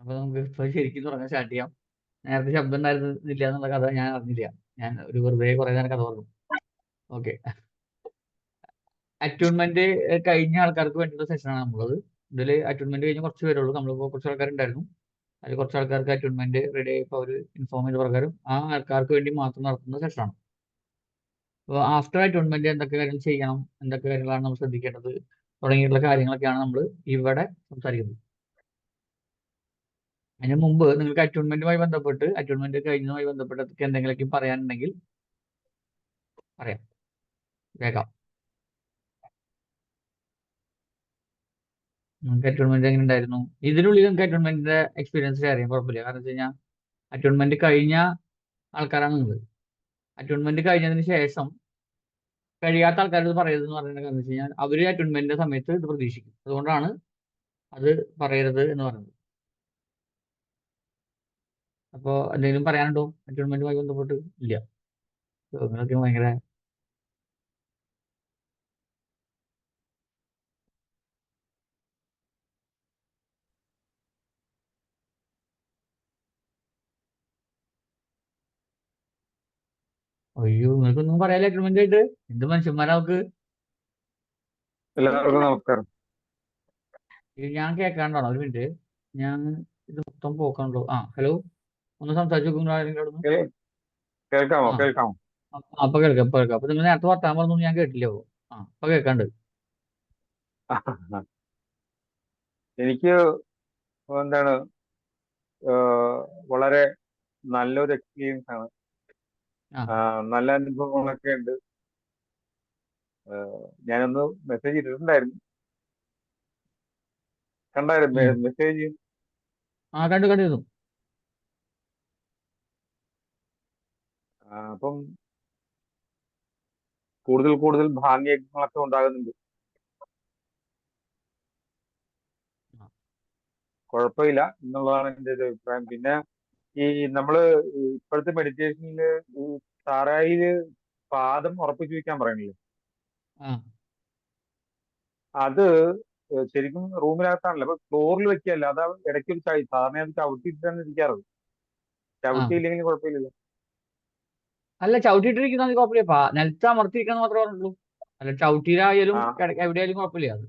അപ്പൊ നമുക്ക് ഇപ്പൊ ശരിക്കും തുടങ്ങാൻ സ്റ്റാർട്ട് ചെയ്യാം. നേരത്തെ ശബ്ദം ഉണ്ടായിരുന്നില്ല എന്നുള്ള കഥ ഞാൻ അറിഞ്ഞില്ല. ഞാൻ ഒരു വെറുതെ കുറെ നേരം കഥ പറഞ്ഞു. ഓക്കെ. അറ്റ്യൂൺമെന്റ് കഴിഞ്ഞ ആൾക്കാർക്ക് വേണ്ടിയുള്ള സെഷനാണ് നമ്മളത്. ഇതിൽ അറ്റ്യൂൺമെന്റ് കഴിഞ്ഞ് കുറച്ച് പേരുള്ളൂ. നമ്മളിപ്പോൾ കുറച്ച് ആൾക്കാരുണ്ടായിരുന്നു. അതിൽ കുറച്ച് ആൾക്കാർക്ക് അറ്റ്യൂൺമെന്റ് റെഡി ആയപ്പോൾ അവർ ഇൻഫോം ചെയ്ത പ്രകാരം ആ ആൾക്കാർക്ക് വേണ്ടി മാത്രം നടത്തുന്ന സെഷനാണ്. അപ്പോൾ ആഫ്റ്റർ അറ്റ്യൂൺമെന്റ് എന്തൊക്കെ കാര്യങ്ങൾ ചെയ്യണം, എന്തൊക്കെ കാര്യങ്ങളാണ് നമ്മൾ ശ്രദ്ധിക്കേണ്ടത് തുടങ്ങിയിട്ടുള്ള കാര്യങ്ങളൊക്കെയാണ് നമ്മൾ ഇവിടെ സംസാരിക്കുന്നത്. അതിന് മുമ്പ് നിങ്ങൾക്ക് അറ്റ്യൂൺമെന്റുമായി ബന്ധപ്പെട്ട് അറ്റ്യൂൺമെന്റ് കഴിഞ്ഞതുമായി ബന്ധപ്പെട്ട് എന്തെങ്കിലുമൊക്കെ പറയാനുണ്ടെങ്കിൽ പറയാം, കേൾക്കാം. നിങ്ങൾക്ക് അറ്റ്യൂൺമെന്റ് എങ്ങനെ ഉണ്ടായിരുന്നു? ഇതിനുള്ളിൽ നിങ്ങൾക്ക് അറ്റ്യൂൺമെന്റിന്റെ എക്സ്പീരിയൻസ് ഷെയർ ചെയ്യാൻ കുഴപ്പമില്ല. കാരണം വെച്ച് കഴിഞ്ഞാൽ അറ്റ്യൂൺമെന്റ് കഴിഞ്ഞ ആൾക്കാരാണ് നിങ്ങൾ. അറ്റ്യൂൺമെന്റ് കഴിഞ്ഞതിന് ശേഷം കഴിയാത്ത ആൾക്കാർ പറയരുതെന്ന് പറയുന്നത് കാരണം വെച്ച് കഴിഞ്ഞാൽ അവർ അറ്റ്യൂൺമെന്റിന്റെ സമയത്ത് ഇത് പ്രതീക്ഷിക്കും. അതുകൊണ്ടാണ് അത് പറയരുത് എന്ന് പറയുന്നത്. അപ്പോൾ എന്തെങ്കിലും പറയാനുണ്ടോ അറ്റ്യൂൺമെന്റുമായി ബന്ധപ്പെട്ട്? ഇല്ല. നിങ്ങളൊക്കെ ഭയങ്കര അയ്യോ, നിങ്ങൾക്കൊന്നും പറയാനില്ല അറ്റ്യൂൺമെന്റ് ആയിട്ട്? എന്ത് മനുഷ്യന്മാരാ നമുക്ക്. എല്ലാവർക്കും നമസ്കാരം. ഞാൻ കേൾക്കാണ്ടാണോ? ഒരു മിനിറ്റ്, ഞാൻ ഇത് മൊത്തം പോക്കാണല്ലോ. ഹലോ, ഒന്ന് സംസാരിച്ചു നോക്കുന്നു ആരെങ്കിലും അവിടെ നിന്ന്. കേൾക്കാമോ? ആ കേൾക്കാമോ? അപ്പൊ കേൾക്കാം, ഇപ്പൊ കേൾക്കാം. അപ്പൊ നിങ്ങൾ നേരത്തെ വർത്താൻ പറഞ്ഞു ഞാൻ കേട്ടില്ല. അപ്പൊ കേൾക്കാണ്ട്. എനിക്ക് എന്താണ് വളരെ നല്ലൊരു എക്സ്പീരിയൻസ് ആണ്. ആ നല്ല അനുഭവങ്ങളൊക്കെ ഉണ്ട്. ഞാനൊന്ന് മെസ്സേജ് ഇട്ടിട്ടുണ്ടായിരുന്നു, കണ്ടായിരുന്നു ഉം. മെസ്സേജ്. കണ്ടിരുന്നു. അപ്പം കൂടുതൽ കൂടുതൽ ഭാഗ്യങ്ങളൊക്കെ ഉണ്ടാകുന്നുണ്ട്. കുഴപ്പമില്ല എന്നുള്ളതാണ് എൻ്റെ ഒരു അഭിപ്രായം. പിന്നെ ഈ നമ്മള് ഇപ്പോഴത്തെ മെഡിറ്റേഷനിൽ ഈ തറയില് പാദം ഉറപ്പിച്ചു വെക്കാൻ പറയണില്ലേ, ആ അത് ശരിക്കും റൂമിനകത്താണല്ലോ, അപ്പൊ ഫ്ലോറിൽ വെക്കുകയല്ല, അത് ഇടയ്ക്ക് ഒരു സാധാരണ അത് ചവിട്ടിയിട്ടാണ് ഇരിക്കാറ്. ആ ചവിട്ടിയില്ലെങ്കിൽ കുഴപ്പമില്ലല്ലോ. അല്ല, ചവിട്ടിയിട്ടിരിക്കുന്ന കുഴപ്പമില്ല. നിലത്ത് അമർത്തിയിരിക്കണം മാത്രമേ പറഞ്ഞുള്ളൂ. അല്ല, ചവിട്ടിയിലായാലും ആ, എവിടെയായാലും കുഴപ്പമില്ല അത്.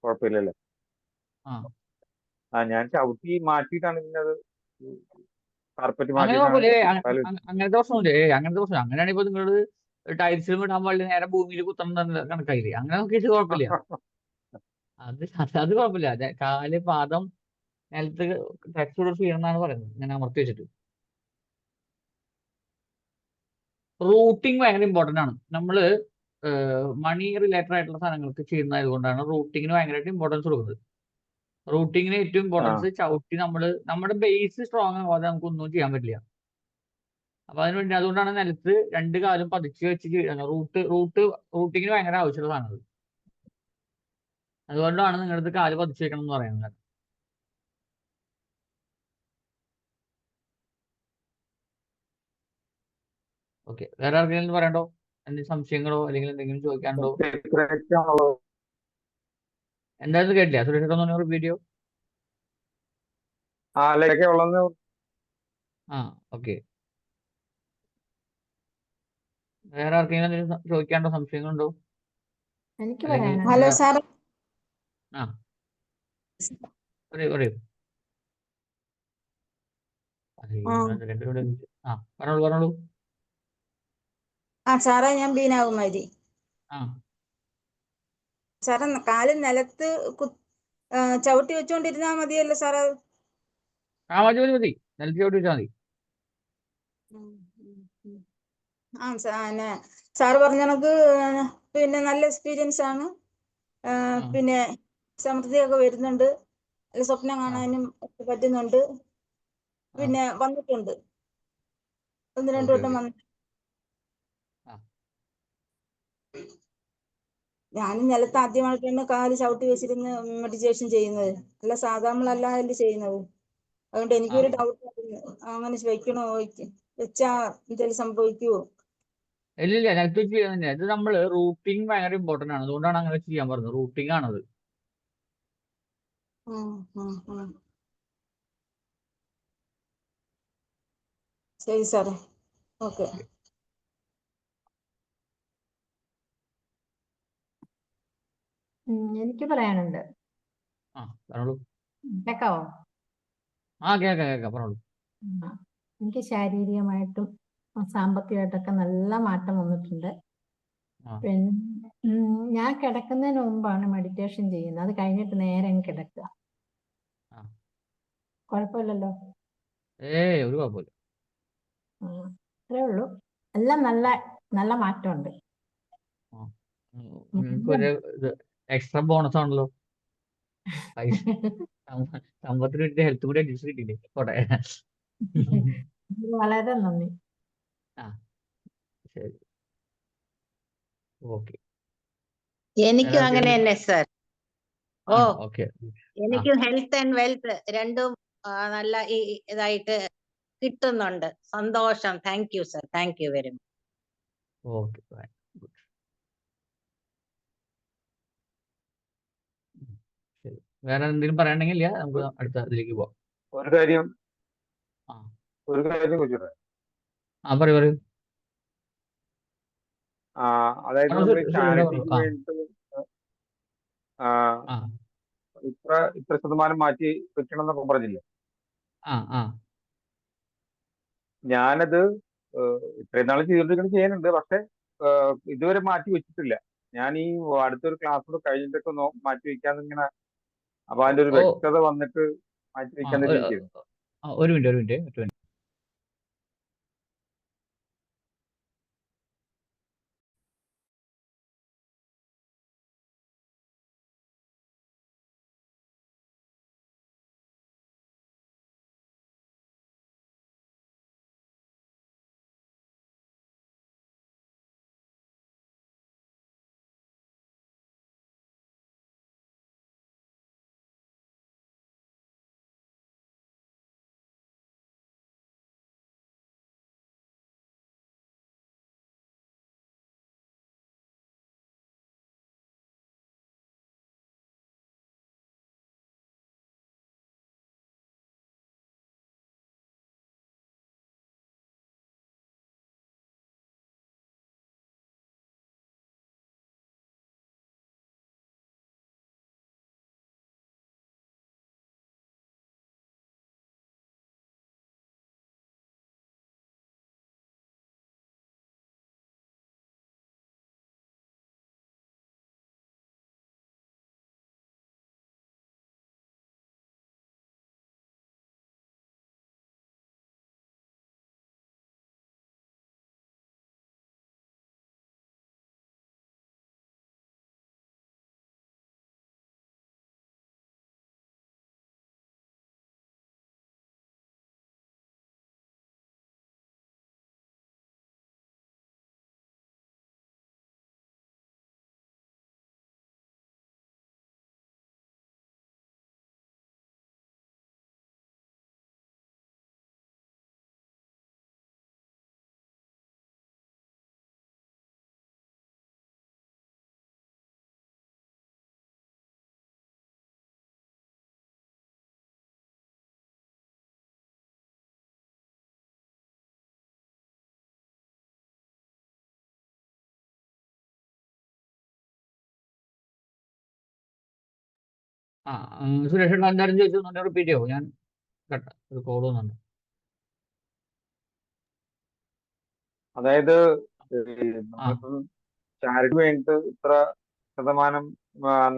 കുഴപ്പമില്ലല്ലേ. ആ ഞാൻ ചവിട്ടി മാറ്റിയിട്ടാണ് പിന്നെ അത് കാർപ്പറ്റ് അങ്ങനെ മാറ്റിയിട്ടാണ് കുഴപ്പമില്ലേ? കാല് അങ്ങനത്തെ പ്രശ്നമില്ലേ? അങ്ങനത്തെ പ്രശ്നം അങ്ങനെയാണെങ്കിൽ ഇപ്പൊ നിങ്ങൾ ടൈൽസിലും ഇടാൻ പാടില്ല, നേരെ ഭൂമിയിൽ കുത്തണം കണക്കായില്ലേ? അങ്ങനെ നോക്കിയിട്ട് കുഴപ്പമില്ല. അത് കുഴപ്പമില്ല. കാല് പാദം നിലത്ത് ടച്ച് കൂടെ ചെയ്യണമെന്നാണ് പറയുന്നത്, ഇങ്ങനെ അമർത്തി വെച്ചിട്ട്. റൂട്ടിങ് ഭയങ്കര ഇമ്പോർട്ടന്റ് ആണ്. നമ്മള് മണി റിലേറ്റഡ് ആയിട്ടുള്ള സാധനങ്ങൾക്ക് ചെയ്യുന്നത് കൊണ്ടാണ് റൂട്ടിങ്ങിന് ഭയങ്കരമായിട്ട് ഇമ്പോർട്ടൻസ് കൊടുക്കുന്നത്. റൂട്ടിങ്ങിന് ഏറ്റവും ആ ഇമ്പോർട്ടൻസ് ചവിട്ടി നമ്മുടെ ബേസ് സ്ട്രോങ് ആവാതെ നമുക്ക് ഒന്നും ചെയ്യാൻ പറ്റില്ല. അപ്പൊ അതിനുവേണ്ടി അതുകൊണ്ടാണ് നിലത്ത് രണ്ട് കാലും പതിച്ച് വെച്ച് റൂട്ടിങ്ങിന് ഭയങ്കര ആവശ്യമുള്ള സാധനം. അതുകൊണ്ടാണ് നിങ്ങളുടെ കാല് പതിച്ച് വെക്കണം എന്ന് പറയുന്നത്. ഓക്കെ, വേറെ ആർക്കെങ്കിലും പറയണ്ടോ? എന്തെങ്കിലും സംശയങ്ങളോ അല്ലെങ്കിൽ എന്തെങ്കിലും ചോദിക്കാനുണ്ടോ? ഇത്രയൊക്കെയാണുള്ളത്. എന്തായാലും കേട്ടില്ല സുരേഷ് വീഡിയോ. അല്ലൊക്കെ ഉള്ളത്. ഓക്കെ. വേറെ ആർക്കെങ്കിലും എന്തെങ്കിലും ചോദിക്കാണ്ടോ, സംശയങ്ങളുണ്ടോ? എനിക്ക് അല്ലെങ്കിൽ പറയാനുണ്ട്. Hello sir. ആ പറയൂ. പറഞ്ഞോളൂ. സാറേ, ഞാൻ ബീനാകുമാരി. ആ സാറേ, കാല് നിലത്ത് ചവിട്ടി വെച്ചോണ്ടിരുന്നാ മതിയല്ലോ സാറേ? മതി, നിലത്ത് ചവിട്ടി വെച്ചാൽ മതി. സാറ് പറഞ്ഞ കണക്ക് പിന്നെ നല്ല എക്സ്പീരിയൻസ് ആണ്. പിന്നെ സമൃദ്ധിയൊക്കെ വരുന്നുണ്ട്, സ്വപ്നം കാണാനും ഒക്കെ പറ്റുന്നുണ്ട്. പിന്നെ വന്നിട്ടുണ്ട്, 1-2 വട്ടം വന്നിട്ടുണ്ട്. ഞാനും നിലത്ത് ആദ്യമായിട്ടാണ് കാല് ചവിട്ടി വെച്ചിരുന്ന് മെഡിറ്റേഷൻ ചെയ്യുന്നത്. അല്ല നമ്മളല്ല അതിൽ ചെയ്യുന്നത്. അതുകൊണ്ട് എനിക്കൊരു ഡൗട്ട്, അങ്ങനെ വെക്കണോ, വെച്ചാ എന്തെങ്കിലും സംഭവിക്കുവോ? ഇല്ല, നിലത്ത് വെച്ച് ചെയ്യാൻ തന്നെ. ഇത് നമ്മള് റൂട്ടിങ് ഭയങ്കര ഇമ്പോർട്ടന്റ് ആണ്. അതുകൊണ്ടാണ് അങ്ങനെ ചെയ്യാൻ പറഞ്ഞത്. റൂട്ടിങ് ആണത്. ശരി സാറേ. ഓക്കെ. ഓക്കെ. എനിക്ക് പറയാനുണ്ട്. ആ പറഞ്ഞോളൂ. കേക്കാവോ? കേക്കാം പറഞ്ഞോളൂ. എനിക്ക് ശാരീരികമായിട്ടും സാമ്പത്തികമായിട്ടൊക്കെ നല്ല മാറ്റം വന്നിട്ടുണ്ട്. പിന്നെ ഞാൻ കിടക്കുന്നതിന് മുമ്പാണ് മെഡിറ്റേഷൻ ചെയ്യുന്നത്. അത് കഴിഞ്ഞിട്ട് നേരെ അങ്ങ് കിടക്കുക. കുഴപ്പമില്ലല്ലോ? ഒരു കുഴപ്പമില്ല. അത്രേ ഉള്ളൂ. എല്ലാം നല്ല നല്ല മാറ്റമുണ്ട്. എക്സ്ട്രാ ബോണസ് ആണല്ലോ. സമ്പത്തിന് വേണ്ടി ഹെൽത്ത് കൂടി അഡ്ജസ്റ്റ് കിട്ടിയില്ലേ? പോട്ടെ. വളരെ നന്ദി. ശരി, ഓക്കെ. എനിക്കും അങ്ങനെ തന്നെ സർ. ഓക്കെ. എനിക്കും ഹെൽത്ത് ആൻഡ് വെൽത്ത് രണ്ടും നല്ല ഇതായിട്ട് കിട്ടുന്നുണ്ട്. സന്തോഷം. Thank you sir. Thank you very much. Okay, ശരി. വേറെ എന്തെങ്കിലും പറയാനുണ്ടെങ്കിൽ നമുക്ക് അടുത്ത ഇതിലേക്ക് പോവാം. ഒരു കാര്യം ആ. ചോദിച്ചോട്ടെ? പറയൂ. അതായത് നമ്മൾ ചാരിറ്റിക്ക് വേണ്ടിയിട്ട് ഇത്ര ശതമാനം മാറ്റി വെക്കണം എന്നൊക്കെ പറഞ്ഞില്ലേ? ഞാനത് ഇത്രയും നാൾ ചെയ്യുന്നുണ്ട്. പക്ഷെ ഇതുവരെ മാറ്റി വെച്ചിട്ടില്ല. ഞാൻ ഈ അടുത്തൊരു ക്ലാസ് കഴിഞ്ഞിട്ടൊക്കെ മാറ്റി വെക്കാന്ന് ഇങ്ങനെ, അപ്പൊ അതിന്റെ ഒരു വ്യക്തത വന്നിട്ട് മാറ്റി വെക്കാന്ന് ചോദിക്കുന്നു. ഒരു മിനിറ്റ്. സുരേഷ് എന്തായാലും ചോദിച്ചു റിപ്പീറ്റ് ചെയ്യോ? ഞാൻ ഒരു കോൾ വന്നുണ്ട്. അതായത് നമ്മളിപ്പം ചാരിറ്റി വേണ്ടിയിട്ട് ഇത്ര ശതമാനം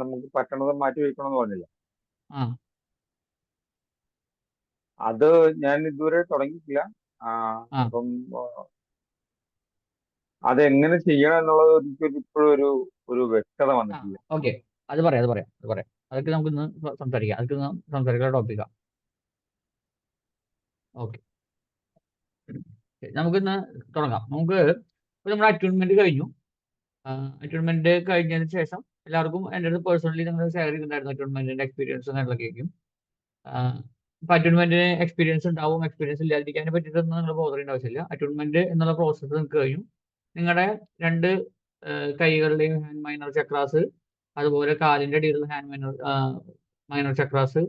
നമുക്ക് പറ്റണത് മാറ്റി വെക്കണമെന്ന് പറഞ്ഞില്ല. അത് ഞാൻ ഇതുവരെ തുടങ്ങിയിട്ടില്ല. അപ്പം അതെങ്ങനെ ചെയ്യണം എന്നുള്ളത് എനിക്ക് ഇപ്പോഴും ഒരു വ്യക്തത വന്നിട്ടില്ല. ഓക്കെ, അത് പറയാം. അതൊക്കെ നമുക്ക് ഇന്ന് സംസാരിക്കാം. സംസാരിക്കുന്ന ടോപ്പിക്കാണ്. ഓക്കെ, നമുക്കിന്ന് തുടങ്ങാം. നമുക്ക് നമ്മുടെ അറ്റ്യൂൺമെന്റ് കഴിഞ്ഞു. അറ്റ്യൂൺമെന്റ് കഴിഞ്ഞതിന് ശേഷം എല്ലാവർക്കും എൻ്റെ അടുത്ത് പേഴ്സണലി നിങ്ങൾ ഷെയർ ചെയ്തിട്ടുണ്ടായിരുന്നു അറ്റ്യൂൺമെന്റിന്റെ എക്സ്പീരിയൻസ് കാര്യങ്ങളൊക്കെയായിരിക്കും. ഇപ്പൊ അറ്റ്യൂൺമെന്റിന് എക്സ്പീരിയൻസ് ഉണ്ടാവും, എക്സ്പീരിയൻസ് ഇല്ലാതിരിക്കാനെ പറ്റിയിട്ടൊന്നും നിങ്ങൾ ബോധർ ചെയ്യേണ്ട ആവശ്യമില്ല. അറ്റ്യൂൺമെന്റ് എന്നുള്ള പ്രോസസ്സ് നിങ്ങൾക്ക് കഴിഞ്ഞു. നിങ്ങളുടെ രണ്ട് കൈകളുടെയും ഹാൻഡ് മൈനർ ചക്രാസ്, അതുപോലെ കാലിന്റെ അടിയിലുള്ള ഹാൻഡ് മൈനർ ചക്രാസ്,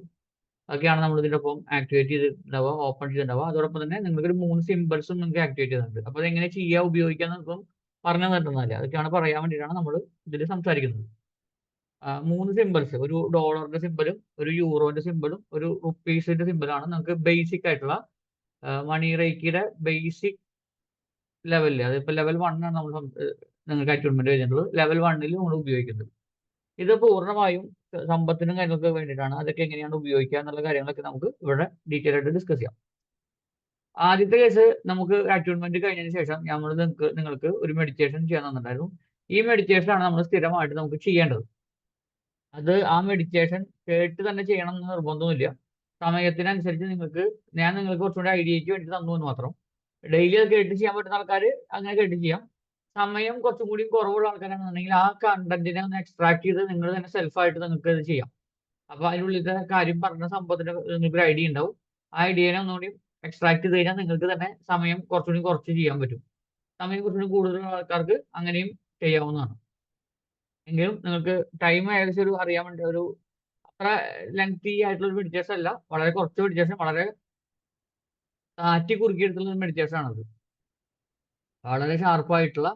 അതൊക്കെയാണ് നമ്മൾ ഇതിൻ്റെ ഒപ്പം ആക്ടിവേറ്റ് ചെയ്തിട്ടുണ്ടാവുക, ഓപ്പൺ ചെയ്തിട്ടുണ്ടാവുക. അതോടൊപ്പം തന്നെ നിങ്ങൾക്ക് ഒരു 3 സിമ്പിൾസും നിങ്ങൾക്ക് ആക്ടിവേറ്റ് ചെയ്യുന്നുണ്ട്. അപ്പോൾ അതെങ്ങനെ ചെയ്യുക, ഉപയോഗിക്കുക ഇപ്പം പറഞ്ഞു തന്നിട്ടുണ്ടല്ലേ, അതൊക്കെയാണ് പറയാൻ വേണ്ടിയിട്ടാണ് നമ്മൾ ഇതിൽ സംസാരിക്കുന്നത്. 3 സിമ്പിൾസ്, ഒരു ഡോളറിന്റെ സിമ്പിളും ഒരു യൂറോന്റെ സിമ്പിളും ഒരു റുപ്പീസിന്റെ സിമ്പിളാണ് നമുക്ക് ബേസിക് ആയിട്ടുള്ള മണി റേക്കിയുടെ ബേസിക് ലെവലിൽ. അതിപ്പോൾ ലെവൽ 1 ആണ് നമ്മൾ നിങ്ങൾക്ക് അറ്റ്യൂൺമെന്റ് കഴിഞ്ഞിട്ടുള്ളത്. ലെവൽ 1 നമ്മൾ ഉപയോഗിക്കുന്നത്. ഇത് പൂർണ്ണമായും സമ്പത്തിനും കാര്യങ്ങൾക്ക് വേണ്ടിയിട്ടാണ്. അതൊക്കെ എങ്ങനെയാണ് ഉപയോഗിക്കുക എന്നുള്ള കാര്യങ്ങളൊക്കെ നമുക്ക് ഇവിടെ ഡീറ്റെയിൽ ആയിട്ട് ഡിസ്കസ് ചെയ്യാം. ആദ്യത്തെ കേസ്, നമുക്ക് അറ്റ്യൂൺമെന്റ് കഴിഞ്ഞതിന് ശേഷം നിങ്ങൾക്ക് ഒരു മെഡിറ്റേഷൻ ചെയ്യാൻ തന്നിട്ടുണ്ടായിരുന്നു. ഈ മെഡിറ്റേഷൻ ആണ് നമ്മൾ സ്ഥിരമായിട്ട് നമുക്ക് ചെയ്യേണ്ടത്. അത് ആ മെഡിറ്റേഷൻ കേട്ട് തന്നെ ചെയ്യണം എന്ന് നിർബന്ധമൊന്നുമില്ല. സമയത്തിനനുസരിച്ച് ഞാൻ നിങ്ങൾക്ക് കുറച്ചുകൂടി ഐഡിയയ്ക്ക് വേണ്ടി തന്നു എന്ന് മാത്രം. ഡെയിലി അത് കേട്ട് ചെയ്യാൻ പറ്റുന്ന ആൾക്കാർ അങ്ങനെ കേട്ട് ചെയ്യാം. സമയം കുറച്ചും കൂടി കുറവുള്ള ആൾക്കാരാണെന്നുണ്ടെങ്കിൽ ആ കണ്ടന്റിനെ ഒന്ന് എക്സ്ട്രാക്ട് ചെയ്ത് നിങ്ങൾ തന്നെ സെൽഫായിട്ട് നിങ്ങൾക്ക് ഇത് ചെയ്യാം. അപ്പോൾ അതിനുള്ളിലത്തെ കാര്യം പറഞ്ഞ സംഭവത്തിന് നിങ്ങൾക്ക് ഒരു ഐഡിയ ഉണ്ടാവും. ആ ഐഡിയനെ ഒന്നുകൂടി എക്സ്ട്രാക്ട് ചെയ്ത് കഴിഞ്ഞാൽ നിങ്ങൾക്ക് തന്നെ സമയം കുറച്ചുകൂടി കുറച്ച് ചെയ്യാൻ പറ്റും. സമയം കുറച്ചുകൂടി കൂടുതലുള്ള ആൾക്കാർക്ക് അങ്ങനെയും ചെയ്യാവുന്നതാണ്. എങ്കിലും നിങ്ങൾക്ക് ടൈം ഏകദേശം ഒരു അറിയാൻ വേണ്ടി ഒരു അത്ര ലെങ്തി ആയിട്ടുള്ള ഒരു മെഡിറ്റേഷൻ അല്ല, വളരെ കുറച്ച് മെഡിറ്റേഷൻ, വളരെ കാറ്റി കുറുക്കിയെടുത്തുള്ള ഒരു മെഡിറ്റേഷൻ ആണത്. വളരെ ഷാർപ്പായിട്ടുള്ള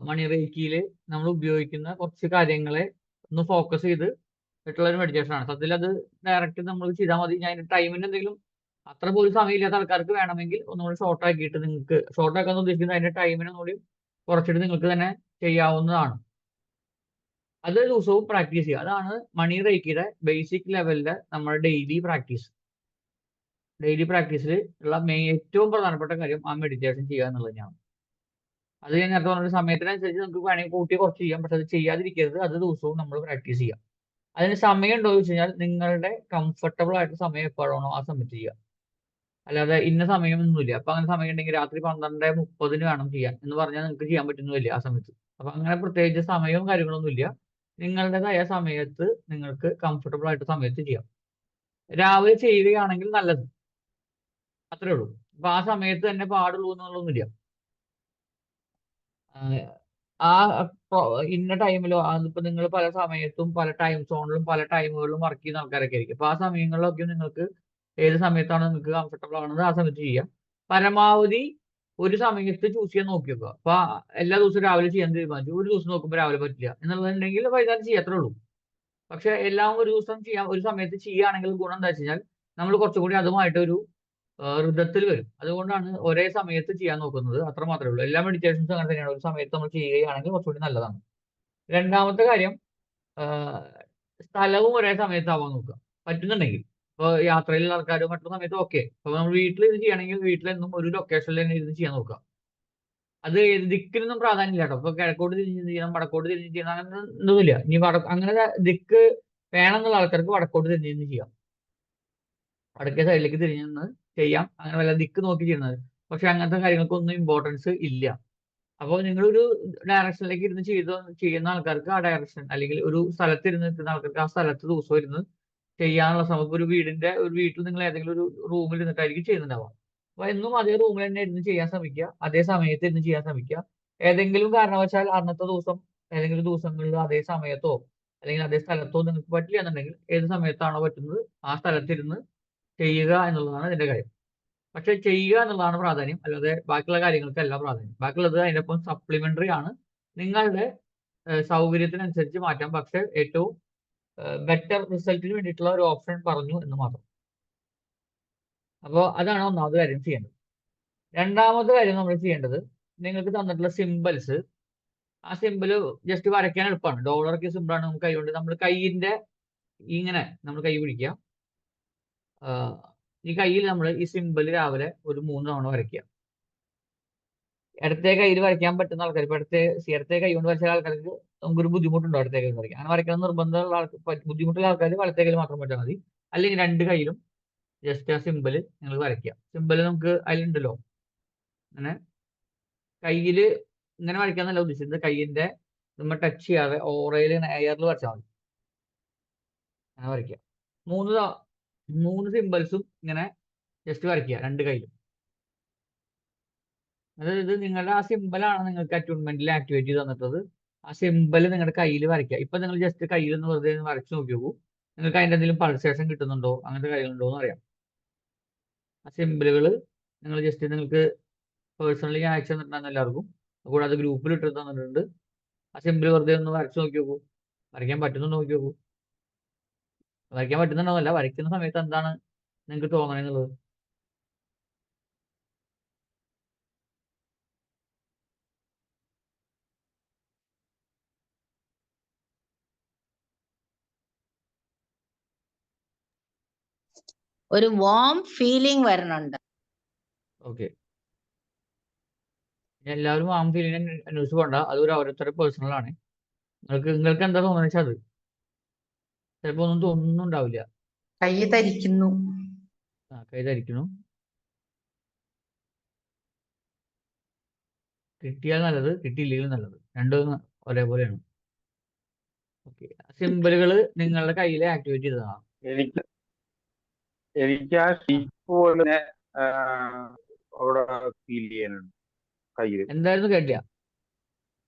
മണി റേക്കിയിൽ നമ്മൾ ഉപയോഗിക്കുന്ന കുറച്ച് കാര്യങ്ങളെ ഒന്ന് ഫോക്കസ് ചെയ്ത് ഇട്ടുള്ള ഒരു മെഡിറ്റേഷൻ ആണ്. സത്യത്തിൽ അത് ഡയറക്റ്റ് നമ്മൾ ചെയ്താൽ മതി. ഞാൻ ടൈമിന് എന്തെങ്കിലും അത്ര പോലും സമയമില്ലാത്ത ആൾക്കാർക്ക് വേണമെങ്കിൽ ഒന്നുകൂടി ഷോർട്ട് ആക്കിയിട്ട് നിങ്ങൾക്ക് ഷോർട്ട് ആക്കാൻ ഉദ്ദേശിക്കുന്നത് അതിന്റെ ടൈമിനെ ഒന്നുകൂടി കുറച്ചിട്ട് നിങ്ങൾക്ക് തന്നെ ചെയ്യാവുന്നതാണ്. അത് ദിവസവും പ്രാക്ടീസ് ചെയ്യുക. അതാണ് മണി റേക്കിയുടെ ബേസിക് ലെവലിലെ നമ്മുടെ ഡെയിലി പ്രാക്ടീസ്. ഡെയിലി പ്രാക്ടീസിൽ ഉള്ള ഏറ്റവും പ്രധാനപ്പെട്ട കാര്യം ആ മെഡിറ്റേഷൻ ചെയ്യുക എന്നുള്ളത് തന്നെയാണ്. അത് ഞാൻ നേരത്തെ പറഞ്ഞ സമയത്തിനനുസരിച്ച് നമുക്ക് വേണമെങ്കിൽ കൂട്ടി കുറച്ച് ചെയ്യാം, പക്ഷെ അത് ചെയ്യാതിരിക്കരുത്. അത് ദിവസവും നമ്മൾ പ്രാക്ടീസ് ചെയ്യാം. അതിന് സമയം ഉണ്ടോ എന്ന് വെച്ച് കഴിഞ്ഞാൽ നിങ്ങളുടെ കംഫർട്ടബിൾ ആയിട്ട് സമയം എപ്പോഴാണോ ആ സമയത്ത് ചെയ്യുക. അല്ലാതെ ഇന്ന സമയമൊന്നുമില്ല. അപ്പൊ അങ്ങനെ സമയം ഉണ്ടെങ്കിൽ രാത്രി 12:30 വേണം ചെയ്യാൻ എന്ന് പറഞ്ഞാൽ നിങ്ങൾക്ക് ചെയ്യാൻ പറ്റുന്നില്ല ആ സമയത്ത്. അപ്പൊ അങ്ങനെ പ്രത്യേകിച്ച് സമയവും കാര്യങ്ങളൊന്നും ഇല്ല. നിങ്ങളുടേതായ സമയത്ത് നിങ്ങൾക്ക് കംഫർട്ടബിൾ ആയിട്ട് സമയത്ത് ചെയ്യാം. രാവിലെ ചെയ്യുകയാണെങ്കിൽ നല്ലത്, അത്രേ ഉള്ളൂ. അപ്പൊ ആ സമയത്ത് തന്നെ പാടുള്ളൂ എന്നുള്ളതൊന്നുമില്ല. ആ ഇന്ന ടൈമിലോ അതിപ്പോ നിങ്ങൾ പല സമയത്തും പല ടൈം സോണിലും പല ടൈമുകളിലും വർക്ക് ചെയ്യുന്ന ആൾക്കാരൊക്കെ ആയിരിക്കും. അപ്പൊ ആ സമയങ്ങളിലൊക്കെ നിങ്ങൾക്ക് ഏത് സമയത്താണ് നിങ്ങൾക്ക് കംഫർട്ടബിൾ ആവുന്നത് ആ സമയത്ത് ചെയ്യാം. പരമാവധി ഒരു സമയത്ത് ചൂസ് ചെയ്യാൻ നോക്കി വെക്കുക. അപ്പൊ എല്ലാ ദിവസവും രാവിലെ ചെയ്യാൻ തീരുമാനിച്ചു, ഒരു ദിവസം നോക്കുമ്പോൾ രാവിലെ പറ്റില്ല എന്നുള്ളതുണ്ടെങ്കിൽ വൈകുന്നേരം ചെയ്യാത്രേ ഉള്ളൂ. പക്ഷെ എല്ലാം ഒരു ദിവസം ചെയ്യാം, ഒരു സമയത്ത് ചെയ്യുകയാണെങ്കിൽ ഗുണം എന്താ വെച്ച് കഴിഞ്ഞാൽ നമ്മൾ കുറച്ചുകൂടി അതുമായിട്ടൊരു ഋതത്തിൽ വരും. അതുകൊണ്ടാണ് ഒരേ സമയത്ത് ചെയ്യാൻ നോക്കുന്നത്, അത്ര മാത്രമേ ഉള്ളൂ. എല്ലാ മെഡിറ്റേഷൻസും അങ്ങനെ തന്നെയാണ്. ഒരു സമയത്ത് നമ്മൾ ചെയ്യുകയാണെങ്കിൽ കുറച്ചുകൂടി നല്ലതാണ്. രണ്ടാമത്തെ കാര്യം, സ്ഥലവും ഒരേ സമയത്താവാൻ നോക്കുക പറ്റുന്നുണ്ടെങ്കിൽ. ഇപ്പോൾ യാത്രയിലുള്ള ആൾക്കാരും മറ്റുള്ള സമയത്ത് ഓക്കെ. അപ്പോൾ നമ്മൾ വീട്ടിൽ ഇരുന്ന് ചെയ്യണമെങ്കിൽ വീട്ടിലെന്നും ഒരു ലൊക്കേഷനിൽ തന്നെ ഇരുന്ന് ചെയ്യാൻ നോക്കുക. അത് ദിക്കിനൊന്നും പ്രാധാന്യം ഇല്ല കേട്ടോ. ഇപ്പൊ കിഴക്കോട്ട് തിരിഞ്ഞ് ചെയ്യണം, വടക്കോട്ട് തിരിഞ്ഞ് ചെയ്യണം, അങ്ങനെ ഒന്നുമില്ല. ഇനി അങ്ങനെ ദിക്ക് വേണമെന്നുള്ള ആൾക്കാർക്ക് വടക്കോട്ട് തിരിഞ്ഞ് ചെയ്യാം, വടക്കേ സൈഡിലേക്ക് തിരിഞ്ഞ് നിന്ന് ചെയ്യാം. അങ്ങനെ വല്ല ദിക്ക് നോക്കി ചെയ്യുന്നത്. പക്ഷെ അങ്ങനത്തെ കാര്യങ്ങൾക്കൊന്നും ഇമ്പോർട്ടൻസ് ഇല്ല. അപ്പോൾ നിങ്ങളൊരു ഡയറക്ഷനിലേക്ക് ഇരുന്ന് ചെയ്യുന്ന ആൾക്കാർക്ക് ആ ഡയറക്ഷൻ, അല്ലെങ്കിൽ ഒരു സ്ഥലത്ത് ഇരുന്ന് നിൽക്കുന്ന ആൾക്കാർക്ക് ആ സ്ഥലത്ത് ദിവസവും ഇരുന്ന് ചെയ്യാനുള്ള സമയം. ഒരു വീട്ടിൽ നിങ്ങൾ ഏതെങ്കിലും ഒരു റൂമിൽ ഇരുന്നിട്ടായിരിക്കും ചെയ്യുന്നുണ്ടാവുക. അപ്പൊ എന്നും അതേ റൂമിൽ തന്നെ ഇരുന്ന് ചെയ്യാൻ ശ്രമിക്കുക, അതേ സമയത്ത് ഇരുന്ന് ചെയ്യാൻ ശ്രമിക്കുക. ഏതെങ്കിലും കാരണവശാൽ അന്നത്തെ ദിവസം ഏതെങ്കിലും ദിവസങ്ങളിൽ അതേ സമയത്തോ അല്ലെങ്കിൽ അതേ സ്ഥലത്തോ നിങ്ങൾക്ക് പറ്റില്ല എന്നുണ്ടെങ്കിൽ ഏത് സമയത്താണോ പറ്റുന്നത് ആ സ്ഥലത്തിരുന്ന് ചെയ്യുക എന്നുള്ളതാണ് ഇതിന്റെ കാര്യം. പക്ഷെ ചെയ്യുക എന്നുള്ളതാണ് പ്രാധാന്യം, അല്ലാതെ ബാക്കിയുള്ള കാര്യങ്ങൾക്കല്ല പ്രാധാന്യം. ബാക്കിയുള്ളത് അതിനൊപ്പം സപ്ലിമെന്ററി ആണ്, നിങ്ങളുടെ സൗകര്യത്തിനനുസരിച്ച് മാറ്റാം. പക്ഷെ ഏറ്റവും ബെറ്റർ റിസൾട്ടിന് വേണ്ടിയിട്ടുള്ള ഒരു ഓപ്ഷൻ പറഞ്ഞു എന്ന് മാത്രം. അപ്പോൾ അതാണ് ഒന്നാമത്തെ കാര്യം ചെയ്യേണ്ടത്. രണ്ടാമത്തെ കാര്യം നമ്മൾ ചെയ്യേണ്ടത്, നിങ്ങൾക്ക് തന്നിട്ടുള്ള സിമ്പിൾസ്, ആ സിമ്പിള് ജസ്റ്റ് വരയ്ക്കാൻ എളുപ്പമാണ്. ഡോളറൊക്കെ സിമ്പിളാണ്. നമുക്ക് കൈകൊണ്ട് നമ്മൾ കൈയിന്റെ ഇങ്ങനെ നമ്മൾ കൈ പിടിക്കുക. ഈ കയ്യിൽ നമ്മൾ ഈ സിമ്പിൾ രാവിലെ ഒരു 3 തവണ വരയ്ക്കുക. ഇടത്തെ കയ്യിൽ വരയ്ക്കാൻ പറ്റുന്ന ആൾക്കാർ, ഇപ്പൊ ഇടത്തെ കൈ കൊണ്ട് വരച്ച ആൾക്കാർക്ക് നമുക്കൊരു ബുദ്ധിമുട്ടുണ്ടോ ഇടത്തെ കൈ വരയ്ക്കാൻ? അങ്ങനെ വരയ്ക്കാൻ നിർബന്ധമുള്ള ബുദ്ധിമുട്ടുള്ള ആൾക്കാർ വലത്തെ കയ്യിൽ മാത്രം പറ്റാൽ മതി. അല്ലെങ്കിൽ 2 കൈയിലും ജസ്റ്റ് ആ സിമ്പിൾ നിങ്ങൾ വരയ്ക്കുക. സിമ്പിൾ നമുക്ക് അതിലുണ്ടല്ലോ, അങ്ങനെ കയ്യിൽ ഇങ്ങനെ വരയ്ക്കാന്നല്ല ഉദ്ദേശിച്ചത്. കയ്യിന്റെ നമ്മൾ ടച്ച് ചെയ്യാതെ ഓറയിൽ എയറിൽ വരച്ചാൽ മതി. അങ്ങനെ വരയ്ക്കുക. 3 സിമ്പിൾസും ഇങ്ങനെ ജസ്റ്റ് വരയ്ക്കുക 2 കൈയിലും. അതായത് നിങ്ങളുടെ ആ സിമ്പിളാണ് നിങ്ങൾക്ക് അറ്റ്യൂൺമെന്റിൽ ആക്ടിവേറ്റ് ചെയ്ത് തന്നിട്ടത്. ആ സിമ്പിൾ നിങ്ങളുടെ കയ്യിൽ വരയ്ക്കുക. ഇപ്പൊ നിങ്ങൾ ജസ്റ്റ് കയ്യിൽ നിന്ന് വെറുതെ വരച്ച് നോക്കി നോക്കൂ. നിങ്ങൾക്ക് അതിൻ്റെ എന്തെങ്കിലും പൾസേഷൻ കിട്ടുന്നുണ്ടോ, അങ്ങനത്തെ കാര്യങ്ങളുണ്ടോ എന്ന് അറിയാം. ആ സിമ്പിളുകൾ നിങ്ങൾ ജസ്റ്റ് നിങ്ങൾക്ക് പേഴ്സണലി അയച്ചു തന്നിട്ടുണ്ടാകുന്ന എല്ലാവർക്കും, കൂടാതെ ഗ്രൂപ്പിൽ ഇട്ട് തന്നിട്ടുണ്ട്. ആ സിമ്പിൾ വെറുതെ ഒന്ന് വരച്ച് നോക്കി നോക്കൂ, വരയ്ക്കാൻ പറ്റുന്നുണ്ടോ നോക്കി നോക്കൂ. വരയ്ക്കാൻ പറ്റുന്നുണ്ടോന്നല്ല, വരയ്ക്കുന്ന സമയത്ത് എന്താണ് നിങ്ങൾക്ക് തോന്നണെന്നുള്ളത്. ഒരു വാം ഫീലിംഗ് വരുന്നുണ്ട്. ഓക്കെ, എല്ലാവരും ആ ഫീലിനെ അന്വേഷിച്ച് പോകണ്ട, അതൊരു ഓരോരുത്തരുടെ പേഴ്സണലാണ്. നിങ്ങൾക്ക് എന്താ തോന്നുന്നത് വെച്ചാൽ അത് ചിലപ്പോൾ ഒന്നും തോന്നുന്നുണ്ടാവില്ല. കൈ ധരിക്കുന്നു. കൈ ധരിക്കണം, കിട്ടിയാൽ നല്ലത്, കിട്ടിയില്ലെങ്കിൽ നല്ലത്, രണ്ടും ഒരേപോലെയാണ്. ഓക്കെ, സിമ്പിളുകൾ നിങ്ങളുടെ കയ്യിൽ ആക്ടിവേറ്റ് ചെയ്തതാണ്. എനിക്ക് ആ ഷീപ്പ് പോലെ അവിടെ ഫീൽ ചെയ്യാനുണ്ട് കയ്യില്. എന്തായിരുന്നു കേട്ടില്ല?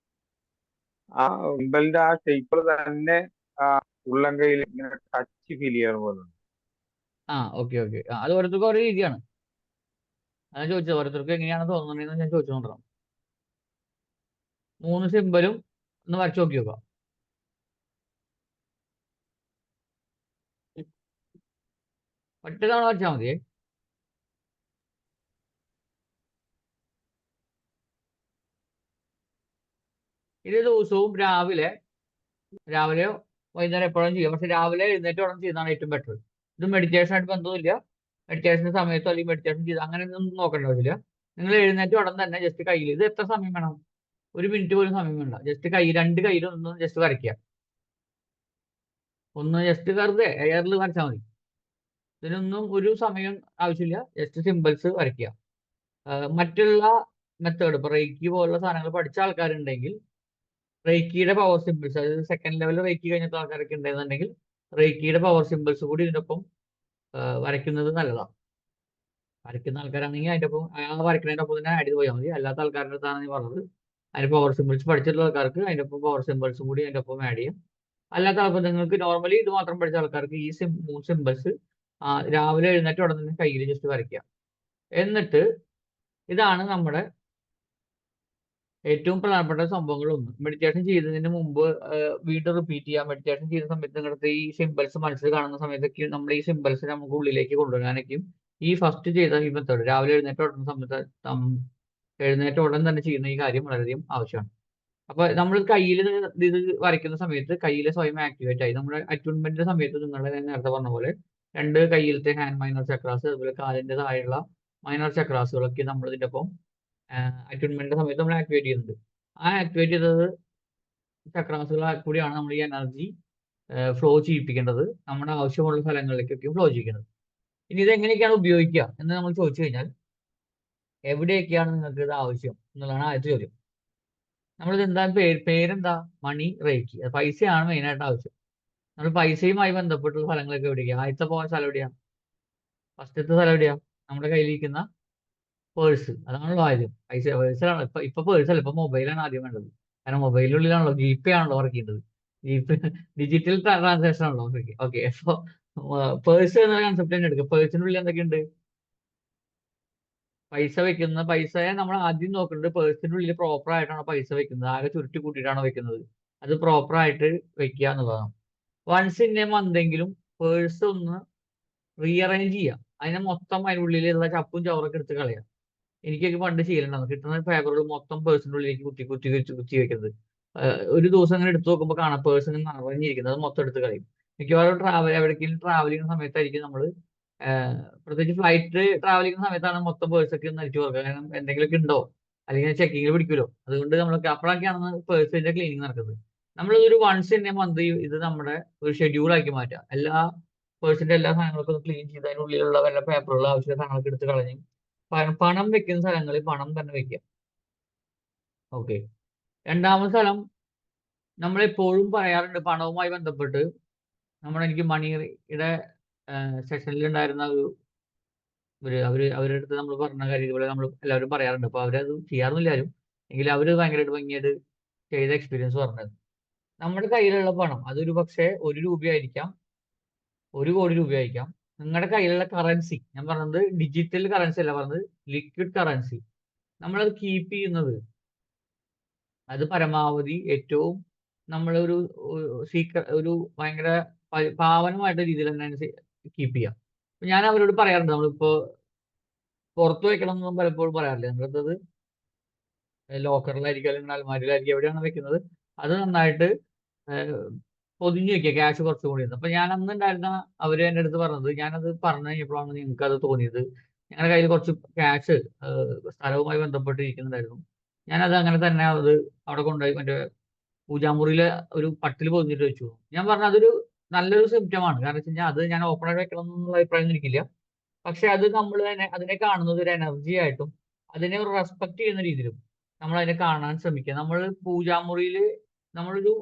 ആ സിമ്പലിന്റെ ആ ഷേപ്പിൽ തന്നെ ഉള്ളം കയ്യിൽ ഇങ്ങനെ ടച്ച് ഫീൽ ചെയ്യാൻ പോലെ. ഓക്കെ ഓക്കെ, അത് ഓരോരുത്തർക്കും ഓരോ രീതിയാണ്. ഞാൻ ചോദിച്ചത് ഓരോരുത്തർക്ക് എങ്ങനെയാണ് തോന്നുന്നതെന്ന് ഞാൻ ചോദിച്ചുകൊണ്ടിരാം. 3 സിമ്പലും ഒന്ന് വരച്ചു നോക്കി നോക്കാം. ഒറ്റ തവണ വരച്ചാൽ മതിയേ. ഇത് ദിവസവും രാവിലെയോ വൈകുന്നേരം എപ്പോഴും ചെയ്യാം. പക്ഷെ രാവിലെ എഴുന്നേറ്റ് ഉടനെ ചെയ്യുന്നതാണ് ഏറ്റവും ബെറ്റർ. ഇത് മെഡിറ്റേഷൻ ആയിട്ട് ബന്ധമില്ല. മെഡിറ്റേഷൻ സമയത്തോ അല്ലെങ്കിൽ മെഡിറ്റേഷൻ ചെയ്ത് അങ്ങനെ ഒന്നും നോക്കേണ്ട ആവശ്യമില്ല. നിങ്ങൾ എഴുന്നേറ്റ് ഉടൻ തന്നെ ജസ്റ്റ് കയ്യിൽ, ഇത് എത്ര സമയം വേണം? 1 മിനിറ്റ് പോലും സമയം വേണ്ട. ജസ്റ്റ് രണ്ട് കയ്യിലും ഒന്ന് ജസ്റ്റ് വരയ്ക്കുക. ഒന്ന് ജസ്റ്റ് വെറുതെ എയറിൽ വരച്ചാൽ മതി. ഇതിനൊന്നും ഒരു സമയം ആവശ്യമില്ല. ജസ്റ്റ് സിമ്പിൾസ് വരയ്ക്കുക. മറ്റുള്ള മെത്തേഡ്, ഇപ്പോൾ റേക്കി പോലുള്ള സാധനങ്ങൾ പഠിച്ച ആൾക്കാരുണ്ടെങ്കിൽ റേക്കിയുടെ പവർ സിമ്പിൾസ്, അതായത് സെക്കൻഡ് ലെവൽ റേക്കി കഴിഞ്ഞിട്ട് ആൾക്കാരൊക്കെ ഉണ്ടെന്നുണ്ടെങ്കിൽ റേക്കിയുടെ പവർ സിമ്പിൾസ് കൂടി ഇതിനൊപ്പം വരയ്ക്കുന്നത് നല്ലതാണ്. വരയ്ക്കുന്ന ആൾക്കാരാണെങ്കിൽ അതിൻ്റെ ഒപ്പം വരയ്ക്കുന്നതിൻ്റെ ഒപ്പം തന്നെ ആഡ് ചെയ്ത് പോയാൽ മതി. അല്ലാത്ത ആൾക്കാരുടെ അടുത്താണ് ഞാൻ പറഞ്ഞത്, അതിന് പവർ സിമ്പിൾസ് പഠിച്ചിട്ടുള്ള ആൾക്കാർക്ക് അതിൻ്റെ ഒപ്പം പവർ സിമ്പിൾസും കൂടി അതിൻ്റെ ഒപ്പം ആഡ് ചെയ്യാം. അല്ലാത്ത ആൾക്കാർ, നിങ്ങൾക്ക് നോർമലി ഇത് മാത്രം പഠിച്ച ആൾക്കാർക്ക് ഈ 3 സിമ്പിൾസ് രാവിലെ എഴുന്നേറ്റ് ഉടനെ തന്നെ കയ്യിൽ ജസ്റ്റ് വരയ്ക്കുക. എന്നിട്ട് ഇതാണ് നമ്മുടെ ഏറ്റവും പ്രധാനപ്പെട്ട സംഭവങ്ങളൊന്നും. മെഡിറ്റേഷൻ ചെയ്യുന്നതിന് മുമ്പ് വീണ്ടും റിപ്പീറ്റ് ചെയ്യാം. മെഡിറ്റേഷൻ ചെയ്യുന്ന സമയത്ത് നിങ്ങളുടെ ഈ സിമ്പിൾസ് മനസ്സിൽ കാണുന്ന സമയത്തൊക്കെ നമ്മൾ ഈ സിമ്പിൾസ് നമുക്ക് ഉള്ളിലേക്ക് കൊണ്ടുവരാനൊക്കെയും ഈ ഫസ്റ്റ് ചെയ്ത ഈ മെത്തേഡ് രാവിലെ എഴുന്നേറ്റ് ഉടൻ തന്നെ ചെയ്യുന്ന ഈ കാര്യം വളരെയധികം ആവശ്യമാണ്. അപ്പൊ നമ്മൾ കയ്യിൽ ഇത് വരയ്ക്കുന്ന സമയത്ത് കയ്യിൽ സ്വയം ആക്ടിവേറ്റ് ആയി. നമ്മുടെ അറ്റ്യൂൺമെന്റിന്റെ സമയത്ത് നിങ്ങളുടെ നേരത്തെ പറഞ്ഞ പോലെ 2 കയ്യിലത്തെ ഹാൻഡ് മൈനർ ചക്രാസ്, അതുപോലെ കാലിന്റെ താഴെയുള്ള മൈനർ ചക്രാസുകളൊക്കെ നമ്മൾ ഇതിന്റെ ഒപ്പം അറ്റ്യൂൺമെന്റിന്റെ സമയത്ത് നമ്മൾ ആക്ടിവേറ്റ് ചെയ്യുന്നുണ്ട്. ആ ആക്ടിവേറ്റ് ചെയ്തത് ചക്രാസുകൾ കൂടിയാണ് നമ്മൾ ഈ എനർജി ഫ്ലോ ചെയ്യിപ്പിക്കേണ്ടത്, നമ്മുടെ ആവശ്യമുള്ള സ്ഥലങ്ങളിലേക്കൊക്കെ ഫ്ലോ ചെയ്യിക്കുന്നത്. ഇനി ഇത് എങ്ങനെയൊക്കെയാണ് ഉപയോഗിക്കുക എന്ന് നമ്മൾ ചോദിച്ചു കഴിഞ്ഞാൽ, എവിടെയൊക്കെയാണ് നിങ്ങൾക്ക് ഇത് ആവശ്യം എന്നുള്ളതാണ് ആദ്യത്തെ ചോദ്യം. നമ്മളിത് എന്താ പേരെന്താ? മണി റേക്കി. പൈസയാണ് മെയിനായിട്ട് ആവശ്യം. നമ്മൾ പൈസയുമായി ബന്ധപ്പെട്ടുള്ള സ്ഥലങ്ങളൊക്കെ എവിടെയാണ്? ആദ്യത്തെ പോകുന്ന സ്ഥലം എവിടെയാണ്? ഫസ്റ്റത്തെ സ്ഥലം എവിടെയാണ്? നമ്മുടെ കയ്യിലിരിക്കുന്ന പേഴ്സ്. അതാണല്ലോ ആദ്യം. പേഴ്സിലാണ്. ഇപ്പൊ പേഴ്സല്ല, ഇപ്പൊ മൊബൈലാണ് ആദ്യം വേണ്ടത്. കാരണം മൊബൈലിനുള്ളിലാണല്ലോ ജിപേ ആണല്ലോ വർക്ക് ചെയ്യുന്നത്. ജിപേ ഡിജിറ്റൽ ട്രാൻസാക്ഷൻ ആണല്ലോ. ഓക്കെ, അപ്പൊ പേഴ്സ് എന്ന കൺസെപ്റ്റ് തന്നെ എടുക്കുക. പേഴ്സിനുള്ളിൽ എന്തൊക്കെയുണ്ട്? പൈസ വെക്കുന്ന, പൈസയെ നമ്മൾ ആദ്യം നോക്കേണ്ടത് പേഴ്സിനുള്ളിൽ പ്രോപ്പർ ആയിട്ടാണോ പൈസ വെക്കുന്നത്, ആകെ ചുരുട്ടി കൂട്ടിയിട്ടാണോ വെക്കുന്നത്, അത് പ്രോപ്പർ ആയിട്ട് വെക്കുക എന്നുള്ളതാണ്. വൺസ് ഇൻ എ മന്തെങ്കിലും പേഴ്സ് ഒന്ന് റീഅറേഞ്ച് ചെയ്യുക. അതിനെ മൊത്തം അതിനുള്ളിലുള്ള ചപ്പും ചവറൊക്കെ എടുത്ത് കളയുക. എനിക്കൊക്കെ പണ്ട് ശീലമുണ്ടായിരുന്നു, കിട്ടുന്ന പേപ്പറുകൾ മൊത്തം പേഴ്സിൻ്റെ ഉള്ളിലേക്ക് കുത്തി വെക്കുന്നത്. ഒരു ദിവസം അങ്ങനെ എടുത്തു നോക്കുമ്പോൾ കാണാം പേഴ്സ് ഇങ്ങനെ നിറഞ്ഞിരിക്കുന്നത്. അത് മൊത്തം എടുത്ത് കളയും. മിക്കവാറും എവിടേക്കെങ്കിലും ട്രാവൽ ചെയ്യുന്ന സമയത്തായിരിക്കും നമ്മൾ, പ്രത്യേകിച്ച് ഫ്ലൈറ്റ് ട്രാവൽ ചെയ്യുന്ന സമയത്താണ് മൊത്തം പേഴ്സൊക്കെ ഒന്ന് അരിച്ചു കൊടുക്കുക. കാരണം എന്തെങ്കിലുമൊക്കെ ഉണ്ടോ, അല്ലെങ്കിൽ ചെക്കിങ്ങിൽ പിടിക്കുമല്ലോ. അതുകൊണ്ട് നമ്മളൊക്കെ അപ്പോഴൊക്കെയാണ് പേഴ്സിന്റെ ക്ലീനിങ് നടക്കുന്നത്. നമ്മളിതൊരു വൺസ് ഇൻ എ മന്ത് ഇത് നമ്മുടെ ഒരു ഷെഡ്യൂളാക്കി മാറ്റുക. പേഴ്സിന്റെ എല്ലാ സാധനങ്ങളൊക്കെ ഒന്ന് ക്ലീൻ ചെയ്ത് അതിനുള്ളിലുള്ള വല്ല പേപ്പറുകൾ ആവശ്യമുള്ള സാധനങ്ങളൊക്കെ എടുത്ത് കളഞ്ഞ് പണം വെക്കുന്ന സ്ഥലങ്ങളിൽ പണം തന്നെ വെക്കുക. ഓക്കെ. രണ്ടാമത്തെ സ്ഥലം, നമ്മളെപ്പോഴും പറയാറുണ്ട് പണവുമായി ബന്ധപ്പെട്ട്. എനിക്ക് മണിയുടെ സെഷനിൽ ഉണ്ടായിരുന്ന അവരുടെ അടുത്ത് നമ്മൾ പറഞ്ഞ കാര്യം ഇതുപോലെ നമ്മൾ എല്ലാവരും പറയാറുണ്ട്. അപ്പൊ അവരത് ചെയ്യാറൊന്നുമില്ല ആരും, എങ്കിലും അവര് ഭയങ്കരമായിട്ട് ഭംഗിയായിട്ട് ചെയ്ത എക്സ്പീരിയൻസ് പറഞ്ഞത്. നമ്മുടെ കയ്യിലുള്ള പണം അതൊരു പക്ഷേ 1 രൂപയായിരിക്കാം, 1 കോടി രൂപ അയക്കാം. നിങ്ങളുടെ കയ്യിലുള്ള കറൻസി, ഞാൻ പറഞ്ഞത് ഡിജിറ്റൽ കറൻസി അല്ല പറഞ്ഞത്, ലിക്വിഡ് കറൻസി, നമ്മളത് കീപ്പ് ചെയ്യുന്നത് അത് പരമാവധി ഏറ്റവും നമ്മളൊരു ഒരു ഭയങ്കര പാവനമായിട്ട് രീതിയിൽ തന്നെ കീപ്പ് ചെയ്യാം. ഞാൻ അവരോട് പറയാറുണ്ട്, നമ്മളിപ്പോ പുറത്ത് വെക്കണം എന്നൊന്നും പലപ്പോഴും പറയാറില്ല. നമ്മളത് ലോക്കറിലായിരിക്കും അല്ലെങ്കിൽ അൽമാരിയിലായിരിക്കും, എവിടെയാണ് വെക്കുന്നത് അത് നന്നായിട്ട് പൊതിഞ്ഞു വെക്കുക, ക്യാഷ് കുറച്ചും കൂടി. അപ്പൊ ഞാൻ അന്ന് ഉണ്ടായിരുന്ന അവര് എൻ്റെ അടുത്ത് പറഞ്ഞത്, ഞാനത് പറഞ്ഞു കഴിഞ്ഞപ്പോഴാണ് നിങ്ങൾക്ക് അത് തോന്നിയത്, ഞങ്ങളുടെ കയ്യിൽ കുറച്ച് ക്യാഷ് സ്ഥലവുമായി ബന്ധപ്പെട്ടിരിക്കുന്നുണ്ടായിരുന്നു. ഞാനത് അങ്ങനെ തന്നെ അത് അവിടെ കൊണ്ടുപോയി മറ്റേ പൂജാമുറിയിലെ ഒരു പട്ടിൽ പൊതിഞ്ഞിട്ട് വെച്ചു. ഞാൻ പറഞ്ഞ അതൊരു നല്ലൊരു സിംറ്റമാണ്. കാരണം വെച്ച് കഴിഞ്ഞാൽ അത് ഞാൻ ഓപ്പൺ ആയിട്ട് വെക്കണം എന്നുള്ള അഭിപ്രായം എനിക്കില്ല. പക്ഷെ അത് നമ്മൾ അതിനെ കാണുന്നത് ഒരു എനർജി ആയിട്ടും അതിനെ ഒരു റെസ്പെക്ട് ചെയ്യുന്ന രീതിയിലും നമ്മൾ അതിനെ കാണാൻ ശ്രമിക്കുക. നമ്മൾ പൂജാമുറിയിൽ നമ്മളൊരു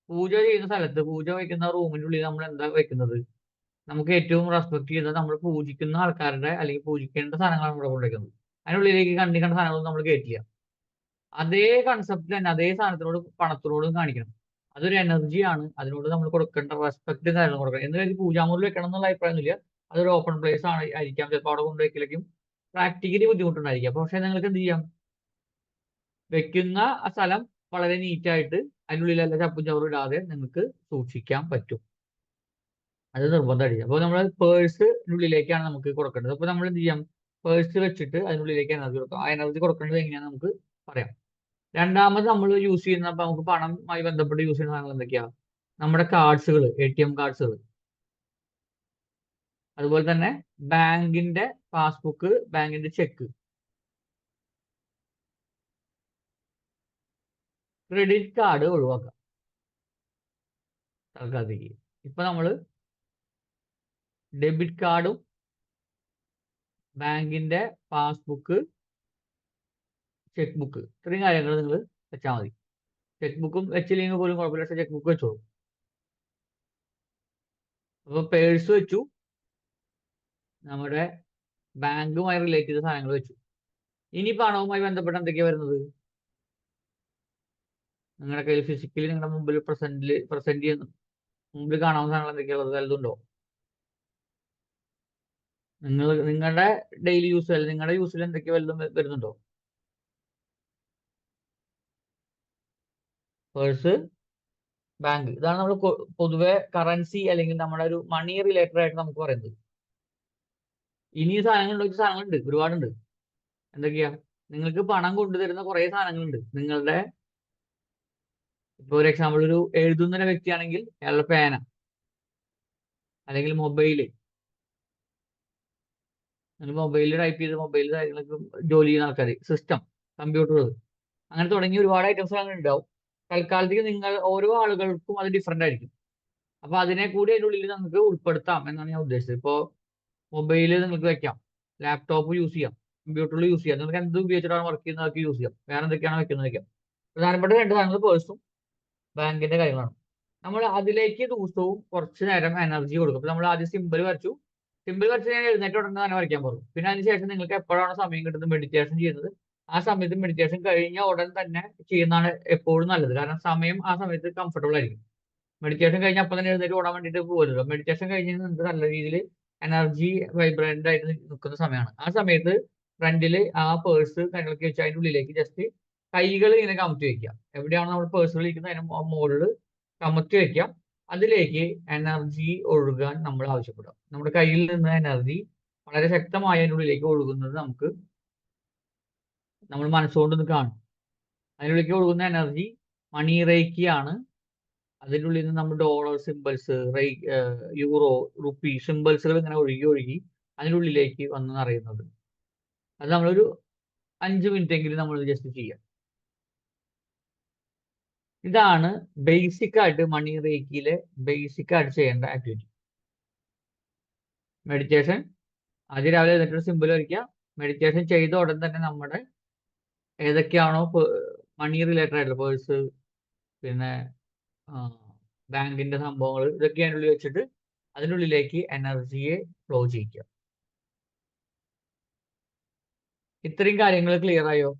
പൂജ ചെയ്യുന്ന സ്ഥലത്ത്, പൂജ വയ്ക്കുന്ന റൂമിന്റെ ഉള്ളിൽ നമ്മൾ എന്താ വെക്കുന്നത്, നമുക്ക് ഏറ്റവും റെസ്പെക്ട് ചെയ്യുന്നത് നമ്മൾ പൂജിക്കുന്ന ആൾക്കാരുടെ അല്ലെങ്കിൽ പൂജിക്കേണ്ട സാധനങ്ങളാണ് നമ്മൾ കൊണ്ടുവയ്ക്കുന്നത്. അതിനുള്ളിലേക്ക് കണ്ട സാധനങ്ങളൊന്നും നമ്മൾ കയറ്റില്ല. അതേ കൺസെപ്റ്റ് തന്നെ അതേ സാധനത്തിനോട് പണത്തിനോടും കാണിക്കണം. അതൊരു എനർജിയാണ്, അതിനോട് നമ്മൾ കൊടുക്കേണ്ട റെസ്പെക്റ്റും കാര്യങ്ങളും കൊടുക്കണം. എന്ന് കരുതി പൂജാമുറിയിൽ വെക്കണം എന്നുള്ള അഭിപ്രായമൊന്നുമില്ല. അതൊരു ഓപ്പൺ പ്ലേസ് ആയിരിക്കാം, ചിലപ്പോൾ അവിടെ കൊണ്ടുവയ്ക്കലേക്കും പ്രാക്ടിക്കലി ബുദ്ധിമുട്ടുണ്ടായിരിക്കാം. പക്ഷെ നിങ്ങൾക്ക് എന്ത് ചെയ്യാം, വെക്കുന്ന ആ സ്ഥലം വളരെ നീറ്റായിട്ട് അതിനുള്ളിലല്ല ചപ്പും ചവറും ഇടാതെ നിങ്ങൾക്ക് സൂക്ഷിക്കാൻ പറ്റും. അത് നിർബന്ധമായിരിക്കും. അപ്പോൾ നമ്മൾ പേഴ്സിനുള്ളിലേക്കാണ് നമുക്ക് കൊടുക്കേണ്ടത്. അപ്പോൾ നമ്മൾ എന്ത് ചെയ്യാം, പേഴ്സ് വെച്ചിട്ട് അതിനുള്ളിലേക്ക് എനർജി കൊടുക്കാം. ആ എനർജി കൊടുക്കേണ്ടത് എങ്ങനെയാണെന്ന് നമുക്ക് പറയാം. രണ്ടാമത് നമ്മൾ യൂസ് ചെയ്യുന്ന, നമുക്ക് പണവുമായി ബന്ധപ്പെട്ട് യൂസ് ചെയ്യുന്ന സാധനങ്ങൾ എന്തൊക്കെയാ, നമ്മുടെ കാർഡ്സുകൾ, ATM കാർഡ്സുകൾ, അതുപോലെ തന്നെ ബാങ്കിന്റെ പാസ്ബുക്ക്, ബാങ്കിന്റെ ചെക്ക്, ക്രെഡിറ്റ് കാർഡ് ഒഴിവാക്കാം തൽക്കാലത്തേക്ക്. ഇപ്പൊ നമ്മള് ഡെബിറ്റ് കാർഡും ബാങ്കിന്റെ പാസ്ബുക്ക്, ചെക്ക് ബുക്ക്, ഇത്രയും കാര്യങ്ങൾ നിങ്ങൾ വെച്ചാൽ മതി. ചെക്ക് ബുക്കും വെച്ചില്ലെങ്കിൽ പോലും കുഴപ്പമില്ല, പക്ഷെ ചെക്ക് ബുക്ക് വെച്ചോളൂ. അപ്പൊ പേഴ്സ് വെച്ചു, നമ്മുടെ ബാങ്കുമായി റിലേറ്റ് ചെയ്ത സാധനങ്ങൾ വെച്ചു. ഇനി പണവുമായി ബന്ധപ്പെട്ട് എന്തൊക്കെയാ വരുന്നത്, നിങ്ങളുടെ കയ്യിൽ ഫിസിക്കലി നിങ്ങളുടെ മുമ്പിൽ പ്രസന്റ് ചെയ്യുന്ന മുമ്പിൽ കാണാവുന്ന സാധനങ്ങൾ എന്തൊക്കെയുള്ളത്, വലുതുണ്ടോ? നിങ്ങളുടെ ഡെയിലി യൂസ് അല്ലെങ്കിൽ നിങ്ങളുടെ യൂസിൽ എന്തൊക്കെ വലുതും വരുന്നുണ്ടോ? പേഴ്സ്, ബാങ്ക്, ഇതാണ് നമ്മൾ പൊതുവെ കറൻസി അല്ലെങ്കിൽ നമ്മുടെ ഒരു മണി റിലേറ്റഡ് ആയിട്ട് നമുക്ക് പറയുന്നത്. ഇനി സാധനങ്ങളുണ്ട്, ഒരുപാടുണ്ട്. എന്തൊക്കെയാ, നിങ്ങൾക്ക് പണം കൊണ്ടുതരുന്ന കുറെ സാധനങ്ങളുണ്ട്. നിങ്ങളുടെ ഇപ്പൊ ഒരു എക്സാമ്പിൾ, ഒരു എഴുതുന്ന വ്യക്തിയാണെങ്കിൽ അയാളുടെ പേന അല്ലെങ്കിൽ മൊബൈല്, മൊബൈലിൽ ടൈപ്പ് ചെയ്ത് മൊബൈലിൽ കാര്യങ്ങൾക്ക് ജോലി ചെയ്യുന്ന ആൾക്കാർ, സിസ്റ്റം, കമ്പ്യൂട്ടറുകൾ, അങ്ങനെ തുടങ്ങി ഒരുപാട് ഐറ്റംസ് അങ്ങനെ ഉണ്ടാവും. തൽക്കാലത്തേക്ക് നിങ്ങൾ ഓരോ ആളുകൾക്കും അത് ഡിഫറെന്റ് ആയിരിക്കും. അപ്പൊ അതിനെ കൂടി അതിൻ്റെ ഉള്ളിൽ നമുക്ക് ഉൾപ്പെടുത്താം എന്നാണ് ഞാൻ ഉദ്ദേശിച്ചത്. ഇപ്പോൾ മൊബൈല് നിങ്ങൾക്ക് വെക്കാം, ലാപ്ടോപ്പ് യൂസ് ചെയ്യാം, കമ്പ്യൂട്ടറിൽ യൂസ് ചെയ്യാം, നിങ്ങൾക്ക് എന്ത് ഉപയോഗിച്ചിട്ടാണ് വർക്ക് ചെയ്യുന്നതൊക്കെ യൂസ് ചെയ്യാം. വേറെ എന്തൊക്കെയാണ് വെക്കുന്നത് വെക്കാം. പ്രധാനപ്പെട്ട 2 സാധനങ്ങൾ പേഴ്സും ബാങ്കിന്റെ കാര്യങ്ങളാണ്. നമ്മൾ അതിലേക്ക് ദിവസവും കുറച്ച് നേരം എനർജി കൊടുക്കും. നമ്മൾ ആദ്യം സിമ്പിൾ വരച്ചു, സിമ്പിൾ വരച്ച് ഞാൻ എഴുന്നേറ്റ് ഉടനെ തന്നെ വരയ്ക്കാൻ പോകും. പിന്നെ അതിനുശേഷം നിങ്ങൾക്ക് എപ്പോഴാണ് സമയം കിട്ടുന്നത് മെഡിറ്റേഷൻ ചെയ്യുന്നത്, ആ സമയത്ത് മെഡിറ്റേഷൻ കഴിഞ്ഞ ഉടൻ തന്നെ ചെയ്യുന്നതാണ് എപ്പോഴും നല്ലത്. കാരണം സമയം ആ സമയത്ത് കംഫർട്ടബിൾ ആയിരിക്കും. മെഡിറ്റേഷൻ കഴിഞ്ഞ് അപ്പം തന്നെ എഴുന്നേറ്റ് ഓടാൻ വേണ്ടിയിട്ട് പോകരുത്. മെഡിറ്റേഷൻ കഴിഞ്ഞ് നിങ്ങൾക്ക് നല്ല രീതിയിൽ എനർജി വൈബ്രന്റ് ആയിട്ട് നിൽക്കുന്ന സമയമാണ്. ആ സമയത്ത് ഫ്രണ്ടിൽ ആ പേഴ്സ് കാര്യങ്ങളൊക്കെ വെച്ച് അതിൻ്റെ ഉള്ളിലേക്ക് ജസ്റ്റ് കൈകൾ ഇങ്ങനെ കമത്തി വെക്കുക. എവിടെയാണ് നമ്മൾ പേഴ്സുകൾ ഇരിക്കുന്നത് അതിന് മുകളിൽ കമത്തി വെക്കാം. അതിലേക്ക് എനർജി ഒഴുകാൻ നമ്മൾ ആവശ്യപ്പെടും. നമ്മുടെ കയ്യിൽ നിന്ന് എനർജി വളരെ ശക്തമായ അതിനുള്ളിലേക്ക് ഒഴുകുന്നത് നമുക്ക് നമ്മൾ മനസ്സുകൊണ്ടൊന്ന് കാണും. അതിനുള്ളിലേക്ക് ഒഴുകുന്ന എനർജി മണി റേക്കിയാണ്. അതിൻ്റെ ഉള്ളിൽ നിന്ന് നമ്മൾ ഡോളർ സിമ്പിൾസ്, യൂറോ, റുപ്പി സിമ്പിൾസുകൾ ഇങ്ങനെ ഒഴുകി അതിൻ്റെ ഉള്ളിലേക്ക് വന്ന് നിറയുന്നത്. അത് നമ്മളൊരു 5 മിനിറ്റ് എങ്കിലും നമ്മൾ ജസ്റ്റ് ചെയ്യാം. ഇതാണ് ബേസിക് ആയിട്ട് മണി റേക്കിയിലെ ബേസിക് ആയിട്ട് ചെയ്യേണ്ട ആക്ടിവിറ്റി. മെഡിറ്റേഷൻ ആദ്യം രാവിലെ എഴുന്നേറ്റ് സിമ്പിൾ വരയ്ക്കുക. മെഡിറ്റേഷൻ ചെയ്ത ഉടൻ തന്നെ നമ്മുടെ ഏതൊക്കെയാണോ മണി റിലേറ്റഡ് ആയിട്ടുള്ള പേഴ്സ്, പിന്നെ ബാങ്കിന്റെ സംഭവങ്ങൾ, ഇതൊക്കെ അതിനുള്ളിൽ വെച്ചിട്ട് അതിനുള്ളിലേക്ക് എനർജിയെ ഫ്ലോ ചെയ്യിക്കുക. ഇത്രയും കാര്യങ്ങൾ ക്ലിയർ ആയോ?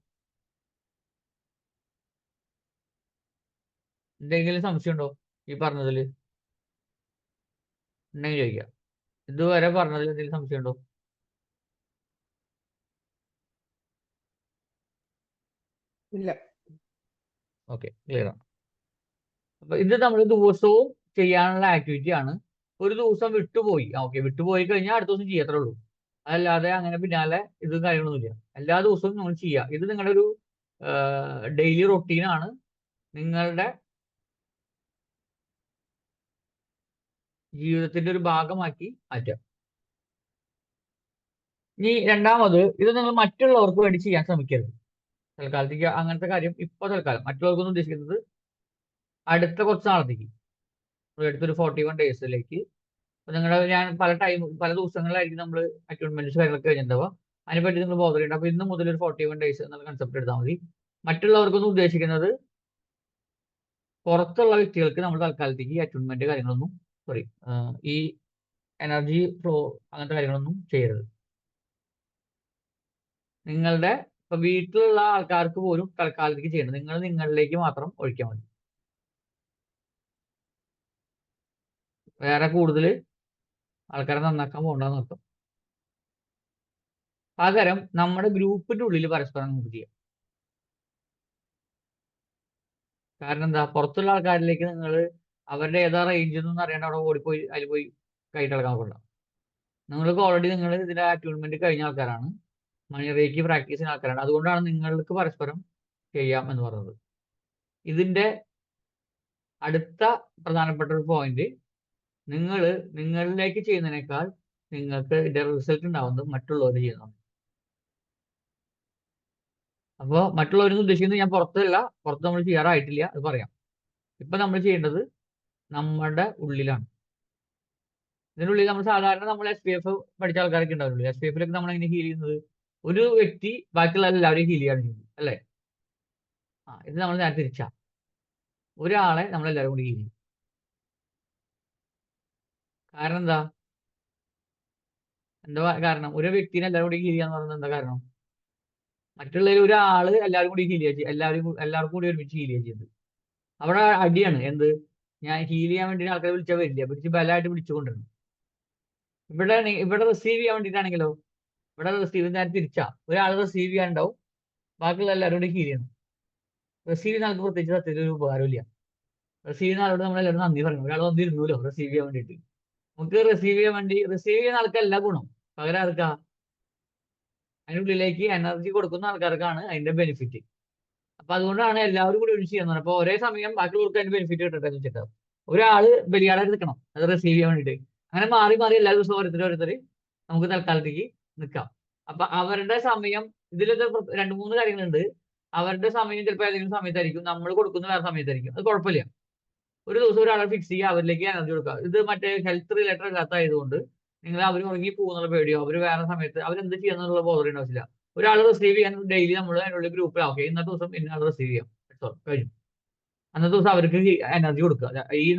എന്തെങ്കിലും സംശയം ഉണ്ടോ ഈ പറഞ്ഞതിൽ? ഉണ്ടെങ്കിൽ ചോദിക്കാം. ഇതുവരെ പറഞ്ഞതിൽ എന്തെങ്കിലും സംശയമുണ്ടോ? ഇല്ല. ഓക്കെ, ക്ലിയർ ആണ്. അപ്പൊ ഇത് നമ്മൾ ദിവസവും ചെയ്യാനുള്ള ആക്ടിവിറ്റി ആണ്. ഒരു ദിവസം വിട്ടുപോയി, ഓക്കെ, വിട്ടുപോയി കഴിഞ്ഞാൽ അടുത്ത ദിവസം ചെയ്യത്രേ ഉള്ളൂ. അതല്ലാതെ അങ്ങനെ പിന്നാലെ ഇത് കാര്യങ്ങളൊന്നുമില്ല. എല്ലാ ദിവസവും നമ്മൾ ചെയ്യുക. ഇത് നിങ്ങളുടെ ഒരു ഡെയിലി റൊട്ടീനാണ്. നിങ്ങളുടെ ജീവിതത്തിന്റെ ഒരു ഭാഗമാക്കി മാറ്റുക. ഇനി രണ്ടാമത്, ഇത് നിങ്ങൾ മറ്റുള്ളവർക്ക് വേണ്ടി ചെയ്യാൻ ശ്രമിക്കരുത്. തൽക്കാലത്തേക്ക് അങ്ങനത്തെ കാര്യം ഇപ്പൊ തൽക്കാലം മറ്റുള്ളവർക്കൊന്നും ഉദ്ദേശിക്കുന്നത് അടുത്ത കുറച്ച് നാളത്തേക്ക്, അടുത്തൊരു 41 ഡേയ്സിലേക്ക്. നിങ്ങളുടെ ഞാൻ പല ദിവസങ്ങളിലായിരിക്കും നമ്മൾ അറ്റോൺമെന്റ്സ് കാര്യങ്ങളൊക്കെ കഴിഞ്ഞിട്ടുണ്ടാവുക. അതിനെപ്പറ്റി നിങ്ങൾ ബോധർ ചെയ്യണ്ട. അപ്പൊ ഇന്ന് മുതൽ ഒരു 41 ഡേയ്സ് എന്നുള്ള കൺസെപ്റ്റ് എടുത്താൽ മതി. മറ്റുള്ളവർക്കൊന്നും ഉദ്ദേശിക്കുന്നത് പുറത്തുള്ള വ്യക്തികൾക്ക് നമ്മൾ തൽക്കാലത്തേക്ക് ഈ അറ്റോൺമെന്റ് കാര്യങ്ങളൊന്നും ഈ എനർജി ഫ്ലോ അങ്ങനത്തെ കാര്യങ്ങളൊന്നും ചെയ്യരുത്. നിങ്ങളുടെ ഇപ്പൊ വീട്ടിലുള്ള ആൾക്കാർക്ക് പോലും തൽക്കാലത്തേക്ക് ചെയ്യണം. നിങ്ങൾ നിങ്ങളിലേക്ക് മാത്രം ഒഴിക്കാൻ മതി. വേറെ കൂടുതൽ ആൾക്കാരെ നന്നാക്കാൻ പോകണ്ടെന്ന് അർത്ഥം. പകരം നമ്മുടെ ഗ്രൂപ്പിന്റെ ഉള്ളിൽ പരസ്പരം നമുക്ക് ചെയ്യാം. കാരണം എന്താ, പുറത്തുള്ള ആൾക്കാരിലേക്ക് നിങ്ങൾ അവരുടെ ഏതാ റേഞ്ച് എന്നൊന്നും അറിയാണ്ട് അവിടെ ഓടിപ്പോയി അതിൽ പോയി കൈയിട്ട് കളക്കാൻ പോകണ്ട. നിങ്ങൾക്ക് ഓൾറെഡി നിങ്ങൾ ഇതിന്റെ അറ്റ്യൂൺമെന്റ് കഴിഞ്ഞ ആൾക്കാരാണ്, മണിറേക്ക് പ്രാക്ടീസ് ചെയ്യുന്ന ആൾക്കാരാണ്. അതുകൊണ്ടാണ് നിങ്ങൾക്ക് പരസ്പരം ചെയ്യാം എന്ന് പറയുന്നത്. ഇതിന്റെ അടുത്ത പ്രധാനപ്പെട്ട ഒരു പോയിന്റ്, നിങ്ങൾ നിങ്ങളിലേക്ക് ചെയ്യുന്നതിനേക്കാൾ നിങ്ങൾക്ക് ഇതിന്റെ റിസൾട്ട് ഉണ്ടാവുന്നത് മറ്റുള്ളവർ ചെയ്യുന്നതാണ്. അപ്പോൾ മറ്റുള്ളവരെന്ന് ഉദ്ദേശിക്കുന്നത് ഞാൻ പുറത്ത് നമ്മൾ ചെയ്യാറായിട്ടില്ല, അത് പറയാം. ഇപ്പൊ നമ്മൾ ചെയ്യേണ്ടത് നമ്മുടെ ഉള്ളിലാണ്. ഇതിനുള്ളിൽ നമ്മൾ സാധാരണ നമ്മൾ SPF പഠിച്ച ആൾക്കാരൊക്കെ ഉണ്ടാവുള്ളൂ. SPFിലൊക്കെ നമ്മൾ എങ്ങനെ ഹീൽ ചെയ്യുന്നത്, ഒരു വ്യക്തി ബാക്കിയുള്ള എല്ലാവരെയും ഹീൽ ചെയ്യാണ് ചെയ്യുന്നത്, അല്ലേ? ഇത് നമ്മൾ നേരെ തിരിച്ചാ, ഒരാളെ നമ്മളെല്ലാവരും കൂടി ഹീൽ ചെയ്യും. കാരണം എന്താ കാരണം? ഒരു വ്യക്തിനെ എല്ലാവരും കൂടി ഹീൽ ചെയ്യാന്ന് പറയുന്നത് എന്താ കാരണം? മറ്റുള്ളവർ ഒരാള് എല്ലാവരും കൂടി ഹീൽ ചെയ്യുക, എല്ലാവർക്കും കൂടി ഒരുമിച്ച് ഹീൽ ചെയ്യുന്നത്. അവിടെ അടിയാണ്. എന്ത്, ഞാൻ ഹീൽ ചെയ്യാൻ വേണ്ടി ആൾക്കാരെ വിളിച്ചാൽ വരില്ല, പിടിച്ച് ബലമായിട്ട് പിടിച്ചുകൊണ്ടിരുന്നു. ഇവിടെ റിസീവ് ചെയ്യാൻ വേണ്ടിയിട്ടാണെങ്കിലോ, ഇവിടെ റിസീവ് നേരെ തിരിച്ചാ, ഒരാൾ റിസീവ് ചെയ്യാനുണ്ടാവും, ബാക്കിയുള്ള എല്ലാവരും കൂടി ഹീൽ ചെയ്യണം. റിസീവ് ചെയ്യുന്ന ആൾക്ക് പ്രത്യേകിച്ച് സത്യത്തിൽ ഒരു ഉപകാരമില്ല. റിസീവ് ചെയ്യുന്ന ആളോട് നമ്മൾ എല്ലാവരും നന്ദി പറയണം. ഒരാൾ വന്നിരുന്നല്ലോ റിസീവ് ചെയ്യാൻ വേണ്ടിയിട്ട്. നമുക്ക് റിസീവ് ചെയ്യുന്ന ആൾക്കല്ല ഗുണം, പകരം ആൾക്കാ അതിനുള്ളിലേക്ക് എനർജി കൊടുക്കുന്ന ആൾക്കാർക്കാണ് അതിന്റെ ബെനിഫിറ്റ്. അപ്പൊ അതുകൊണ്ടാണ് എല്ലാവരും കൂടി ഒരുമിച്ച് ചെയ്യുന്നത്. അപ്പൊ ഒരേ സമയം ബാക്കിയുള്ളവർക്ക് അതിന്റെ ബെനിഫിറ്റ് കിട്ടട്ടെ എന്ന് വെച്ചിട്ട് ഒരാള് ബലിയാടായിട്ട് നിൽക്കണം അത് റിസീവ് ചെയ്യാൻ വേണ്ടിയിട്ട്. അങ്ങനെ മാറി മാറി എല്ലാ ദിവസവും ഓരോരുത്തർ നമുക്ക് തൽക്കാലത്തേക്ക് നിൽക്കാം. അപ്പൊ അവരുടെ സമയം, ഇതിലൊക്കെ 2-3 കാര്യങ്ങളുണ്ട്. അവരുടെ സമയം ചിലപ്പോൾ ഏതെങ്കിലും സമയത്തായിരിക്കും, നമ്മൾ കൊടുക്കുന്ന വേറെ സമയത്തായിരിക്കും. അത് കുഴപ്പമില്ല. ഒരു ദിവസം ഒരാളെ ഫിക്സ് ചെയ്യുക, അവരിലേക്ക് എനർജി കൊടുക്കുക. ഇത് മറ്റേ ഹെൽത്ത് റിലേറ്റഡ് അല്ലാത്തതായതുകൊണ്ട് നിങ്ങൾ അവർ ഉറങ്ങി പോകുന്നുള്ള പേടിയോ അവർ വേറെ സമയത്ത് അവരെന്ത് ചെയ്യാന്നുള്ള ബോധം ആവശ്യമില്ല. ഒരാൾ റിസീവ് ചെയ്യാൻ ഡെയിലി നമ്മൾ അതിനുള്ള ഗ്രൂപ്പിൽ ഓക്കെ ഇന്നത്തെ ദിവസം ഇന്നയാൾ റിസീവ് ചെയ്യാം, കഴിഞ്ഞു. അന്നത്തെ ദിവസം അവർക്ക് എനർജി കൊടുക്കുക.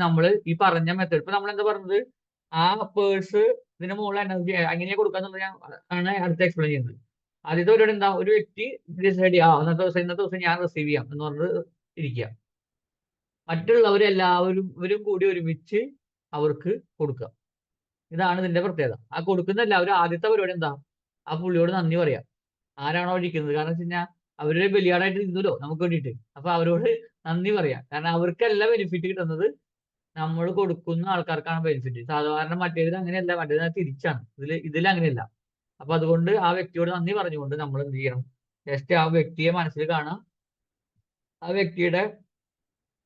നമ്മൾ ഈ പറഞ്ഞ മെത്തേഡ്, ഇപ്പൊ നമ്മൾ എന്താ പറഞ്ഞത്, ആ പേഴ്സ് ഇതിന് മുകളിൽ എനർജി എങ്ങനെയാ കൊടുക്കാന്നുള്ളത് ആണ് അടുത്ത് എക്സ്പ്ലെയിൻ ചെയ്യുന്നത്. ആദ്യത്തെ പരിപാടി എന്താ, ഒരു വ്യക്തി ഡിസൈഡ് ചെയ്യുക ഇന്നത്തെ ദിവസം ഞാൻ റിസീവ് ചെയ്യാം എന്ന് പറഞ്ഞിട്ട് ഇരിക്കുക. മറ്റുള്ളവരെല്ലാവരും കൂടി ഒരുമിച്ച് അവർക്ക് കൊടുക്കുക. ഇതാണ് ഇതിന്റെ പ്രത്യേകത. ആ കൊടുക്കുന്ന എല്ലാവരും ആദ്യത്തെ പരിപാടി എന്താ, ആ പുള്ളിയോട് നന്ദി പറയാം. ആരാണോ ഇരിക്കുന്നത്, കാരണം വെച്ച് കഴിഞ്ഞാൽ അവര് ബലിയാടായിട്ട് ഇരുന്നല്ലോ നമുക്ക് വേണ്ടിയിട്ട്. അപ്പൊ അവരോട് നന്ദി പറയാം. കാരണം അവർക്കല്ല ബെനിഫിറ്റ് കിട്ടുന്നത്, നമ്മൾ കൊടുക്കുന്ന ആൾക്കാർക്കാണ് ബെനിഫിറ്റ്. സാധാരണ മറ്റേതിൽ അങ്ങനെയല്ല, മറ്റേത് തിരിച്ചാണ്. ഇതിൽ അങ്ങനെയല്ല. അപ്പൊ അതുകൊണ്ട് ആ വ്യക്തിയോട് നന്ദി പറഞ്ഞുകൊണ്ട് നമ്മൾ എന്ത് ചെയ്യണം, ജസ്റ്റ് ആ വ്യക്തിയെ മനസ്സിൽ കാണാം. ആ വ്യക്തിയുടെ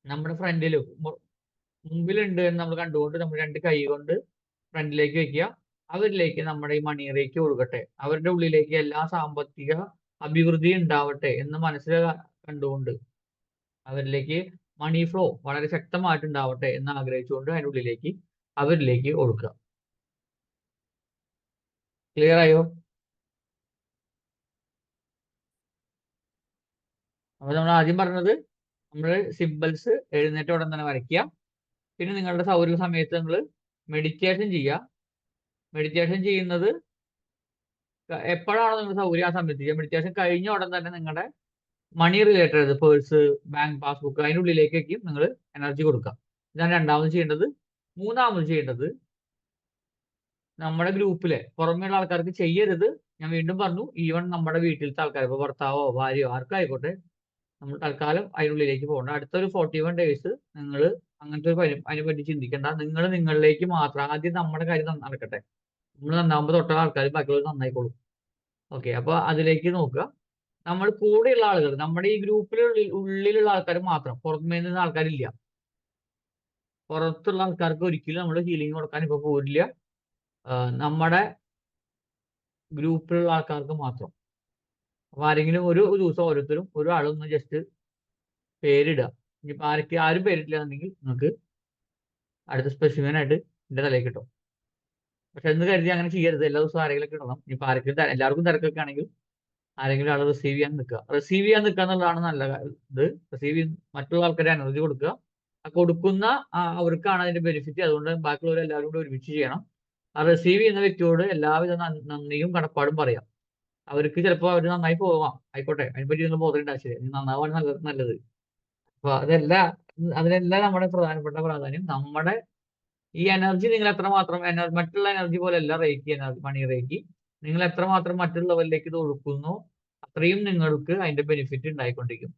നമ്മുടെ ഫ്രണ്ടിൽ മുമ്പിലുണ്ട് എന്ന് നമ്മൾ കണ്ടുകൊണ്ട് നമ്മൾ 2 കൈ കൊണ്ട് ഫ്രണ്ടിലേക്ക് വെക്കുക. അവരിലേക്ക് നമ്മുടെ ഈ മണിയിലേക്ക് കൊടുക്കട്ടെ. അവരുടെ ഉള്ളിലേക്ക് എല്ലാ സാമ്പത്തിക അഭിവൃദ്ധി ഉണ്ടാവട്ടെ എന്ന് മനസ്സിൽ കണ്ടുകൊണ്ട് അവരിലേക്ക് മണി ഫ്ലോ വളരെ ശക്തമായിട്ട് ഉണ്ടാവട്ടെ എന്ന് ആഗ്രഹിച്ചുകൊണ്ട് അതിൻ്റെ ഉള്ളിലേക്ക് അവരിലേക്ക് കൊടുക്കുക. ക്ലിയർ ആയോ? അപ്പൊ നമ്മൾ ആദ്യം പറഞ്ഞത്, നമ്മൾ സിമ്പിൾസ് എഴുന്നേറ്റ ഉടൻ തന്നെ വരയ്ക്കുക. പിന്നെ നിങ്ങളുടെ സൗകര്യ സമയത്ത് നിങ്ങൾ മെഡിറ്റേഷൻ ചെയ്യുക. മെഡിറ്റേഷൻ ചെയ്യുന്നത് എപ്പോഴാണോ നിങ്ങൾ സൗകര്യം ആ സമയത്ത് ചെയ്യുക. മെഡിറ്റേഷൻ കഴിഞ്ഞ ഉടൻ തന്നെ നിങ്ങളുടെ മണി റിലേറ്റഡ് പേഴ്സ്, ബാങ്ക് പാസ്ബുക്ക് അതിനുള്ളിലേക്കും നിങ്ങൾ എനർജി കൊടുക്കുക. ഇതാണ് രണ്ടാമത് ചെയ്യേണ്ടത്. മൂന്നാമത് ചെയ്യേണ്ടത്, നമ്മുടെ ഗ്രൂപ്പിലെ പുറമെയുള്ള ആൾക്കാർക്ക് ചെയ്യരുത്. ഞാൻ വീണ്ടും പറഞ്ഞു, ഈവൻ നമ്മുടെ വീട്ടിലത്തെ ആൾക്കാർ, ഇപ്പോൾ ഭർത്താവോ ഭാര്യയോ ആർക്കും ആയിക്കോട്ടെ, നമ്മൾ തൽക്കാലം അതിനുള്ളിലേക്ക് പോകണ്ട. അടുത്തൊരു 41 ഡേയ്സ് നിങ്ങൾ അങ്ങനത്തെ ഒരു അതിനെപ്പറ്റി ചിന്തിക്കേണ്ട. നിങ്ങൾ നിങ്ങളിലേക്ക് മാത്രം ആദ്യം നമ്മുടെ കാര്യം നടക്കട്ടെ. നമ്മൾ നന്നാകുമ്പോൾ തൊട്ടുള്ള ആൾക്കാർ ബാക്കിയുള്ളവർ നന്നായിക്കോളും. ഓക്കെ, അപ്പൊ അതിലേക്ക് നോക്കുക. നമ്മൾ കൂടെയുള്ള ആളുകൾ, നമ്മുടെ ഈ ഉള്ളിലുള്ള ആൾക്കാർ മാത്രം, പുറമേ നിന്ന ആൾക്കാരില്ല. പുറത്തുള്ള ആൾക്കാർക്ക് ഒരിക്കലും നമ്മൾ ഹീലിംഗ് കൊടുക്കാൻ ഇപ്പൊ പോരില്ല. നമ്മുടെ ഗ്രൂപ്പിലുള്ള ആൾക്കാർക്ക് മാത്രം. അപ്പൊ ആരെങ്കിലും ഒരു ദിവസം ഓരോരുത്തരും ഒരാളൊന്ന് ജസ്റ്റ് പേരിടുക. ഇനിയിപ്പോൾ ആരും പേരിട്ടില്ല എന്നുണ്ടെങ്കിൽ നിങ്ങൾക്ക് അടുത്ത സ്പെസിഫിക് ആയിട്ട് എന്റെ തലയിൽ കിട്ടും. പക്ഷെ എന്ന് കരുതി അങ്ങനെ ചെയ്യരുത്. എല്ലാ ദിവസവും ആരെങ്കിലും കിട്ടണം. ഇനിയിപ്പോൾ ആരെങ്കിലും എല്ലാവർക്കും തിരക്കൊക്കെ ആണെങ്കിൽ ആരെങ്കിലും ആൾ റിസീവ് ചെയ്യാൻ നിൽക്കുക. റിസീവ് ചെയ്യാൻ നിൽക്കുക എന്നുള്ളതാണ് നല്ല ഇത്. റിസീവ് മറ്റുള്ള ആൾക്കാരെ എനർജി കൊടുക്കുക. ആ കൊടുക്കുന്ന അവർക്കാണ് അതിന്റെ ബെനിഫിറ്റ്. അതുകൊണ്ട് ബാക്കിയുള്ളവർ എല്ലാവരും കൂടെ ഒരുമിച്ച് ചെയ്യണം. ആ റിസീവ് ചെയ്യുന്ന വ്യക്തിയോട് എല്ലാവിധ നന്ദിയും കടപ്പാടും പറയാം. അവർക്ക് ചിലപ്പോൾ അവർ നന്നായി പോവാം, ആയിക്കോട്ടെ, അതിനെപ്പറ്റി നിങ്ങൾ ബോധമുണ്ടാക്കിയത് നന്നാവാൻ നല്ലത്. അപ്പൊ അതിനെല്ലാം നമ്മുടെ പ്രധാനപ്പെട്ട പ്രാധാന്യം നമ്മുടെ ഈ എനർജി നിങ്ങൾ എത്രമാത്രം മറ്റുള്ള എനർജി പോലെയല്ല റേക്കി എനർജി, മണി റേക്കി. നിങ്ങൾ എത്രമാത്രം മറ്റുള്ളവരിലേക്ക് ഇത് ഒഴുക്കുന്നു അത്രയും നിങ്ങൾക്ക് അതിന്റെ ബെനിഫിറ്റ് ഉണ്ടായിക്കൊണ്ടിരിക്കും.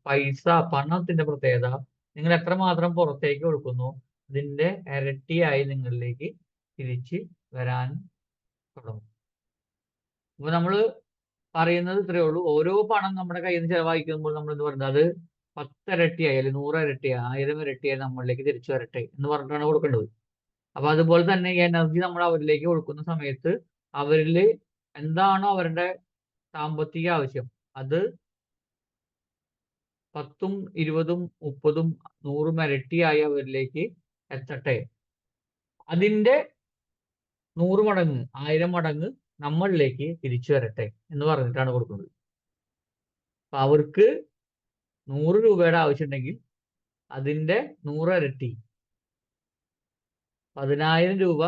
പണത്തിന്റെ പ്രത്യേകത, നിങ്ങൾ എത്രമാത്രം പുറത്തേക്ക് ഒഴുക്കുന്നു അതിന്റെ ഇരട്ടിയായി നിങ്ങളിലേക്ക് തിരിച്ച് വരാൻ തുടങ്ങും. അപ്പൊ നമ്മള് പറയുന്നത് ഇത്രയേ ഉള്ളൂ. ഓരോ പണം നമ്മുടെ കയ്യിൽ നിന്ന് ചെലവഴിക്കുമ്പോൾ നമ്മൾ എന്ത് പറയുന്നത്, അത് 10 ഇരട്ടിയായി അല്ലെങ്കിൽ 100 ഇരട്ടിയായി 1000 ഇരട്ടിയായി നമ്മളിലേക്ക് തിരിച്ചു വരട്ടെ എന്ന് പറഞ്ഞിട്ടാണ് കൊടുക്കേണ്ടത്. അപ്പൊ അതുപോലെ തന്നെ ഈ എനർജി നമ്മൾ അവരിലേക്ക് കൊടുക്കുന്ന സമയത്ത് അവരിൽ എന്താണോ അവരുടെ സാമ്പത്തിക ആവശ്യം അത് 10ഉം 20ഉം 30ഉം 100ഉം ഇരട്ടിയായി അവരിലേക്ക് എത്തട്ടെ. അതിന്റെ 100 മടങ്ങ് 1000 മടങ്ങ് നമ്മളിലേക്ക് തിരിച്ചു വരട്ടെ എന്ന് പറഞ്ഞിട്ടാണ് കൊടുക്കുന്നത്. അപ്പൊ അവർക്ക് 100 രൂപയുടെ ആവശ്യമുണ്ടെങ്കിൽ അതിന്റെ 100 ഇരട്ടി 10,000 രൂപ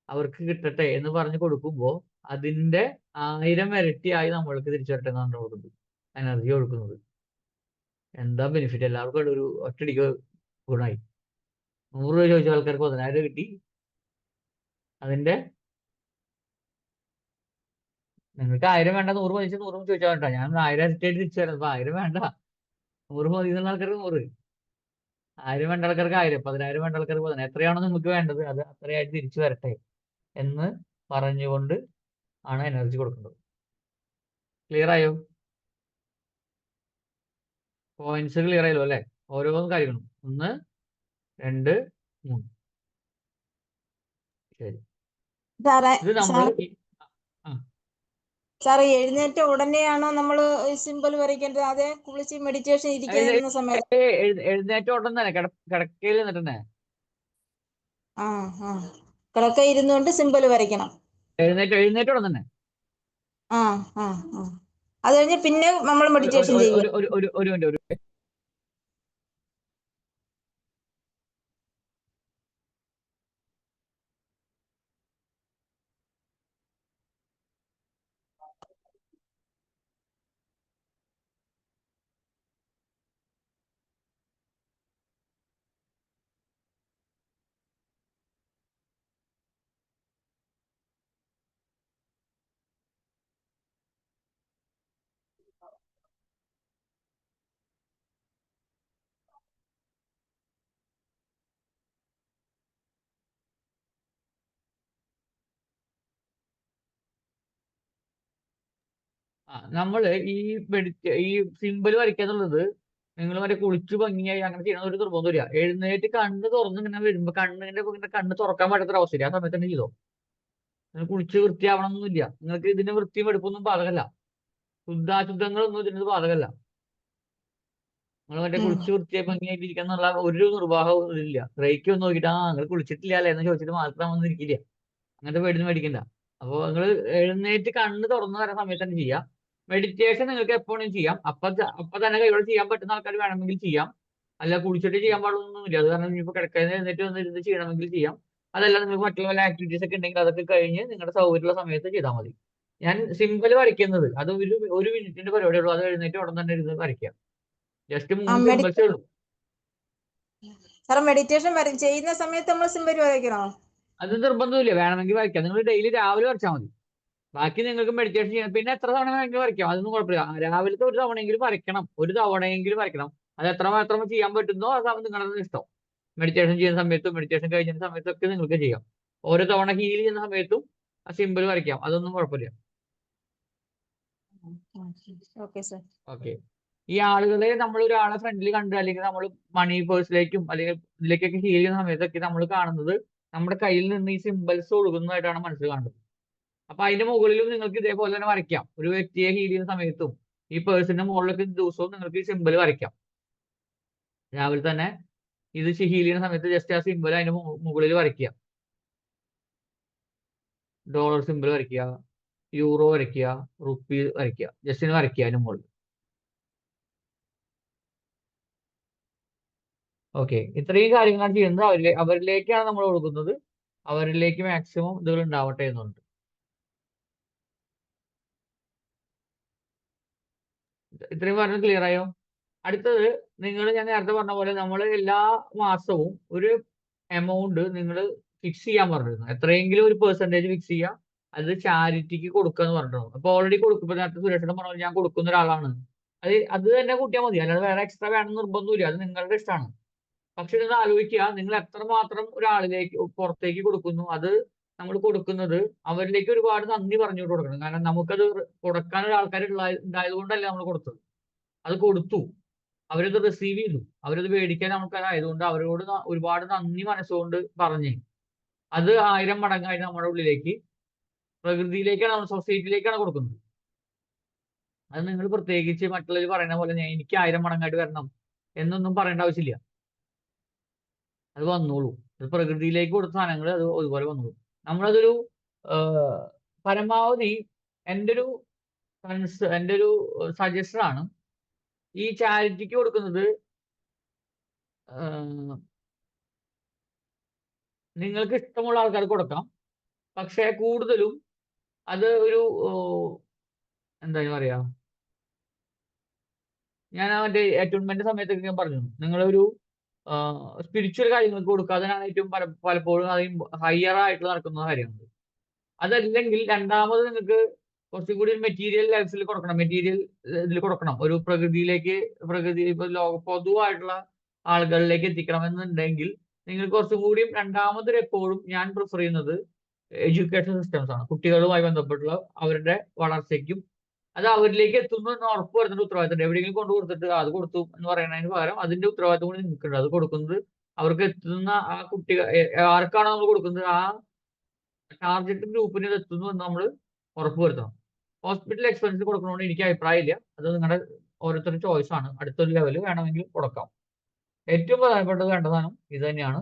അവർക്ക് കിട്ടട്ടെ എന്ന് പറഞ്ഞു കൊടുക്കുമ്പോൾ അതിന്റെ 1000 ഇരട്ടിയായി നമ്മൾക്ക് തിരിച്ചു വരട്ടെ എന്നാണ് കൊടുക്കുന്നത്, എനർജി കൊടുക്കുന്നത്. എന്താ ബെനിഫിറ്റ്? എല്ലാവർക്കും ഒരു ഒറ്റടിക്ക് ഗുണമായി. 100 രൂപ ചോദിച്ച ആൾക്കാർക്ക് 10,000 രൂപ കിട്ടി. അതിന്റെ നിങ്ങൾക്ക് 1000 വേണ്ട, 100 മതി 100 ചോദിച്ചാൽ വേണ്ട. ഞാൻ 1000 ഇരട്ടിയായിട്ട് തിരിച്ചു തരാം. അപ്പൊ 1000 വേണ്ട, 100 മതി എന്നുള്ള ആൾക്കാർക്ക് 100, 1000 വേണ്ട ആൾക്കാർക്ക് 1000, 10,000 വേണ്ട ആൾക്കാർക്ക് 10,000. എത്രയാണോ നിങ്ങൾക്ക് വേണ്ടത് അത് അത്രയായിട്ട് തിരിച്ചു വരട്ടെ എന്ന് പറഞ്ഞുകൊണ്ട് ആണ് എനർജി കൊടുക്കേണ്ടത്. ക്ലിയർ ആയോ? പോയിന്റ്സ് ക്ലിയർ ആയല്ലോ അല്ലെ? ഓരോന്നും കാര്യങ്ങളും 1, 2, 3. ശരി, ഇത് നമ്മൾ സാറേ എഴുന്നേറ്റ ഉടനെയാണോ നമ്മള് സിമ്പിൾ വരയ്ക്കേണ്ടത്? അതെ കുളിച്ച് മെഡിറ്റേഷൻ ഇരിക്കുന്ന സമയത്ത് എഴുന്നേറ്റ ഉടൻ തന്നെ കിടക്കയിൽ നിന്നിട്ട് കിടക്ക ഇരുന്നുകൊണ്ട് സിമ്പിൾ വരയ്ക്കണം. എഴുന്നേറ്റ ഉടൻ തന്നെ. അത് കഴിഞ്ഞ് പിന്നെ നമ്മൾ മെഡിറ്റേഷൻ ചെയ്യും. ഒരു മിനിറ്റ്. നമ്മള് ഈ സിമ്പിൾ വരയ്ക്കാന്നുള്ളത് നിങ്ങൾ വരെ കുളിച്ചു ഭംഗിയായി അങ്ങനെ ചെയ്യണ ഒരു നിർബന്ധമില്ല. എഴുന്നേറ്റ് കണ്ണ് തുറന്ന് ഇങ്ങനെ വരുമ്പോ കണ്ണ് തുറക്കാൻ പറ്റാത്തൊരു അവസ്ഥയില്ല. ആ സമയത്ത് തന്നെ ചെയ്തോ. നിങ്ങൾ കുളിച്ച് വൃത്തിയാവണമെന്നൊന്നുമില്ല. നിങ്ങൾക്ക് ഇതിന്റെ വൃത്തിയും എടുപ്പൊന്നും ബാധകമല്ല. ശുദ്ധാശുദ്ധങ്ങളൊന്നും ഇതിന് ബാധകമല്ല. നിങ്ങൾ മറ്റേ കുളിച്ച് വൃത്തിയായി ഭംഗിയായിട്ട് ഇരിക്കുക എന്നുള്ള ഒരു നിർവാഹവും ഇതില്ല. റേക്ക് ഒന്ന് നോക്കിയിട്ട് നിങ്ങൾ കുളിച്ചിട്ടില്ല അല്ലേ എന്ന് ചോദിച്ചിട്ട് മാത്രം ഒന്നും ഇരിക്കില്ല. അങ്ങനത്തെ പേടിന്ന് മേടിക്കണ്ട. അപ്പോൾ നിങ്ങൾ എഴുന്നേറ്റ് കണ്ണ് തുറന്നു തരുന്ന സമയത്ത് തന്നെ ചെയ്യാം. മെഡിറ്റേഷൻ നിങ്ങൾക്ക് എപ്പോഴും ചെയ്യാം. അപ്പൊ തന്നെ കൈയോടെ ചെയ്യാൻ പറ്റുന്ന ആൾക്കാർ വേണമെങ്കിൽ ചെയ്യാം. അല്ല കുളിച്ചിട്ട് ചെയ്യാൻ പാടൊന്നുമില്ല. അത് കാരണം ഇനിയിപ്പോൾ കിടക്കാൻ എഴുന്നേറ്റ് വന്നിരുന്ന് ചെയ്യണമെങ്കിൽ ചെയ്യാം. അതല്ല നിങ്ങൾക്ക് മറ്റുള്ള വല്ല ആക്ടിവിറ്റീസ് ഒക്കെ ഉണ്ടെങ്കിൽ അതൊക്കെ കഴിഞ്ഞ് നിങ്ങളുടെ സൗകര്യമുള്ള സമയത്ത് ചെയ്താൽ മതി. ഞാൻ സിമ്പിൾ വരയ്ക്കുന്നത് അത് ഒരു മിനിറ്റിന്റെ പരിപാടിയേ ഉള്ളൂ. അത് എഴുന്നേറ്റ് ഉടൻ തന്നെ ഇരുന്ന് വരയ്ക്കാം. ജസ്റ്റ് 3 സിമ്പിൾസേ ഉള്ളൂ. സാർ മെഡിറ്റേഷൻ ചെയ്യുന്ന സമയത്ത് നമ്മൾ സിമ്പിൾ വരയ്ക്കണോ? അത് നിർബന്ധമില്ല, വേണമെങ്കിൽ വരയ്ക്കാം. നിങ്ങൾ ഡെയിലി രാവിലെ വരച്ചാൽ മതി. ബാക്കി നിങ്ങൾക്ക് മെഡിറ്റേഷൻ ചെയ്യണം. പിന്നെ എത്ര തവണ വേണമെങ്കിലും വരയ്ക്കാം, അതൊന്നും കുഴപ്പമില്ല. രാവിലത്തെ ഒരു തവണയെങ്കിലും വരയ്ക്കണം, ഒരു തവണയെങ്കിലും വരയ്ക്കണം. അത് എത്രമാത്രം ചെയ്യാൻ പറ്റുന്നോ അത് നിങ്ങളുടെ ഇഷ്ടം. മെഡിറ്റേഷൻ ചെയ്യുന്ന സമയത്തും മെഡിറ്റേഷൻ കഴിഞ്ഞ സമയത്തൊക്കെ നിങ്ങൾക്ക് ചെയ്യാം. ഓരോ തവണ ഹീൽ ചെയ്യുന്ന സമയത്തും ആ സിമ്പിൾ വരയ്ക്കാം, അതൊന്നും കുഴപ്പമില്ല. Okay sir. ഓക്കെ. ഈ ആളുകളെ നമ്മൾ ഒരാളെ ഫ്രണ്ടിൽ കണ്ട് അല്ലെങ്കിൽ നമ്മൾ മണി പേഴ്സിലേക്കും അല്ലെങ്കിൽ ഇതിലേക്കൊക്കെ ഹീൽ ചെയ്യുന്ന സമയത്തൊക്കെ നമ്മൾ കാണുന്നത് നമ്മുടെ കയ്യിൽ നിന്ന് ഈ സിമ്പിൾസ് ഒഴുകുന്നതായിട്ടാണ് മനസ്സിൽ കാണുന്നത്. അപ്പൊ അതിന്റെ മുകളിലും നിങ്ങൾക്ക് ഇതേപോലെ തന്നെ വരയ്ക്കാം. ഒരു വ്യക്തിയെ ഹീൽ ചെയ്യുന്ന സമയത്തും ഈ പേഴ്സണിന്റെ മുകളിലൊക്കെ ദിവസവും നിങ്ങൾക്ക് ഈ സിമ്പിൾ വരയ്ക്കാം. രാവിലെ തന്നെ ഇത് ഹീൽ ചെയ്യുന്ന സമയത്ത് ജസ്റ്റ് ആ സിമ്പിൾ അതിന്റെ മുകളിൽ വരയ്ക്കുക. ഡോളർ സിമ്പിൾ വരയ്ക്കുക, യൂറോ വരയ്ക്കുക, റുപ്പി വരയ്ക്കുക, ജസ്റ്റ് വരയ്ക്കുക അതിന് മുകളിൽ. ഓക്കെ. ഇത്രയും കാര്യങ്ങളാണ് ചെയ്യുന്നത്. അവരിലേക്കാണ് നമ്മൾ കൊടുക്കുന്നത്. അവരിലേക്ക് മാക്സിമം ഇതുകൾ ഉണ്ടാവട്ടെ എന്നുണ്ട്. ഇത്രയും പറഞ്ഞ് ക്ലിയർ ആയോ? അടുത്തത്, ഞാൻ നേരത്തെ പറഞ്ഞ പോലെ നമ്മൾ എല്ലാ മാസവും ഒരു എമൗണ്ട് നിങ്ങൾ ഫിക്സ് ചെയ്യാൻ പറഞ്ഞിരുന്നു. എത്രയെങ്കിലും ഒരു പെർസെൻറ്റേജ് ഫിക്സ് ചെയ്യുക, അത് ചാരിറ്റിക്ക് കൊടുക്കുക എന്ന് പറഞ്ഞിരുന്നു. അപ്പൊ ഓൾറെഡി കൊടുക്കുമ്പോൾ നേരത്തെ സുരേഷിനെ പറഞ്ഞ ഞാൻ കൊടുക്കുന്ന ഒരാളാണ്, അത് തന്നെ കൂട്ടിയാൽ മതി. അല്ലാതെ വേറെ എക്സ്ട്രാ വേണമെന്ന് നിർബന്ധമില്ല, അത് നിങ്ങളുടെ ഇഷ്ടമാണ്. പക്ഷെ നിങ്ങൾ ആലോചിക്കുക, നിങ്ങൾ എത്രമാത്രം ഒരാളിലേക്ക് പുറത്തേക്ക് കൊടുക്കുന്നു, അത് നമ്മൾ കൊടുക്കുന്നത് അവരിലേക്ക് ഒരുപാട് നന്ദി പറഞ്ഞു കൊടുക്കണം. കാരണം നമുക്കത് കൊടുക്കാൻ ഒരു ആൾക്കാർ ഉണ്ടായത് കൊണ്ടല്ല നമ്മൾ കൊടുത്തത്. അത് കൊടുത്തു, അവരത് റിസീവ് ചെയ്തു, അവരത് മേടിക്കാൻ നമുക്കതായതുകൊണ്ട് അവരോട് ഒരുപാട് നന്ദി മനസ്സുകൊണ്ട് പറഞ്ഞ് അത് 1000 മടങ്ങായിട്ട് നമ്മുടെ ഉള്ളിലേക്ക്, പ്രകൃതിയിലേക്കാണ്, നമ്മൾ സൊസൈറ്റിയിലേക്കാണ് കൊടുക്കുന്നത്. അത് നിങ്ങൾ പ്രത്യേകിച്ച് മറ്റുള്ളവർ പറയുന്ന പോലെ എനിക്ക് 1000 മടങ്ങായിട്ട് വരണം എന്നൊന്നും പറയേണ്ട ആവശ്യമില്ല. അത് വന്നോളൂ. അത് പ്രകൃതിയിലേക്ക് കൊടുത്ത സാധനങ്ങൾ അത് അതുപോലെ വന്നോളൂ. നമ്മളതൊരു പരമാവധി എൻ്റെ ഒരു സജഷൻ ആണ്, ഈ ചാരിറ്റിക്ക് കൊടുക്കുന്നത് നിങ്ങൾക്ക് ഇഷ്ടമുള്ള ആൾക്കാർക്ക് കൊടുക്കാം. പക്ഷെ കൂടുതലും അത് ഒരു എന്താ പറയാ, ഞാൻ മറ്റേ അറ്റൂൺമെന്റ് സമയത്തൊക്കെ ഞാൻ പറഞ്ഞു, നിങ്ങളൊരു സ്പിരിച്വൽ കാര്യങ്ങൾക്ക് കൊടുക്കുക. അതിനാണ് ഏറ്റവും പലപ്പോഴും ഹയർ ആയിട്ട് നടക്കുന്ന കാര്യങ്ങൾ. അതല്ലെങ്കിൽ രണ്ടാമത് നിങ്ങൾക്ക് കുറച്ചും കൂടി മെറ്റീരിയൽ ലൈഫിൽ കൊടുക്കണം, മെറ്റീരിയൽ ഇതിൽ കൊടുക്കണം. ഒരു പ്രകൃതി ഇപ്പൊ പൊതുവായിട്ടുള്ള ആളുകളിലേക്ക് എത്തിക്കണം എന്നുണ്ടെങ്കിൽ നിങ്ങൾ കുറച്ചും കൂടിയും രണ്ടാമതൊരു എപ്പോഴും ഞാൻ പ്രിഫർ ചെയ്യുന്നത് എഡ്യൂക്കേഷൻ സിസ്റ്റംസ് ആണ്. കുട്ടികളുമായി ബന്ധപ്പെട്ടുള്ള അവരുടെ വളർച്ചയ്ക്കും അത് അവരിലേക്ക് എത്തുന്നു എന്ന് ഉറപ്പ് വരുന്ന ഉത്തരവാദിത്തം. എവിടെയെങ്കിലും കൊണ്ടു കൊടുത്തിട്ട് അത് കൊടുത്തു എന്ന് പറയുന്നതിന് പകരം അതിന്റെ ഉത്തരവാദിത്തം കൂടി നിൽക്കുന്നുണ്ട്. അത് കൊടുക്കുന്നത് അവർക്ക് എത്തുന്ന ആ കുട്ടികൾ ആർക്കാണോ നമ്മൾ കൊടുക്കുന്നത് ആ ടാർഗറ്റ് ഗ്രൂപ്പിന് ഇത് എത്തുന്നു എന്ന് നമ്മൾ ഉറപ്പ് വരുത്തണം. ഹോസ്പിറ്റൽ എക്സ്പെൻസ് കൊടുക്കണമെന്ന് എനിക്ക് അഭിപ്രായമില്ല, അത് നിങ്ങളുടെ ഓരോരുത്തരുടെ ചോയ്സ് ആണ്. അടുത്തൊരു ലെവൽ വേണമെങ്കിൽ കൊടുക്കാം. ഏറ്റവും പ്രധാനപ്പെട്ടത് വേണ്ട സാധനം ഇത് തന്നെയാണ്.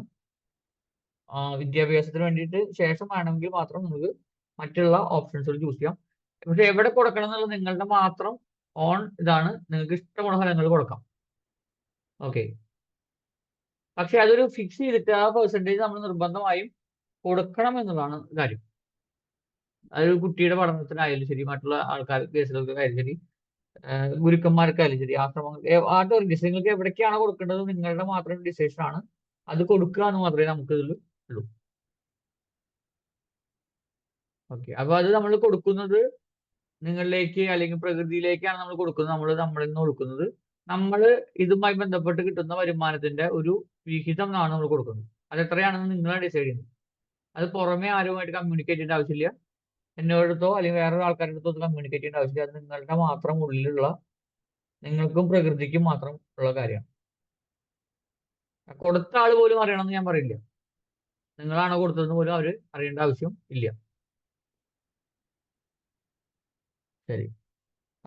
വിദ്യാഭ്യാസത്തിന് വേണ്ടിയിട്ട് ശേഷം വേണമെങ്കിൽ മാത്രം നിങ്ങൾക്ക് മറ്റുള്ള ഓപ്ഷൻസുകൾ ചൂസ് ചെയ്യാം. പക്ഷെ എവിടെ കൊടുക്കണം എന്നുള്ളത് നിങ്ങളുടെ മാത്രം ഓൺ ഇതാണ്. നിങ്ങൾക്ക് ഇഷ്ടമുള്ള ഫലങ്ങൾ കൊടുക്കാം. ഓക്കെ. പക്ഷെ അതൊരു ഫിക്സ് ചെയ്തിട്ട് ആ പെർസെൻറ്റേജ് നമ്മൾ നിർബന്ധമായും കൊടുക്കണം എന്നുള്ളതാണ് കാര്യം. അതൊരു കുട്ടിയുടെ പഠനത്തിനായാലും ശരി, മറ്റുള്ള ആൾക്കാർ കേസുകൾക്കായാലും ശരി, ഗുരുക്കന്മാർക്കായാലും ശരി, ആർട്ട് ഓർഗനൈസേഷൻ നിങ്ങൾക്ക് എവിടേക്കാണോ കൊടുക്കേണ്ടത് നിങ്ങളുടെ മാത്രം ഡിസിഷൻ ആണ്. അത് കൊടുക്കുക എന്ന് മാത്രമേ നമുക്ക് ഇതിൽ ഉള്ളൂ. ഓക്കെ. അപ്പൊ അത് നമ്മൾ കൊടുക്കുന്നത് നിങ്ങളിലേക്ക് അല്ലെങ്കിൽ പ്രകൃതിയിലേക്കാണ് നമ്മൾ കൊടുക്കുന്നത്. നമ്മളിൽ നിന്ന് കൊടുക്കുന്നത് നമ്മൾ ഇതുമായി ബന്ധപ്പെട്ട് കിട്ടുന്ന വരുമാനത്തിന്റെ ഒരു വിഹിതം ആണ് നമ്മൾ കൊടുക്കുന്നത്. അത് എത്രയാണെന്ന് നിങ്ങളാണ് ഡിസൈഡ് ചെയ്യുന്നത്. അത് പുറമെ ആരുമായിട്ട് കമ്മ്യൂണിക്കേറ്റ് ചെയ്യേണ്ട ആവശ്യമില്ല, എന്നോടത്തോ അല്ലെങ്കിൽ വേറൊരു ആൾക്കാരുടെ അടുത്തോ കമ്മ്യൂണിക്കേറ്റ് ചെയ്യേണ്ട ആവശ്യമില്ല. അത് നിങ്ങളുടെ മാത്രം ഉള്ളിലുള്ള, നിങ്ങൾക്കും പ്രകൃതിക്കും മാത്രം ഉള്ള കാര്യമാണ്. കൊടുത്ത ആൾ പോലും അറിയണമെന്ന് ഞാൻ പറയില്ല. നിങ്ങളാണോ കൊടുത്തതെന്ന് പോലും അവർ അറിയേണ്ട ആവശ്യം ഇല്ല. ശരി.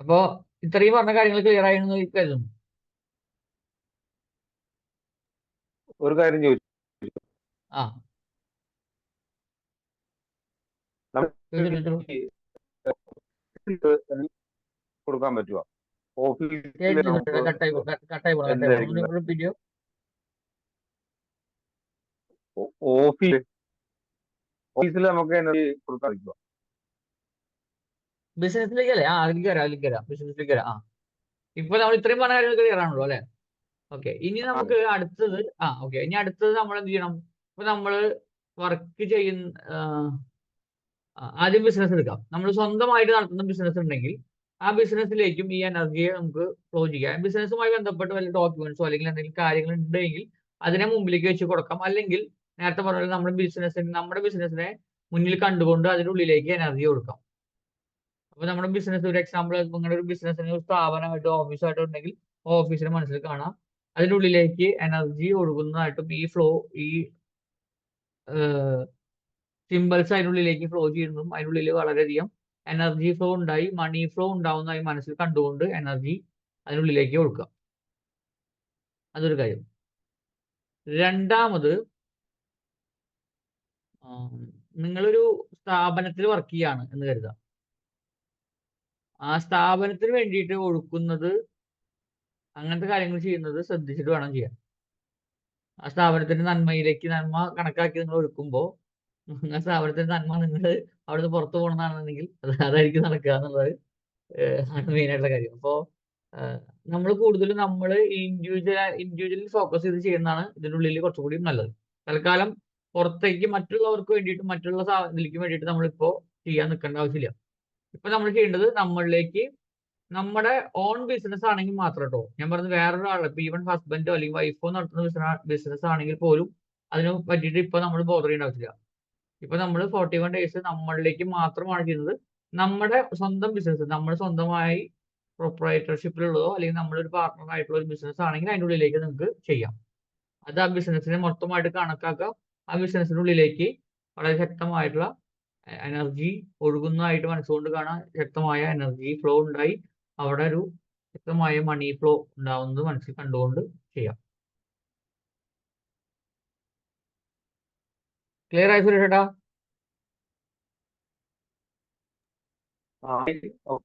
അപ്പോ ഇത്രയും പറഞ്ഞ കാര്യങ്ങൾ ക്ലിയർ ആയെന്ന് കരുതുന്നു. ഒരു കാര്യം ചോദിച്ചു, ആ കൊടുക്കാൻ പറ്റുമോ? ഓഫീസിൽ നമുക്ക് കൊടുക്കാൻ പറ്റുമോ? ബിസിനസ്സിലേക്കല്ലേ? അതിലേക്ക് വരാം. ബിസിനസ്സിലേക്ക് വരാം. ഇപ്പൊ നമ്മൾ ഇത്രയും പറഞ്ഞ കാര്യങ്ങൾ ക്ലിയർ ആണല്ലോ അല്ലെ? ഓക്കെ. ഇനി നമുക്ക് അടുത്തത് ഇനി അടുത്തത് നമ്മൾ എന്ത് ചെയ്യണം? ഇപ്പൊ നമ്മള് വർക്ക് ചെയ്യുന്ന ആദ്യം ബിസിനസ് എടുക്കാം. നമ്മൾ സ്വന്തമായിട്ട് നടത്തുന്ന ബിസിനസ് ഉണ്ടെങ്കിൽ ആ ബിസിനസ്സിലേക്കും ഈ എനർജിയെ നമുക്ക് ഫ്ലോ ചെയ്യാം. ബിസിനസ്സുമായി ബന്ധപ്പെട്ട് വല്ല ഡോക്യുമെന്റ്സോ അല്ലെങ്കിൽ എന്തെങ്കിലും കാര്യങ്ങൾ ഉണ്ടെങ്കിൽ അതിനെ മുമ്പിലേക്ക് വെച്ച് കൊടുക്കാം. അല്ലെങ്കിൽ നേരത്തെ പറഞ്ഞ നമ്മുടെ ബിസിനസ്സിനെ മുന്നിൽ കണ്ടുകൊണ്ട് അതിൻ്റെ ഉള്ളിലേക്ക് എനർജി കൊടുക്കാം. അപ്പൊ നമ്മുടെ ബിസിനസ് ഒരു എക്സാമ്പിൾ, നിങ്ങളുടെ ഒരു ബിസിനസ്സിന് ഒരു സ്ഥാപനമായിട്ടോ ഓഫീസായിട്ടോ ഉണ്ടെങ്കിൽ ഓഫീസിനെ മനസ്സിൽ കാണാം. അതിൻ്റെ ഉള്ളിലേക്ക് എനർജി ഒഴുകുന്നതായിട്ടും ഈ സിമ്പിൾസ് അതിനുള്ളിലേക്ക് ഫ്ലോ ചെയ്യുന്നതും അതിനുള്ളിൽ വളരെയധികം എനർജി ഫ്ലോ ഉണ്ടായി മണി ഫ്ലോ ഉണ്ടാവുന്നതായി മനസ്സിൽ കണ്ടുകൊണ്ട് എനർജി അതിനുള്ളിലേക്ക് ഒഴുക്കുക. അതൊരു കാര്യം. രണ്ടാമത്, നിങ്ങളൊരു സ്ഥാപനത്തിൽ വർക്ക് ചെയ്യാണ് എന്ന് കരുതുക. ആ സ്ഥാപനത്തിന് വേണ്ടിയിട്ട് ഒഴുക്കുന്നത് അങ്ങനത്തെ കാര്യങ്ങൾ ചെയ്യുന്നത് ശ്രദ്ധിച്ചിട്ട് വേണം ചെയ്യാൻ. ആ സ്ഥാപനത്തിന്റെ നന്മ കണക്കാക്കി നിങ്ങൾ ഒഴുക്കുമ്പോൾ ആ സ്ഥാപനത്തിന്റെ നന്മ നിങ്ങൾ അവിടുന്ന് പുറത്തു പോകണമെന്നാണെന്നുണ്ടെങ്കിൽ അതായിരിക്കും നടക്കുക എന്നുള്ളത് ആണ് മെയിൻ ആയിട്ടുള്ള കാര്യം. അപ്പോൾ നമ്മൾ കൂടുതലും നമ്മൾ ഇൻഡിവിജ്വലി ഫോക്കസ് ചെയ്ത് ചെയ്യുന്നതാണ് ഇതിൻ്റെ ഉള്ളിൽ കുറച്ചുകൂടി നല്ലത്. തൽക്കാലം പുറത്തേക്ക് മറ്റുള്ളവർക്ക് വേണ്ടിയിട്ട് മറ്റുള്ള ഇതിലേക്ക് വേണ്ടിയിട്ട് നമ്മളിപ്പോൾ ചെയ്യാൻ നിൽക്കേണ്ട ആവശ്യമില്ല. ഇപ്പൊ നമ്മൾ ചെയ്യേണ്ടത് നമ്മളിലേക്ക് നമ്മുടെ ഓൺ ബിസിനസ് ആണെങ്കിൽ മാത്രം കേട്ടോ, ഞാൻ പറഞ്ഞത് വേറൊരാളെ ഇപ്പൊ ഈവൻ ഹസ്ബൻഡോ അല്ലെങ്കിൽ വൈഫോ നടത്തുന്ന ബിസിനസ് ആണെങ്കിൽ പോലും അതിനെ പറ്റിയിട്ട് ഇപ്പൊ നമ്മൾ ബോധർ ചെയ്യേണ്ട ആവശ്യമില്ല. ഇപ്പൊ നമ്മൾ 41 days നമ്മളിലേക്ക് മാത്രമാണ് ചെയ്യുന്നത്. നമ്മുടെ സ്വന്തം ബിസിനസ്, നമ്മൾ സ്വന്തമായി പ്രൊപ്രൈറ്റർഷിപ്പിലുള്ളതോ അല്ലെങ്കിൽ നമ്മളൊരു പാർട്ട്ണർ ആയിട്ടുള്ള ഒരു ബിസിനസ് ആണെങ്കിൽ അതിൻ്റെ ഉള്ളിലേക്ക് നിങ്ങൾക്ക് ചെയ്യാം. അത് ആ ബിസിനസ്സിനെ മൊത്തമായിട്ട് കണക്കാക്കുക. ആ ബിസിനസ്സിൻ്റെ ഉള്ളിലേക്ക് വളരെ ശക്തമായിട്ടുള്ള എനർജി ഒഴുകുന്നതായിട്ട് മനസ്സുകൊണ്ട് കാണാൻ, ശക്തമായ എനർജി ഫ്ലോ ഉണ്ടായി അവിടെ ഒരു ശക്തമായ മണി ഫ്ലോ ഉണ്ടാവുന്നത് മനസ്സിൽ കണ്ടുകൊണ്ട് ചെയ്യാം. ക്ലിയർ ആയി സുരേഷേട്ടാ?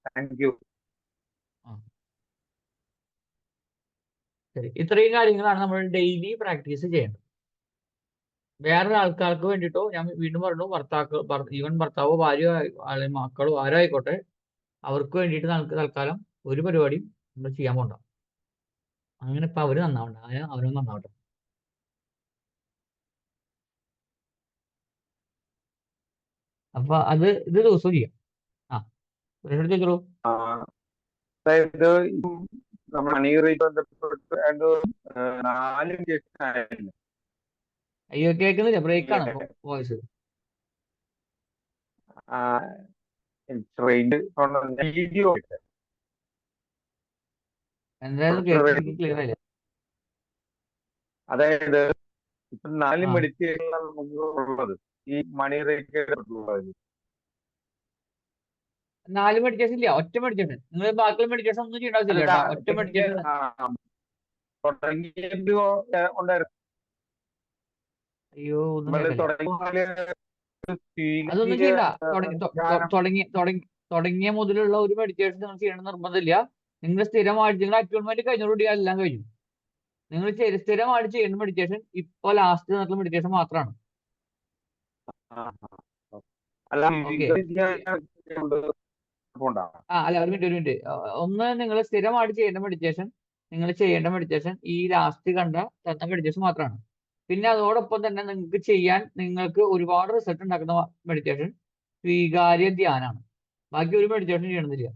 Thank you. ശരി, ഇത്രയും കാര്യങ്ങളാണ് നമ്മൾ ഡെയിലി പ്രാക്ടീസ് ചെയ്യേണ്ടത്. വേറൊരു ആൾക്കാർക്ക് വേണ്ടിയിട്ടോ, ഞാൻ വീണ്ടും പറഞ്ഞു, ഈവൻ ഭർത്താവോ ഭാര്യയോ അല്ലെങ്കിൽ മക്കളോ ആരോ ആയിക്കോട്ടെ, അവർക്ക് വേണ്ടിയിട്ട് നമുക്ക് തൽക്കാലം ഒരു പരിപാടിയും നമ്മൾ ചെയ്യാൻ പോണ്ട. അങ്ങനെ ഇപ്പൊ അവര് നന്നാവണ്ട, അവരൊന്നും നന്നാവട്ടെ. അപ്പൊ ഇത് ദിവസവും ചെയ്യാം. ചോദിച്ചോളൂ. അതായത് നമ്മൾ മണിയുമായി ബന്ധപ്പെട്ട് 4 ഇഞ്ചക്ഷൻ ആയില്ല. അയ്യോ, കേൾക്കുന്നില്ല, ബ്രേക്ക് ആണ് വോയിസ്. എന്തായാലും ക്ലിയർ ആയില്ല. അതായത് ഇപ്പൊ 4 മെഡിറ്റേഷൻ ഉള്ളത് ഈ മണിയുള്ളത് 4 മെഡിറ്റേഷൻ ഇല്ല, ഒറ്റ മെഡിറ്റേഷൻ. നിങ്ങൾ ബാക്കിയുള്ള മെഡിറ്റേഷൻ ഒന്നും ചെയ്യേണ്ട ആവശ്യമില്ല. ഒറ്റ മെഡിറ്റേഷൻ ഉണ്ടായിരുന്നു. അയ്യോ, അതൊന്നും ചെയ്യണ്ട. തുടങ്ങിയ മുതലുള്ള ഒരു മെഡിറ്റേഷൻ നിങ്ങൾ ചെയ്യണം നിർബന്ധമില്ല. നിങ്ങൾ സ്ഥിരമായിട്ട് നിങ്ങളുടെ അറ്റ്യൂൺമെന്റ് കഴിഞ്ഞോടുകൂടി എല്ലാം കഴിഞ്ഞു. നിങ്ങൾ സ്ഥിരമായിട്ട് ചെയ്യേണ്ട മെഡിറ്റേഷൻ ഇപ്പൊ ലാസ്റ്റ് നടത്തുന്ന മെഡിറ്റേഷൻ മാത്രമാണ്. അല്ല, ഒരു മിനിറ്റ്. ഒന്ന്, നിങ്ങൾ സ്ഥിരമായിട്ട് ചെയ്യേണ്ട മെഡിറ്റേഷൻ ഈ ലാസ്റ്റ് തന്ന മെഡിറ്റേഷൻ മാത്രമാണ്. പിന്നെ അതോടൊപ്പം തന്നെ നിങ്ങൾക്ക് ഒരുപാട് റിസൾട്ട് ഉണ്ടാക്കുന്ന മെഡിറ്റേഷൻ സ്വീകാര്യ ധ്യാനമാണ്. ബാക്കി ഒരു മെഡിറ്റേഷൻ ചെയ്യണമെന്നില്ല.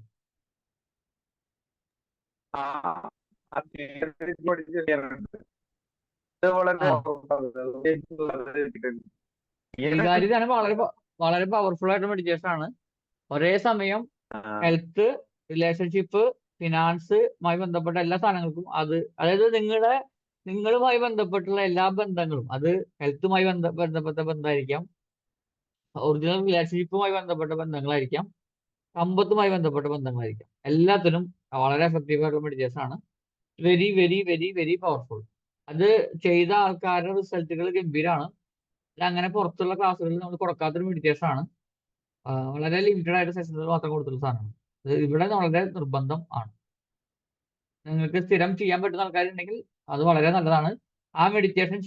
സ്വീകാര്യ ധ്യാനം വളരെ പവർഫുൾ ആയിട്ടുള്ള മെഡിറ്റേഷൻ ആണ്. ഒരേ സമയം ഹെൽത്ത്, റിലേഷൻഷിപ്പ്, ഫിനാൻസുമായി ബന്ധപ്പെട്ട എല്ലാ സാധനങ്ങൾക്കും അതായത് നിങ്ങളുമായി ബന്ധപ്പെട്ടുള്ള എല്ലാ ബന്ധങ്ങളും, അത് ഹെൽത്തുമായി ബന്ധപ്പെട്ട ബന്ധമായിരിക്കാം, ഒറിജിനൽ റിലേഷൻഷിപ്പുമായി ബന്ധപ്പെട്ട ബന്ധങ്ങളായിരിക്കാം, സമ്പത്തുമായി ബന്ധപ്പെട്ട ബന്ധങ്ങളായിരിക്കാം, എല്ലാത്തിനും വളരെ എഫക്റ്റീവ് ആയിട്ടുള്ള മെഡിറ്റേഷൻ ആണ്. Very very very very powerful. അത് ചെയ്ത ആൾക്കാരുടെ റിസൾട്ടുകൾ ഗംഭീരമാണ്. അങ്ങനെ പുറത്തുള്ള ക്ലാസ്സുകളിൽ നമ്മൾ കൊടുക്കാത്തൊരു മെഡിറ്റേഷൻ ആണ്. വളരെ ലിമിറ്റഡ് ആയിട്ട് സെഷനുകൾ മാത്രം കൊടുത്തുള്ള സാധനമാണ്. ഇവിടെ വളരെ നിർബന്ധം ആണ്. നിങ്ങൾക്ക് സ്ഥിരം ചെയ്യാൻ പറ്റുന്ന ആൾക്കാരുണ്ടെങ്കിൽ അത് വളരെ നല്ലതാണ്. ആ മെഡിറ്റേഷൻ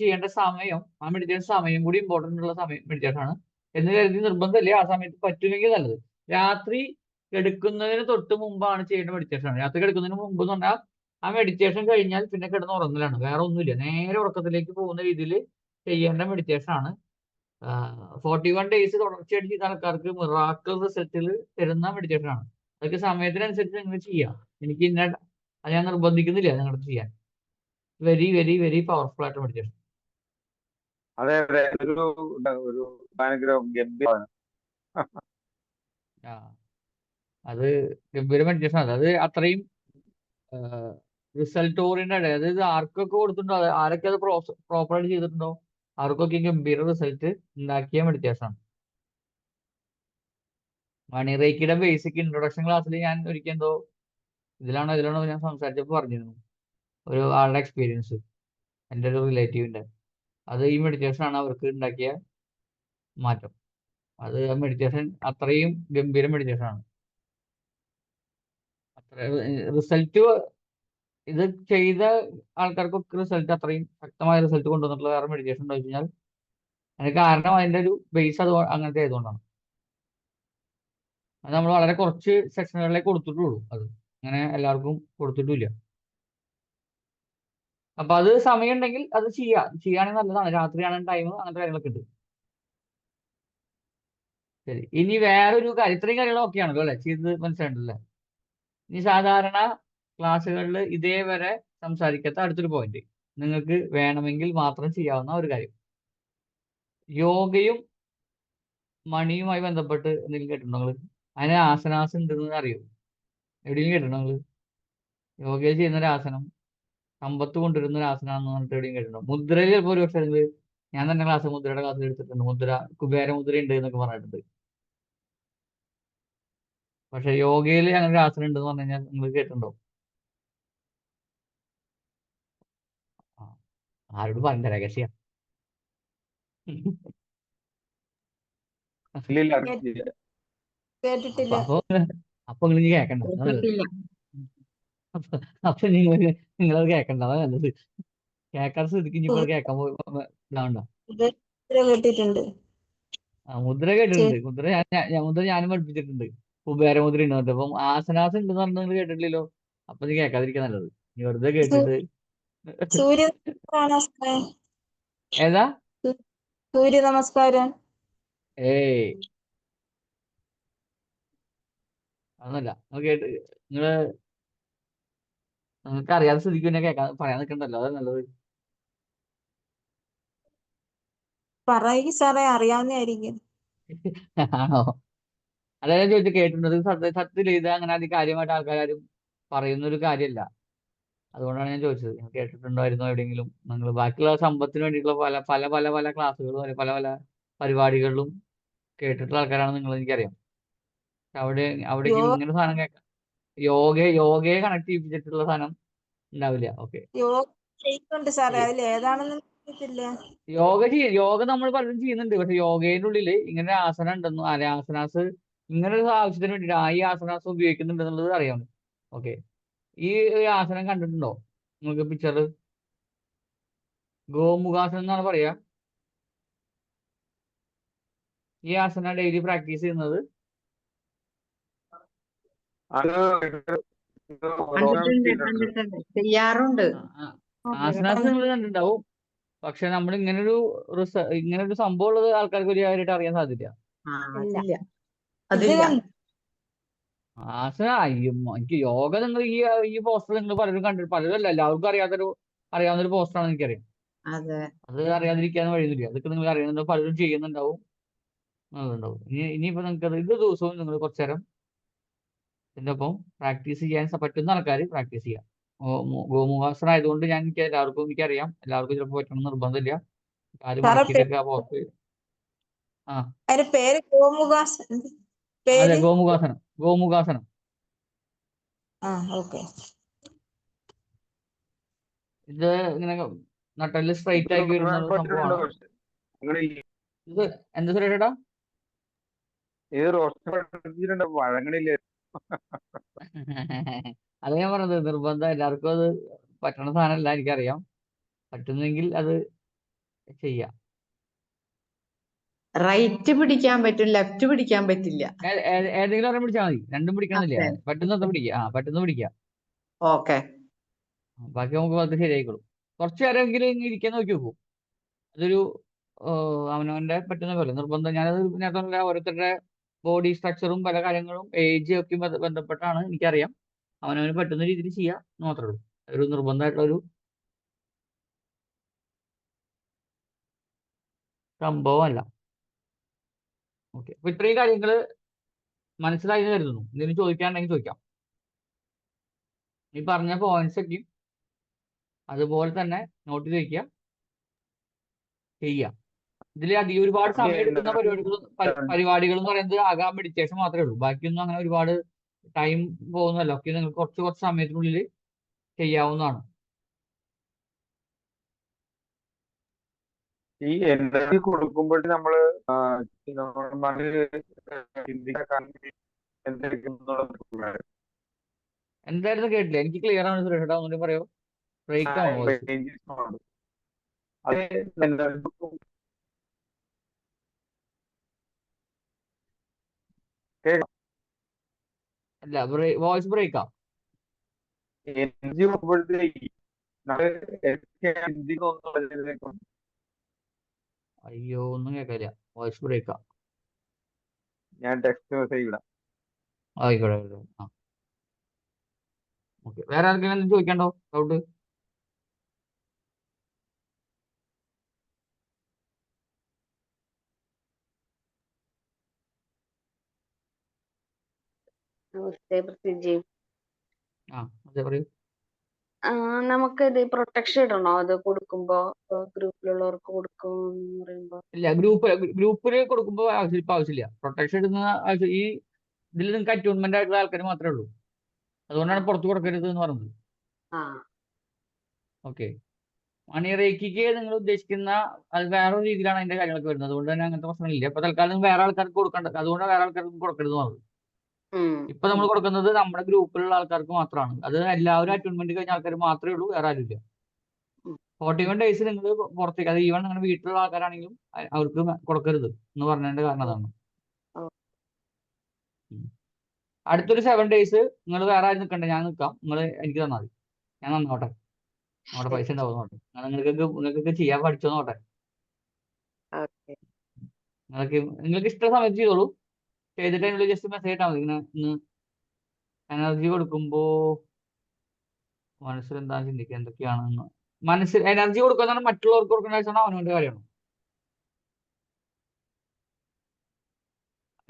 സമയം കൂടി ഇമ്പോർട്ടൻ്റ് ഉള്ള മെഡിറ്റേഷൻ ആണ് എന്ന് കരുതി നിർബന്ധമില്ല. ആ സമയത്ത് പറ്റുമെങ്കിൽ നല്ലത്. രാത്രി കിടക്കുന്നതിന് തൊട്ട് മുമ്പാണ് ചെയ്യേണ്ട മെഡിറ്റേഷൻ ആണ്. രാത്രി കിടക്കുന്നതിന് മുമ്പ് എന്ന് പറഞ്ഞാൽ ആ മെഡിറ്റേഷൻ കഴിഞ്ഞാൽ പിന്നെ കിടന്ന് ഉറങ്ങലാണ്, വേറെ ഒന്നുമില്ല. നേരെ ഉറക്കത്തിലേക്ക് പോകുന്ന രീതിയിൽ ചെയ്യേണ്ട മെഡിറ്റേഷൻ ആണ്. 41 days തുടർച്ചയായിട്ട് ചെയ്ത ആൾക്കാർക്ക് മിറാക്കിൾ റിസൾട്ടിൽ തരുന്ന മെഡിറ്റേഷൻ ആണ്. അതൊക്കെ സമയത്തിനനുസരിച്ച് നിങ്ങൾ ചെയ്യാം. എനിക്ക് അത് ഞാൻ നിർബന്ധിക്കുന്നില്ല നിങ്ങളുടെ ചെയ്യാൻ. വെരി വെരി വെരി പവർഫുൾ ആയിട്ട് മെഡിറ്റേഷൻ. അതെ അതെ, ഒരു അനുഗ്രഹം ഗംഭീരമാണ്. ആ അത് ഗംഭീര മെഡിറ്റേഷൻ ആണ്. അത് അത്രയും റിസൾട്ട് ഓറിയന്റഡ്, അതായത് ആർക്കൊക്കെ കൊടുത്തിട്ടുണ്ടോ, ആരൊക്കെ അത് പ്രോപ്പറായിട്ട് ചെയ്തിട്ടുണ്ടോ അവർക്കൊക്കെ ഗംഭീര റിസൾട്ട് ഉണ്ടാക്കിയ മെഡിറ്റേഷൻ ആണ്. മണിറേക്കിയുടെ ബേസിക് ഇൻട്രൊഡക്ഷൻ ക്ലാസ്സിൽ ഞാൻ ഒരിക്കൽ എന്തോ ഇതിലാണോ ഞാൻ സംസാരിച്ചപ്പോൾ പറഞ്ഞിരുന്നു ഒരു ആളുടെ എക്സ്പീരിയൻസ്, എൻ്റെ ഒരു റിലേറ്റീവിൻ്റെ. അത് ഈ മെഡിറ്റേഷൻ ആണ് അവർക്ക് ഉണ്ടാക്കിയ മാറ്റം. അത് ആ മെഡിറ്റേഷൻ അത്രയും ഗംഭീര മെഡിറ്റേഷൻ ആണ്. അത്ര റിസൾട്ട് ഇത് ചെയ്ത ആൾക്കാർക്കൊക്കെ റിസൾട്ട് അത്രയും ശക്തമായ റിസൾട്ട് കൊണ്ടുവന്നിട്ടുള്ള വേറെ മെഡിറ്റേഷൻ ഉണ്ടോ വെച്ച് കഴിഞ്ഞാൽ അതിന് കാരണം അതിന്റെ ഒരു ബേസ് അത് അങ്ങനത്തെ ആയതുകൊണ്ടാണ്. അത് നമ്മൾ വളരെ കുറച്ച് സെക്ഷനുകളിലേ കൊടുത്തിട്ടുള്ളൂ. അത് അങ്ങനെ എല്ലാവർക്കും കൊടുത്തിട്ടില്ല. അപ്പൊ അത് സമയം ഉണ്ടെങ്കിൽ അത് ചെയ്യുകയാണെങ്കിൽ നല്ലതാണ്. രാത്രിയാണെങ്കിൽ ടൈം, അങ്ങനത്തെ കാര്യങ്ങളൊക്കെ ഉണ്ട്. ശരി, ഇനി വേറൊരു കാര്യം, ഇത്രയും കാര്യങ്ങൾ ഓക്കെയാണല്ലോ അല്ലെ, ചെയ്ത് മനസ്സിലായിട്ടല്ലേ? ഇനി സാധാരണ ക്ലാസ്സുകളിൽ ഇതേവരെ സംസാരിക്കാത്ത അടുത്തൊരു പോയിന്റ്, നിങ്ങൾക്ക് വേണമെങ്കിൽ മാത്രം ചെയ്യാവുന്ന ഒരു കാര്യം. യോഗയും മണിയുമായി ബന്ധപ്പെട്ട് എന്തെങ്കിലും കേട്ടിട്ടുണ്ടോ നിങ്ങൾ? അതിന് ആസനാസ് ഉണ്ടെന്ന് അറിയോ? എവിടെയെങ്കിലും കേട്ടിട്ടുണ്ടോ നിങ്ങൾ? യോഗയിൽ ചെയ്യുന്ന ഒരു ആസനം സമ്പത്ത് കൊണ്ടുവരുന്ന ഒരു ആസനം എന്ന് പറഞ്ഞിട്ട് എവിടെയും കേട്ടിട്ടുണ്ടോ? മുദ്രയിൽ ചിലപ്പോൾ ഒരു പക്ഷേ നിങ്ങൾ, ഞാൻ തന്നെ മുദ്രയുടെ ക്ലാസ് എടുത്തിട്ടുണ്ട്. മുദ്ര, കുബേര മുദ്ര ഉണ്ട് എന്നൊക്കെ പറഞ്ഞിട്ടുണ്ട്. പക്ഷെ യോഗയിൽ അങ്ങനെ ഒരു ആസനം ഉണ്ടെന്ന് പറഞ്ഞു കഴിഞ്ഞാൽ നിങ്ങൾ കേട്ടിട്ടുണ്ടോ? ആ, ആരോട് പറഞ്ഞ രഹസ്യ? ഇല്ലില്ല, കേട്ടിട്ടില്ല. അപ്പൊ നിങ്ങൾ കേൾക്കണ്ട, അതാ നല്ലത്. കേട്ടിട്ടില്ല. അപ്പൊ നിങ്ങളത് കേൾക്കണ്ട, അതാ നല്ലത്. കേൾക്കാത്ത സ്ഥിതിക്ക് ഇനിയിപ്പോൾ അത് കേൾക്കാൻ ഇതാവണ്ട. കേട്ടിട്ടുണ്ട്. മുദ്ര കേട്ടിട്ടുണ്ട്. മുദ്ര ഞാനും പഠിപ്പിച്ചിട്ടുണ്ട്. കുബേരമുദ്ര ഉണ്ട് പറഞ്ഞിട്ട്. അപ്പം ആസനാസ് ഉണ്ടെന്ന് പറഞ്ഞാൽ നിങ്ങൾ കേട്ടിട്ടില്ലല്ലോ. അപ്പൊ നീ കേൾക്കാതിരിക്കാൻ നല്ലത്. നീ വെറുതെ കേട്ടിട്ട് സൂര്യ നമസ്കാരം. ഏതാ? സൂര്യ നമസ്കാരം. ഏയ് അതൊന്നല്ല. നിങ്ങൾക്ക് അറിയാതെ സ്ഥിതിക്ക് പിന്നെ കേൾക്കാൻ പറയാൻ നിൽക്കണ്ടല്ലോ, അതാ നല്ലത്. പറയുക സാറേ, അറിയാവുന്നതായിരിക്കും. ആണോ? അതായത് ചോദിച്ചു കേട്ടിട്ടുണ്ട്. സത്യത്തിൽ ഇത് അങ്ങനെ അധികം കാര്യമായിട്ട് ആൾക്കാരും പറയുന്ന ഒരു കാര്യമല്ല. അതുകൊണ്ടാണ് ഞാൻ ചോദിച്ചത്. നിങ്ങൾ കേട്ടിട്ടുണ്ടായിരുന്നോ എവിടെയെങ്കിലും? നിങ്ങൾ ബാക്കിയുള്ള സമ്പത്തിന് വേണ്ടിയിട്ടുള്ള പല പല പല പല ക്ലാസ്സുകളും പല പല പരിപാടികളിലും കേട്ടിട്ടുള്ള ആൾക്കാരാണ് നിങ്ങൾ, എനിക്കറിയാം. അവിടേക്ക് യോഗ ഇങ്ങനെ സാധനം കേൾക്കാം. യോഗയെ കണക്ട് ചെയ്യിപ്പിച്ചിട്ടുള്ള സാധനം ഉണ്ടാവില്ല. ഓക്കെ. യോഗ ചെയ്യുന്നുണ്ട് സാറേ, അതിൽ ഏതാണെന്ന് അറിയത്തില്ല. യോഗ നമ്മൾ പലരും ചെയ്യുന്നുണ്ട്. പക്ഷെ യോഗയുടെ ഉള്ളിൽ ഇങ്ങനെ ആസനം ഉണ്ടെന്നും ആസനാസ് ഇങ്ങനെ ഒരു ആവശ്യത്തിന് വേണ്ടിയിട്ട് ഈ ആസനാസ് ഉപയോഗിക്കുന്നുണ്ട് എന്നുള്ളത് അറിയാം. ഓക്കെ. ഈ ഒരു ആസനം കണ്ടിട്ടുണ്ടോ നിങ്ങൾക്ക്? പിക്ചർ ഗോമുഖാസനം എന്നാണ് പറയാ. ഈ ആസന ഡെയിലി പ്രാക്ടീസ് ചെയ്യുന്നത് അത് കണ്ടിട്ടുണ്ട്, ചെയ്യാറുണ്ട്. ആസനാസ് നിങ്ങൾ കണ്ടിട്ടുണ്ടാവും. പക്ഷെ നമ്മൾ ഇങ്ങനൊരു സംഭവം ഉള്ളത് ആൾക്കാർക്ക് ഒരു കാര്യമായിട്ട് അറിയാൻ സാധ്യത. അതില്ല. ഇത് അതില്ല. ആസന എനിക്ക് യോഗ നിങ്ങൾ ഈ പോസ്റ്റർ നിങ്ങൾ പലരും കണ്ടിട്ട്, പലരും എല്ലാവർക്കും അറിയാവുന്നൊരു പോസ്റ്ററാണ് എനിക്കറിയാം. അതെ. അത് അറിയാതിരിക്കാൻ വഴിയൊന്നുമില്ല. അതൊക്കെ നിങ്ങൾ അറിയുന്നുണ്ടാവും, പലരും ചെയ്യുന്നുണ്ടാവും, അതുണ്ടാവും. ഇനിയിപ്പോ നിങ്ങൾക്ക് ഇത് ദിവസവും നിങ്ങൾ കുറച്ചു നേരം ഇതിന്റെ ഒപ്പം പ്രാക്ടീസ് ചെയ്യാൻ പറ്റുന്ന ആൾക്കാർ പ്രാക്ടീസ് ചെയ്യാം. ഗോമുഖാസനം ആയതുകൊണ്ട് എനിക്ക് എനിക്കറിയാം, എല്ലാവർക്കും ചിലപ്പോൾ പറ്റണം നിർബന്ധമില്ല. കാല് സാറേ, മടക്കിയിട്ടൊക്കെ ആ പോസ്റ്റ്. അതിന്റെ പേര് ഗോമുഖാസനം. അതെ, പേര് ഗോമുഖാസനം. ഓക്കെ. ഇത് ഇങ്ങനെ നട്ടല് സ്ട്രൈറ്റ് ആക്കി വരുന്ന ഒരു സംഭവമാണ്. ഇത് എന്താ സുരേഷേട്ടാ? ഇത് റോസ്റ്റ് വഴങ്ങണില്ല. അത് ഞാൻ പറഞ്ഞത് നിർബന്ധം, എല്ലാവർക്കും അത് പറ്റണ സാധനമല്ല, എനിക്കറിയാം. പറ്റുന്നെങ്കിൽ അത് ചെയ്യാം. റൈറ്റ് പിടിക്കാൻ പറ്റും, ലെഫ്റ്റ് പിടിക്കാൻ പറ്റില്ല. ഏതെങ്കിലും ഒരെണ്ണം പിടിച്ചാൽ മതി. രണ്ടും പിടിക്കണമെന്നില്ല. പറ്റുന്നത് പിടിക്കുക. പറ്റുന്നത് പിടിക്കുക. ഓക്കെ. ബാക്കി നമുക്ക് അത് ശരിയായിക്കോളും. കുറച്ചു നേരമെങ്കിലും ഇങ്ങനെ ഇരിക്കാൻ നോക്കി നോക്കൂ. അതൊരു അവനവന്റെ പറ്റുന്ന പോലെ നിർബന്ധം. ഞാനത് നേരത്തെ പറഞ്ഞ ഓരോരുത്തരുടെ ബോഡി സ്ട്രക്ചറും പല കാര്യങ്ങളും ഏജ് ഒക്കെ ബന്ധപ്പെട്ടാണ് എനിക്കറിയാം. അവനവന് പറ്റുന്ന രീതിയിൽ ചെയ്യുക എന്ന് മാത്രമേ ഉള്ളൂ. ഒരു നിർബന്ധമായിട്ടുള്ള ഒരു സംഭവമല്ല. ഓക്കെ, അപ്പൊ ഇത്രയും കാര്യങ്ങൾ മനസ്സിലായി എന്ന് കരുതുന്നു. എന്തെങ്കിലും ചോദിക്കാനുണ്ടെങ്കിൽ ചോദിക്കാം. ഈ പറഞ്ഞ പോയിന്റ്സ് ഒക്കെ അതുപോലെ തന്നെ നോട്ട് ചെയ്ത് വയ്ക്കുക, ചെയ്യുക. ഇതിൽ അധികം ഒരുപാട് സമയം എടുക്കുന്ന പരിപാടികൾ എന്ന് പറയുന്നത് ആകെ മെഡിറ്റേഷൻ മാത്രമേ ഉള്ളൂ. ബാക്കിയൊന്നും അങ്ങനെ ഒരുപാട് ടൈം പോകുന്നതല്ല. ഒക്കെ നിങ്ങൾക്ക് കുറച്ച് സമയത്തിനുള്ളിൽ ചെയ്യാവുന്നതാണ്. ഈ എനർജി കൊടുക്കുമ്പോൾ നമ്മള് ചിന്തിക്കാൻ എന്തായിരുന്നു കേട്ടില്ല, എനിക്ക് ക്ലിയർ ആണ് സുരേഷ്. ഒന്നുകൂടി പറയോ, ബ്രേക്ക് ആണോ വോയിസ്? അല്ല, വോയിസ് ബ്രേക്കാ. എനർജി കൊടുക്കുമ്പോഴത്തേക്ക് അയ്യോ, ഒന്നും കേൾക്കില്ല, വോയിസ് ബ്രേക്കാ. ഞാൻ ടെക്സ്റ്റ് മെസ്സേജ് ഇടാം. ആയിക്കോട്ടെ. ആ, ഓക്കെ. വേറെ ആർക്കെങ്കിലും എന്തെങ്കിലും ചോദിക്കണ്ടോ, ഡൗട്ട്? നമസ്തേ പൃഥ്വിജി. ആ, അതെ, പറയൂ. നമുക്ക് ഇത് പ്രൊട്ടക്ഷൻ ഇടണോ അത് കൊടുക്കുമ്പോ? ഗ്രൂപ്പിലുള്ളവർക്ക് കൊടുക്കും എന്ന് പറയുമ്പോ ഇല്ല, ഗ്രൂപ്പിൽ കൊടുക്കുമ്പോൾ ആവശ്യമില്ല. പ്രൊട്ടക്ഷൻ ഇടുന്ന ആവശ്യം ഈ ഇതിൽ നിങ്ങൾക്ക് അറ്റ്യൂൺമെന്റ് ആയിട്ടുള്ള ആൾക്കാർ മാത്രമേ ഉള്ളൂ. അതുകൊണ്ടാണ് പുറത്ത് കൊടുക്കരുത് എന്ന് പറയുന്നത്. ഓക്കെ. മണി റേക്കിക്ക് നിങ്ങൾ ഉദ്ദേശിക്കുന്ന അത് വേറൊരു രീതിയിലാണ് അതിന്റെ കാര്യങ്ങളൊക്കെ വരുന്നത്. അതുകൊണ്ട് തന്നെ അങ്ങനത്തെ പ്രശ്നമില്ല. ഇപ്പൊ തൽക്കാലം വേറെ ആൾക്കാർക്ക് കൊടുക്കണ്ട, അതുകൊണ്ട് വേറെ ആൾക്കാർക്ക് കൊടുക്കരുത് പറഞ്ഞത്. ഇപ്പൊ നമ്മൾ കൊടുക്കുന്നത് നമ്മുടെ ഗ്രൂപ്പിലുള്ള ആൾക്കാർക്ക് മാത്രമാണ്. അത് എല്ലാവരും അറ്റ്യൂൺമെന്റ് കഴിഞ്ഞ ആൾക്കാർ മാത്രമേ ഉള്ളൂ, വേറെ ആരും ഇല്ല. 41 days നിങ്ങൾ പുറത്തേക്ക്, അത് ഈവൻ നിങ്ങളുടെ വീട്ടിലുള്ള ആൾക്കാരാണെങ്കിലും അവർക്ക് കൊടുക്കരുത് എന്ന് പറഞ്ഞതിന്റെ കാരണം അതാണ്. അടുത്തൊരു 7 days നിങ്ങൾ വേറെ ആരും നിൽക്കണ്ട, ഞാൻ നിൽക്കാം. നിങ്ങൾ എനിക്ക് തന്നാൽ മതി, ഞാൻ നന്നോട്ടെ. നമ്മുടെ പൈസ ഉണ്ടാവുന്നോട്ടെ, നിങ്ങൾക്കൊക്കെ ചെയ്യാൻ പഠിച്ചോ നോട്ടെ. നിങ്ങൾക്ക് ഇഷ്ട സമയത്ത് ചെയ്തോളൂ. ചെയ്തിട്ട് അതിനുള്ളിൽ ജസ്റ്റ് മെസ്സേജ് ഇട്ടാൽ മതി. ഇന്ന് എനർജി കൊടുക്കുമ്പോ മനസ്സിൽ എന്താ ചിന്തിക്കുക, എന്തൊക്കെയാണെന്ന്. മനസ്സിൽ എനർജി കൊടുക്കുന്ന മറ്റുള്ളവർക്ക് കൊടുക്കുന്ന വെച്ചാൽ അവനവന്റെ കാര്യമാണ്.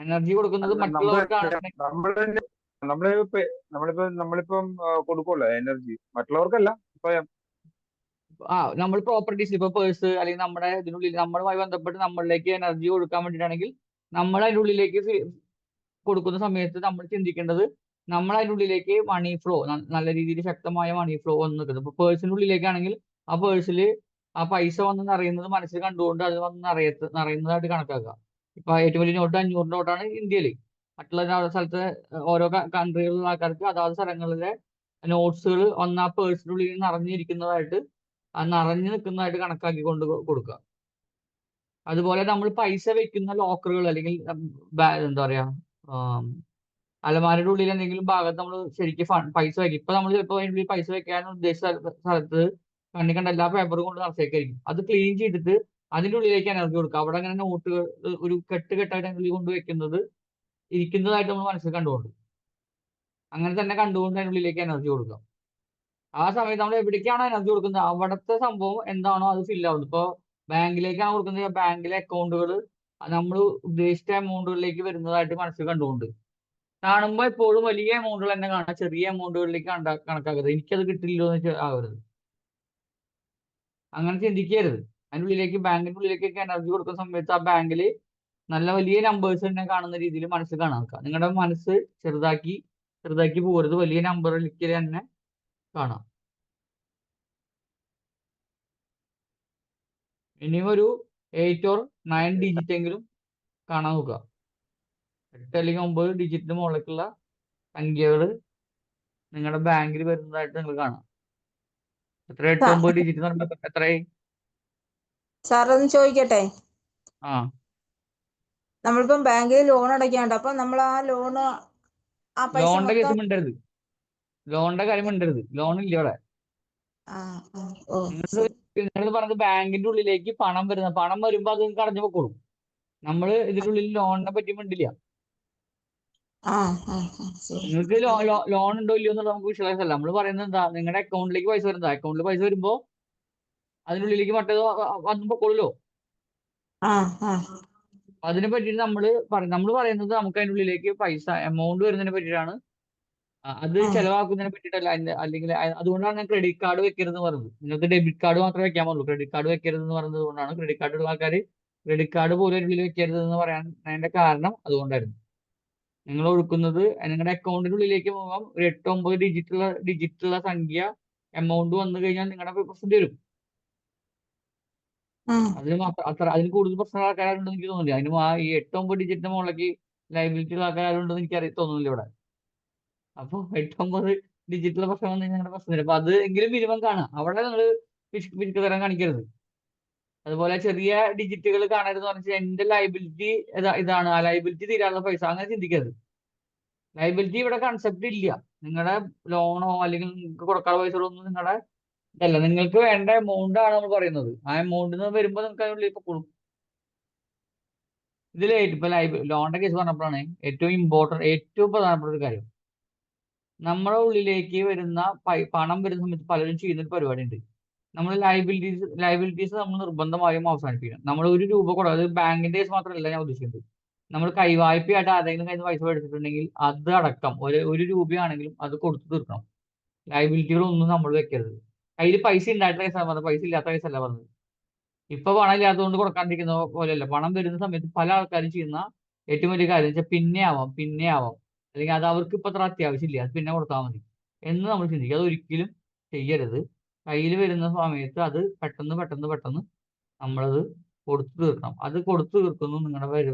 എനർജി കൊടുക്കുന്നത് മറ്റുള്ളവർക്കാണ്. നമ്മളിപ്പം കൊടുക്കുമല്ലോ എനർജി, മറ്റുള്ളവർക്കല്ല, സ്വയം. നമ്മൾ പ്രോപ്പർട്ടീസ്, ഇപ്പൊ പേഴ്സ് അല്ലെങ്കിൽ നമ്മുടെ ഇതിനുള്ളിൽ നമ്മളുമായി ബന്ധപ്പെട്ട് നമ്മളിലേക്ക് എനർജി കൊടുക്കാൻ വേണ്ടിയിട്ടാണെങ്കിൽ നമ്മൾ അതിൻ്റെ ഉള്ളിലേക്ക് കൊടുക്കുന്ന സമയത്ത് നമ്മൾ ചിന്തിക്കേണ്ടത് നമ്മൾ അതിൻ്റെ ഉള്ളിലേക്ക് മണി ഫ്ലോ, നല്ല രീതിയിൽ ശക്തമായ മണി ഫ്ലോ വന്ന് നിൽക്കുന്നത്. ഇപ്പൊ പേഴ്സിന്റെ ഉള്ളിലേക്കാണെങ്കിൽ ആ പേഴ്സിൽ ആ പൈസ വന്ന് നിറയുന്നത് മനസ്സിൽ കണ്ടുകൊണ്ട് അത് വന്ന് നിറയുന്നതായിട്ട് കണക്കാക്കുക. ഇപ്പൊ ഏറ്റവും വലിയ നോട്ട് 500 നോട്ടാണ് ഇന്ത്യയിൽ. മറ്റുള്ള സ്ഥലത്ത് ഓരോ കൺട്രികളിലുള്ള ആൾക്കാർക്ക് അതാത് സ്ഥലങ്ങളിലെ നോട്ട്സുകൾ വന്ന് ആ പേഴ്സിന്റെ ഉള്ളിൽ നിറഞ്ഞിരിക്കുന്നതായിട്ട്, അത് നിറഞ്ഞു നിൽക്കുന്നതായിട്ട് കണക്കാക്കിക്കൊണ്ട് കൊടുക്കുക. അതുപോലെ നമ്മൾ പൈസ വെക്കുന്ന ലോക്കറുകൾ അല്ലെങ്കിൽ എന്താ പറയാ, അലമാരയുടെ ഉള്ളിൽ എന്തെങ്കിലും ഭാഗത്ത് നമ്മൾ ശരിക്കും പൈസ വയ്ക്കും. ഇപ്പൊ നമ്മൾ ചിലപ്പോൾ അതിനുള്ളിൽ പൈസ വെക്കാൻ ഉദ്ദേശിച്ച സ്ഥലത്ത് കണ്ണി കണ്ട എല്ലാ പേപ്പറും കൊണ്ട് നിറച്ചേക്കായിരിക്കും. അത് ക്ലീൻ ചെയ്തിട്ട് അതിൻ്റെ ഉള്ളിലേക്ക് എനർജി കൊടുക്കുക. അവിടെ അങ്ങനെ നോട്ടുകൾ ഒരു കെട്ടായിട്ട് അതിൻ്റെ ഉള്ളിൽ കൊണ്ട് വെക്കുന്നത് ഇരിക്കുന്നതായിട്ട് നമ്മൾ മനസ്സിൽ കണ്ടുകൊണ്ട്, അങ്ങനെ തന്നെ കണ്ടുകൊണ്ട് അതിൻ്റെ ഉള്ളിലേക്ക് എനർജി കൊടുക്കുക. ആ സമയത്ത് നമ്മൾ എവിടേക്കാണോ എനർജി കൊടുക്കുന്നത് അവിടുത്തെ സംഭവം എന്താണോ അത് ഫില്ല് ആവുന്നത്. ഇപ്പോൾ ബാങ്കിലേക്കാണ് കൊടുക്കുന്നത്, ബാങ്കിലെ അക്കൗണ്ടുകൾ നമ്മൾ ഉദ്ദേശിച്ച എമൗണ്ടുകളിലേക്ക് വരുന്നതായിട്ട് മനസ്സിൽ കണ്ടുകൊണ്ട് കാണുമ്പോൾ എപ്പോഴും വലിയ എമൗണ്ടുകൾ തന്നെ കാണാം, ചെറിയ എമൗണ്ടുകളിലേക്ക് കണക്കാക്കരുത്. എനിക്കത് കിട്ടില്ലല്ലോ എന്ന് ആവരുത്, അങ്ങനെ ചിന്തിക്കരുത്. അതിൻ്റെ ഉള്ളിലേക്ക്, ബാങ്കിന്റെ ഉള്ളിലേക്കൊക്കെ എനർജി കൊടുക്കുന്ന സമയത്ത് ആ ബാങ്കിൽ നല്ല വലിയ നമ്പേഴ്സ് തന്നെ കാണുന്ന രീതിയിൽ മനസ്സിൽ കാണാൻ നിൽക്കുക. നിങ്ങളുടെ മനസ്സ് ചെറുതാക്കി പോകരുത്, വലിയ നമ്പറിലേക്ക് തന്നെ കാണാം. ഇനിയും ഒരു 8 or 9 ഡിജിറ്റ് എങ്കിലും കാണാൻ നോക്കുക. 8 അല്ലെങ്കിൽ 9 ഡിജിറ്റിന് മുകളിലേക്കുള്ള സംഖ്യകൾ നിങ്ങളുടെ ബാങ്കിൽ വരുന്നതായിട്ട് നിങ്ങൾ കാണാം. എത്ര 8 9 ഡിജിറ്റ് എന്ന് പറയുമ്പോൾ എത്രയായി? സാർ ഒന്ന് ചോദിക്കട്ടെ? ആ, നമ്മളിപ്പം ബാങ്കിൽ ലോൺ അടയ്ക്കാണ്ട്, അപ്പൊ നമ്മൾ ആ ലോണ് ആ പൈസ ലോണിന്റെ കേസ് മൊത്തം മിണ്ടരുത്, ലോണിന്റെ കാര്യം മിണ്ടരുത്. ലോൺ ഇല്ല ഇവിടെ. ഓ ശരി. നിങ്ങൾ പറഞ്ഞത് ബാങ്കിന്റെ ഉള്ളിലേക്ക് പണം വരുമ്പോൾ അത് നിങ്ങൾക്ക് അടഞ്ഞു പൊക്കോളും. നമ്മൾ ഇതിന്റെ ഉള്ളിൽ ലോണിനെ പറ്റി മിണ്ടില്ല. ആ ആ ആ ശരി. നിങ്ങൾക്ക് ലോൺ ഉണ്ടോ ഇല്ലയോ എന്നുള്ളത് നമുക്ക് വിശ്വാസമല്ല. നമ്മൾ പറയുന്നത് എന്താ, നിങ്ങളുടെ അക്കൗണ്ടിലേക്ക് പൈസ വരുന്നത്, അക്കൗണ്ടിൽ പൈസ വരുമ്പോ അതിനുള്ളിലേക്ക് മറ്റേത് വന്നു പൊക്കോളൂല്ലോ. ആ ആ അതിനെ പറ്റിയിട്ട് നമ്മൾ പറയുന്നത് നമുക്ക് അതിൻ്റെ ഉള്ളിലേക്ക് പൈസ എമൗണ്ട് വരുന്നതിനെ പറ്റിയിട്ടാണ്. അത് ആ ചെലവാക്കുന്നതിനെ പറ്റിയിട്ടല്ല. അല്ലെങ്കിൽ അതുകൊണ്ടാണ് ഞാൻ ക്രെഡിറ്റ് കാർഡ് വെക്കരുതെന്ന് പറയുന്നത്. നിങ്ങൾക്ക് ഡെബിറ്റ് കാർഡ് മാത്രമേ വെക്കാൻ പാടുള്ളൂ, ക്രെഡിറ്റ് കാർഡ് വെക്കരുതെന്ന് പറയുന്നത് കൊണ്ടാണ്. ക്രെഡിറ്റ് കാർഡ് ഉള്ള ആൾക്കാർ ക്രെഡിറ്റ് കാർഡ് പോലും അതിൻ്റെ ഉള്ളിൽ വെക്കരുതെന്ന് പറയാൻ അതിന്റെ കാരണം അതുകൊണ്ടായിരുന്നു. നിങ്ങൾ ഒഴുക്കുന്നത് നിങ്ങളുടെ അക്കൗണ്ടിന്റെ ഉള്ളിലേക്ക് പോകാം, ഒരു 8-9 ഡിജിറ്റുള്ള സംഖ്യ എമൗണ്ട് വന്നു കഴിഞ്ഞാൽ നിങ്ങളുടെ പ്രശ്നം വരും. ആ അതിന് കൂടുതൽ പ്രശ്നമുള്ള ആൾക്കാരുണ്ടെന്ന് എനിക്ക് തോന്നുന്നില്ല. അതിന് ഈ 8-9 ഡിജിറ്റിന്റെ മുകളിലേക്ക് ലൈബിലിറ്റി ഉള്ള ആൾക്കാരുണ്ടെന്ന് എനിക്ക് തോന്നുന്നില്ല ഇവിടെ. അപ്പോൾ 8-9 ഡിജിറ്റുള്ള പ്രശ്നം വന്നു കഴിഞ്ഞാൽ നിങ്ങളുടെ പ്രശ്നമില്ല. അപ്പൊ അത് എങ്കിലും മിനിമം കാണാം. അവിടെ നിങ്ങൾ പിശുക്ക് കാണിക്കരുത്. അതുപോലെ ചെറിയ ഡിജിറ്റുകൾ കാണരുതെന്ന് പറഞ്ഞാൽ എന്റെ ലൈബിലിറ്റി ഇതാണ്, ആ ലൈബിലിറ്റി തീരാനുള്ള പൈസ, അങ്ങനെ ചിന്തിക്കരുത്. ലൈബിലിറ്റി ഇവിടെ കൺസെപ്റ്റ് ഇല്ല. നിങ്ങളുടെ ലോണോ അല്ലെങ്കിൽ നിങ്ങൾക്ക് കൊടുക്കാനുള്ള പൈസകളൊന്നും നിങ്ങളുടെ ഇതല്ല. നിങ്ങൾക്ക് വേണ്ട എമൗണ്ട് ആണ് നമ്മൾ പറയുന്നത്. ആ എമൗണ്ടിൽ നിന്ന് വരുമ്പോൾ നിങ്ങൾക്ക് അതിനുള്ളിൽ പൊക്കോളും. ഇതിൽ ഇപ്പൊ ലോണിന്റെ കേസ് പറഞ്ഞപ്പോഴാണ് ഏറ്റവും പ്രധാനപ്പെട്ട ഒരു കാര്യം. നമ്മുടെ ഉള്ളിലേക്ക് വരുന്ന പണം വരുന്ന സമയത്ത് പലരും ചെയ്യുന്ന ഒരു പരിപാടി ഉണ്ട്. നമ്മൾ ലൈബിലിറ്റീസ് നമ്മൾ നിർബന്ധമായും അവസാനിപ്പിക്കണം. നമ്മൾ 1 രൂപ അത് ബാങ്കിന്റെ കേസ് മാത്രമല്ല ഞാൻ ഉദ്ദേശിക്കുന്നത്. നമ്മൾ കൈവായ്പയായിട്ട് ആരെങ്കിലും കയ്യിൽ പൈസ മേടിച്ചിട്ടുണ്ടെങ്കിൽ അത് അടക്കം 1 രൂപയാണെങ്കിലും അത് കൊടുത്തു തീർക്കണം. ലൈബിലിറ്റികളൊന്നും നമ്മൾ വെക്കരുത്. കയ്യിൽ പൈസ ഉണ്ടായിട്ട് കേസാണ് പറഞ്ഞത്, പൈസ ഇല്ലാത്ത കേസല്ല പറഞ്ഞത്. ഇപ്പൊ പണം ഇല്ലാത്തതുകൊണ്ട് കൊടുക്കാണ്ടിരിക്കുന്ന പോലെയല്ല. പണം വരുന്ന സമയത്ത് പല ആൾക്കാരും ചെയ്യുന്ന ഏറ്റവും വലിയ കാര്യം വെച്ചാൽ പിന്നെ ആവാം, അല്ലെങ്കിൽ അത് അവർക്ക് ഇപ്പൊ അത്ര അത്യാവശ്യമില്ല, അത് പിന്നെ കൊടുത്താൽ മതി എന്ന് നമ്മൾ ചിന്തിക്കുക. അതൊരിക്കലും ചെയ്യരുത്. കയ്യിൽ വരുന്ന സമയത്ത് അത് പെട്ടെന്ന് നമ്മളത് കൊടുത്തു തീർക്കണം. അത് കൊടുത്തു തീർക്കുന്നു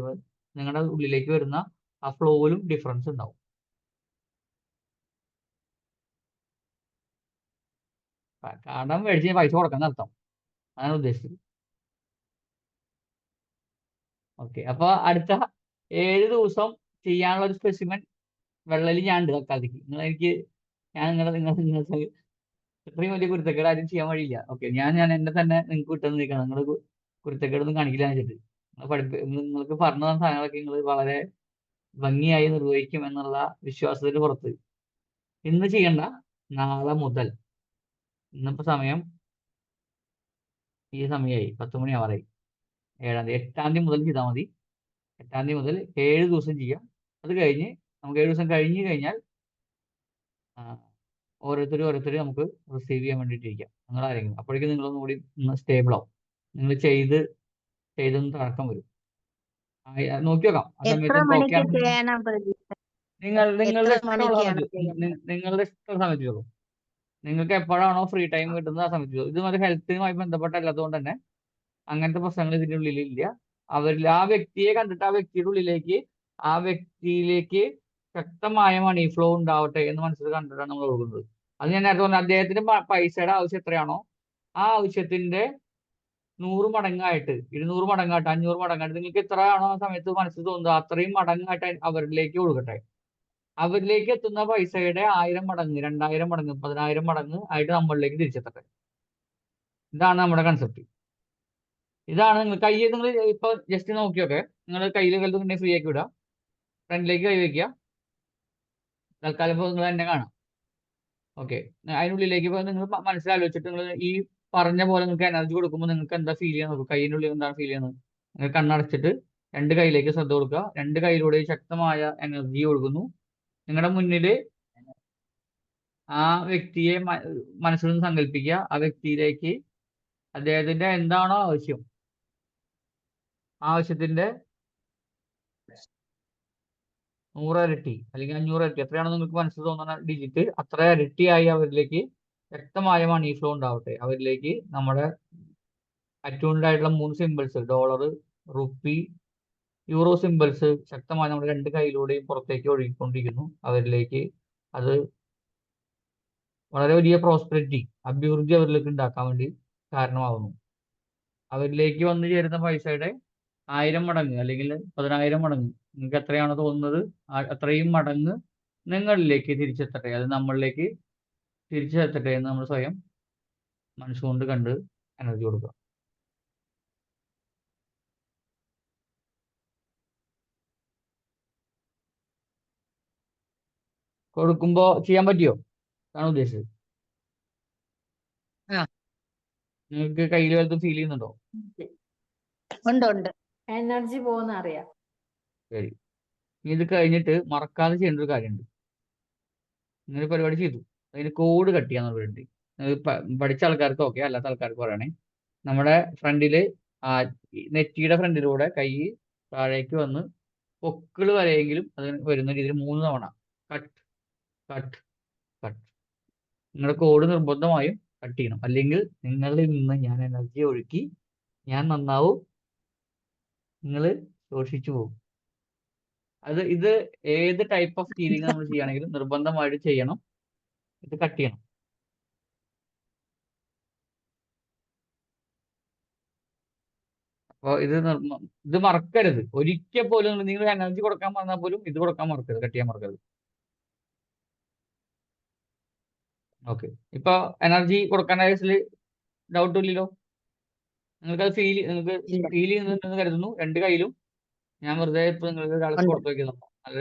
നിങ്ങളുടെ ഉള്ളിലേക്ക് വരുന്ന ആ ഫ്ലോയിലും ഡിഫറൻസ് ഉണ്ടാവും. കടം മേടിച്ച് പൈസ കൊടുക്കാൻ അർത്ഥം, അതാണ് ഉദ്ദേശിച്ചത്. ഓക്കെ, അപ്പൊ അടുത്ത 7 ദിവസം ചെയ്യാനുള്ള ഒരു സ്പെസിമെൻ വെള്ളയിൽ ഞാൻ ഉണ്ട് തൽക്കാലത്തേക്ക്. നിങ്ങൾ ഇത്രയും വലിയ കുരുത്തക്കേട് ആരും ചെയ്യാൻ വഴിയില്ല. ഓക്കെ, ഞാൻ എന്നെ തന്നെ നിങ്ങൾക്ക് വിട്ടെന്ന് നിൽക്കണം. നിങ്ങൾ കുരുത്തക്കേടൊന്നും കാണിക്കില്ല വെച്ചിട്ട്. നിങ്ങൾക്ക് പറഞ്ഞു തന്ന സാധനങ്ങളൊക്കെ നിങ്ങൾ വളരെ ഭംഗിയായി നിർവഹിക്കും എന്നുള്ള വിശ്വാസത്തിന് പുറത്ത് ഇന്ന് ചെയ്യണ്ട, നാളെ മുതൽ. ഇന്നിപ്പോ സമയം ഈ സമയമായി 10 മണി ആവാറായി. 7-ാം തീയതി 8-ാം തീയതി മുതൽ ചെയ്താൽ മതി. 8-ാം തീയതി മുതൽ 7 ദിവസം ചെയ്യാം. അത് കഴിഞ്ഞ് നമുക്ക് 7 ദിവസം കഴിഞ്ഞ് കഴിഞ്ഞാൽ ഓരോരുത്തരും നമുക്ക് റിസീവ് ചെയ്യാൻ വേണ്ടിയിട്ടിരിക്കാം. നിങ്ങൾ ആരെങ്കിലും അപ്പോഴേക്കും നിങ്ങളൊന്നും കൂടി സ്റ്റേബിൾ ആവും. നിങ്ങൾ ചെയ്തൊന്ന് തഴക്കം വരും. നോക്കി നോക്കാം. ആ എത്ര സമയത്ത് മണിക്ക് ഓക്കെ ചെയ്യണം പ്രദീപ്? നിങ്ങളുടെ എത്ര ഇഷ്ടമുള്ള മണിക്കാണ് സമയത്ത് ചെയ്യുന്നത്? നിങ്ങളുടെ ഇഷ്ടമുള്ള സമയത്ത് ചെയ്തോളൂ. നിങ്ങൾക്ക് എപ്പോഴാണോ ഫ്രീ ടൈം കിട്ടുന്നത് ആ സമയത്ത് ചെയ്തോളൂ. ഇത് മറ്റേ ഹെൽത്തുമായി ബന്ധപ്പെട്ടല്ലാത്തതുകൊണ്ട് തന്നെ അങ്ങനത്തെ പ്രശ്നങ്ങൾ ഇതിൻ്റെ ഉള്ളിൽ ഇല്ല. ആ വ്യക്തിയെ കണ്ടിട്ട് ആ വ്യക്തിയിലേക്ക് ശക്തമായ മണി ഫ്ലോ ഉണ്ടാവട്ടെ എന്ന് മനസ്സിൽ കണ്ടിട്ടാണ് നമ്മൾ കൊടുക്കുന്നത്. അത് ഞാൻ നേരത്തെ പറഞ്ഞു, അദ്ദേഹത്തിന് പൈസയുടെ ആവശ്യം എത്രയാണോ ആ ആവശ്യത്തിന്റെ 100 മടങ്ങായിട്ട്, 200 മടങ്ങായിട്ട്, 500 മടങ്ങായിട്ട്, നിങ്ങൾക്ക് എത്രയാണോ ആ സമയത്ത് മനസ്സിൽ തോന്നുന്നത് അത്രയും മടങ്ങായിട്ട് അവരിലേക്ക് ഒഴുകട്ടെ. അവരിലേക്ക് എത്തുന്ന പൈസയുടെ 1000 മടങ്ങ്, 2000 മടങ്ങ്, 10000 മടങ്ങ് ആയിട്ട് നമ്മളിലേക്ക് തിരിച്ചെത്തട്ടെ. ഇതാണ് നമ്മുടെ കൺസെപ്റ്റ്. ഇതാണ് നിങ്ങൾ ഇപ്പൊ ജസ്റ്റ് നോക്കിയൊക്കെ നിങ്ങൾ കയ്യിൽ കല്ലുണ്ടെങ്കിൽ ഫ്രീ ആക്കി വിടുക, ഫ്രണ്ടിലേക്ക് കൈ വയ്ക്കുക. തൽക്കാലം ഇപ്പോൾ നിങ്ങൾ തന്നെ കാണാം. ഓക്കെ, അതിനുള്ളിലേക്ക് ഇപ്പോൾ നിങ്ങൾ മനസ്സിലാലോചിച്ചിട്ട് നിങ്ങൾ ഈ പറഞ്ഞ പോലെ നിങ്ങൾക്ക് എനർജി കൊടുക്കുമ്പോൾ നിങ്ങൾക്ക് എന്താ ഫീൽ ചെയ്യാൻ നോക്കുക. കയ്യിൻ്റെ ഉള്ളിൽ എന്താണ് ഫീൽ ചെയ്യുന്നത്? നിങ്ങൾ കണ്ണടച്ചിട്ട് 2 കൈയിലേക്ക് ശ്രദ്ധ കൊടുക്കുക. 2 കൈയിലൂടെ ശക്തമായ എനർജി ഒഴുകുന്നു. നിങ്ങളുടെ മുന്നിൽ ആ വ്യക്തിയെ മനസ്സിൽ നിന്ന് സങ്കല്പിക്കുക. ആ വ്യക്തിയിലേക്ക് അദ്ദേഹത്തിന്റെ എന്താണോ ആവശ്യത്തിന്റെ 100 ഇരട്ടി അല്ലെങ്കിൽ 500 ഇരട്ടി, എത്രയാണോ നിങ്ങൾക്ക് മനസ്സിൽ തോന്നുന്ന ഡിജിറ്റ്, അത്ര ഇരട്ടിയായി അവരിലേക്ക് ശക്തമായ മണി ഫ്ലോ ഉണ്ടാവട്ടെ. അവരിലേക്ക് നമ്മുടെ അറ്റ്യൂൺഡ് ആയിട്ടുള്ള 3 symbols, dollar, rupee, euro symbols ശക്തമായി നമ്മുടെ 2 കൈയിലൂടെയും പുറത്തേക്ക് ഒഴുകിക്കൊണ്ടിരിക്കുന്നു. അവരിലേക്ക് അത് വളരെ വലിയ പ്രോസ്പെരിറ്റി, അഭിവൃദ്ധി അവരിലേക്ക് ഉണ്ടാക്കാൻ വേണ്ടി കാരണമാകുന്നു. അവരിലേക്ക് വന്നു ചേരുന്ന പൈസയുടെ 1000 മടങ്ങ് അല്ലെങ്കിൽ 10000 മടങ്ങ്, നിങ്ങൾക്ക് എത്രയാണോ തോന്നുന്നത് അത്രയും മടങ്ങ് നിങ്ങളിലേക്ക് തിരിച്ചെത്തട്ടെ, അത് നമ്മളിലേക്ക് തിരിച്ചെത്തട്ടെ എന്ന് നമ്മൾ സ്വയം മനസ്സുകൊണ്ട് കണ്ട് എനർജി കൊടുക്കുക. കൊടുക്കുമ്പോ ചെയ്യാൻ പറ്റിയോ? അതാണ് ഉദ്ദേശിച്ചത്. ആ. നിങ്ങൾക്ക് കയ്യിൽ വലുതും ഫീൽ ചെയ്യുന്നുണ്ടോ? ഉണ്ട് ഉണ്ട്. എനർജി പോകുന്ന അറിയാം. ശരി. ഇനി ഇത് കഴിഞ്ഞിട്ട് മറക്കാതെ ചെയ്യേണ്ട ഒരു കാര്യമുണ്ട്. ഇങ്ങനെ പരിപാടി ചെയ്തു, അതിന് കോഡ് കട്ട് ചെയ്യാന്ന് പറയുന്നുണ്ട്. പഠിച്ച ആൾക്കാർക്ക് ഓക്കെ, അല്ലാത്ത ആൾക്കാർക്ക് പറയണേ. നമ്മുടെ ഫ്രണ്ടില് നെറ്റിയുടെ ഫ്രണ്ടിലൂടെ കൈ താഴേക്ക് വന്ന് പൊക്കിള് വരെയെങ്കിലും അത് വരുന്ന രീതിയിൽ 3 തവണ കട്ട് കട്ട് കട്ട്. നിങ്ങളുടെ കോഡ് നിർബന്ധമായും കട്ട് ചെയ്യണം, അല്ലെങ്കിൽ നിങ്ങളിൽ നിന്ന് ഞാൻ എനർജി ഒഴുക്കി ഞാൻ നന്നാവും, നിങ്ങൾ ശോഷിച്ചു പോകും. ഇത് ഏത് ടൈപ്പ് ഓഫ് ഹീലിംഗ് നമ്മൾ ചെയ്യുകയാണെങ്കിലും നിർബന്ധമായിട്ട് ചെയ്യണം, ഇത് കട്ട് ചെയ്യണം. അപ്പോൾ ഇത് മറക്കരുത് ഒരിക്കൽ പോലും. നിങ്ങൾ എനർജി കൊടുക്കാൻ പറഞ്ഞാൽ പോലും ഇത് കൊടുക്കാൻ മറക്കരുത്, കട്ട് ചെയ്യാൻ മറക്കരുത്. ഓക്കെ, ഇപ്പൊ എനർജി കൊടുക്കാൻ ഡൗട്ട് ഇല്ലല്ലോ? നിങ്ങൾക്ക് ഇല്ല. ഫീൽ ചെയ്യുന്നുണ്ടെന്ന് കരുതുന്നു. 2 കയ്യിലും ഞാൻ വെറുതെ ഇപ്പൊ നിങ്ങൾക്ക് ഒരാൾക്ക് ഉണ്ട്. കൊടുത്തു വയ്ക്കുന്നു. നല്ല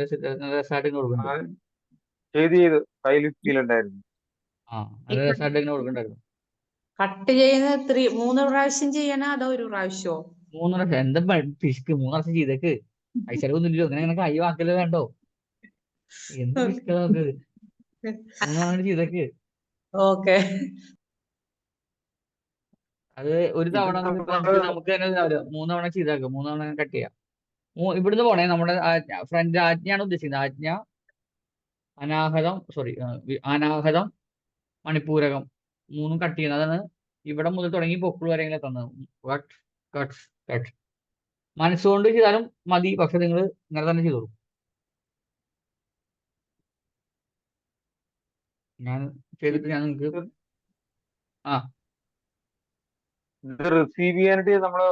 രസമായിട്ട് ഇങ്ങനെ കൊടുക്കുന്നുണ്ട്. ചെയ്ത് കയ്യിൽ ഫീൽ ഉണ്ടായിരുന്നു. നല്ല രസമായിട്ട് ഇങ്ങനെ കൊടുക്കണ്ടായിരുന്നു. കട്ട് ചെയ്യുന്ന 3 പ്രാവശ്യം ചെയ്യണോ അതോ ഒരു പ്രാവശ്യമോ? 3 പ്രാവശ്യം. എന്താ പിശുക്ക്? 3 പ്രാവശ്യം ചെയ്തേക്ക്. ഐശ്വര്യമൊന്നും ഇല്ലല്ലോ, ഇങ്ങനെ കൈ വാക്കല് വേണ്ടോ? എന്ത് പിശുക്ക നമുക്ക്? 3 തവണ ചെയ്തേക്ക്. ഓക്കെ. അത് ഒരു തവണ നമുക്ക് തന്നെ 3 തവണ ചെയ്തേക്കാം. 3 തവണ കട്ട് ചെയ്യാം. ഇവിടുന്ന് പോണേ നമ്മുടെ ഫ്രണ്ട് ആജ്ഞയാണ് ഉദ്ദേശിക്കുന്നത്. ആജ്ഞ, അനാഹതം, അനാഹതം, മണിപ്പൂരകം 3 കട്ട് ചെയ്യുന്നത്. അതാണ് ഇവിടെ മുതൽ തുടങ്ങി പൊക്കിൾ വരെ ഇങ്ങനെ തന്നത്. Cut cut cut. മനസ്സുകൊണ്ട് ചെയ്താലും മതി, പക്ഷെ നിങ്ങൾ ഇങ്ങനെ തന്നെ ചെയ്തോളൂ. ഞാൻ ചെയ്തിട്ട് ഞാൻ നിങ്ങൾക്ക് ഇത് റിസീവ് ചെയ്യാനായിട്ട് നമ്മള്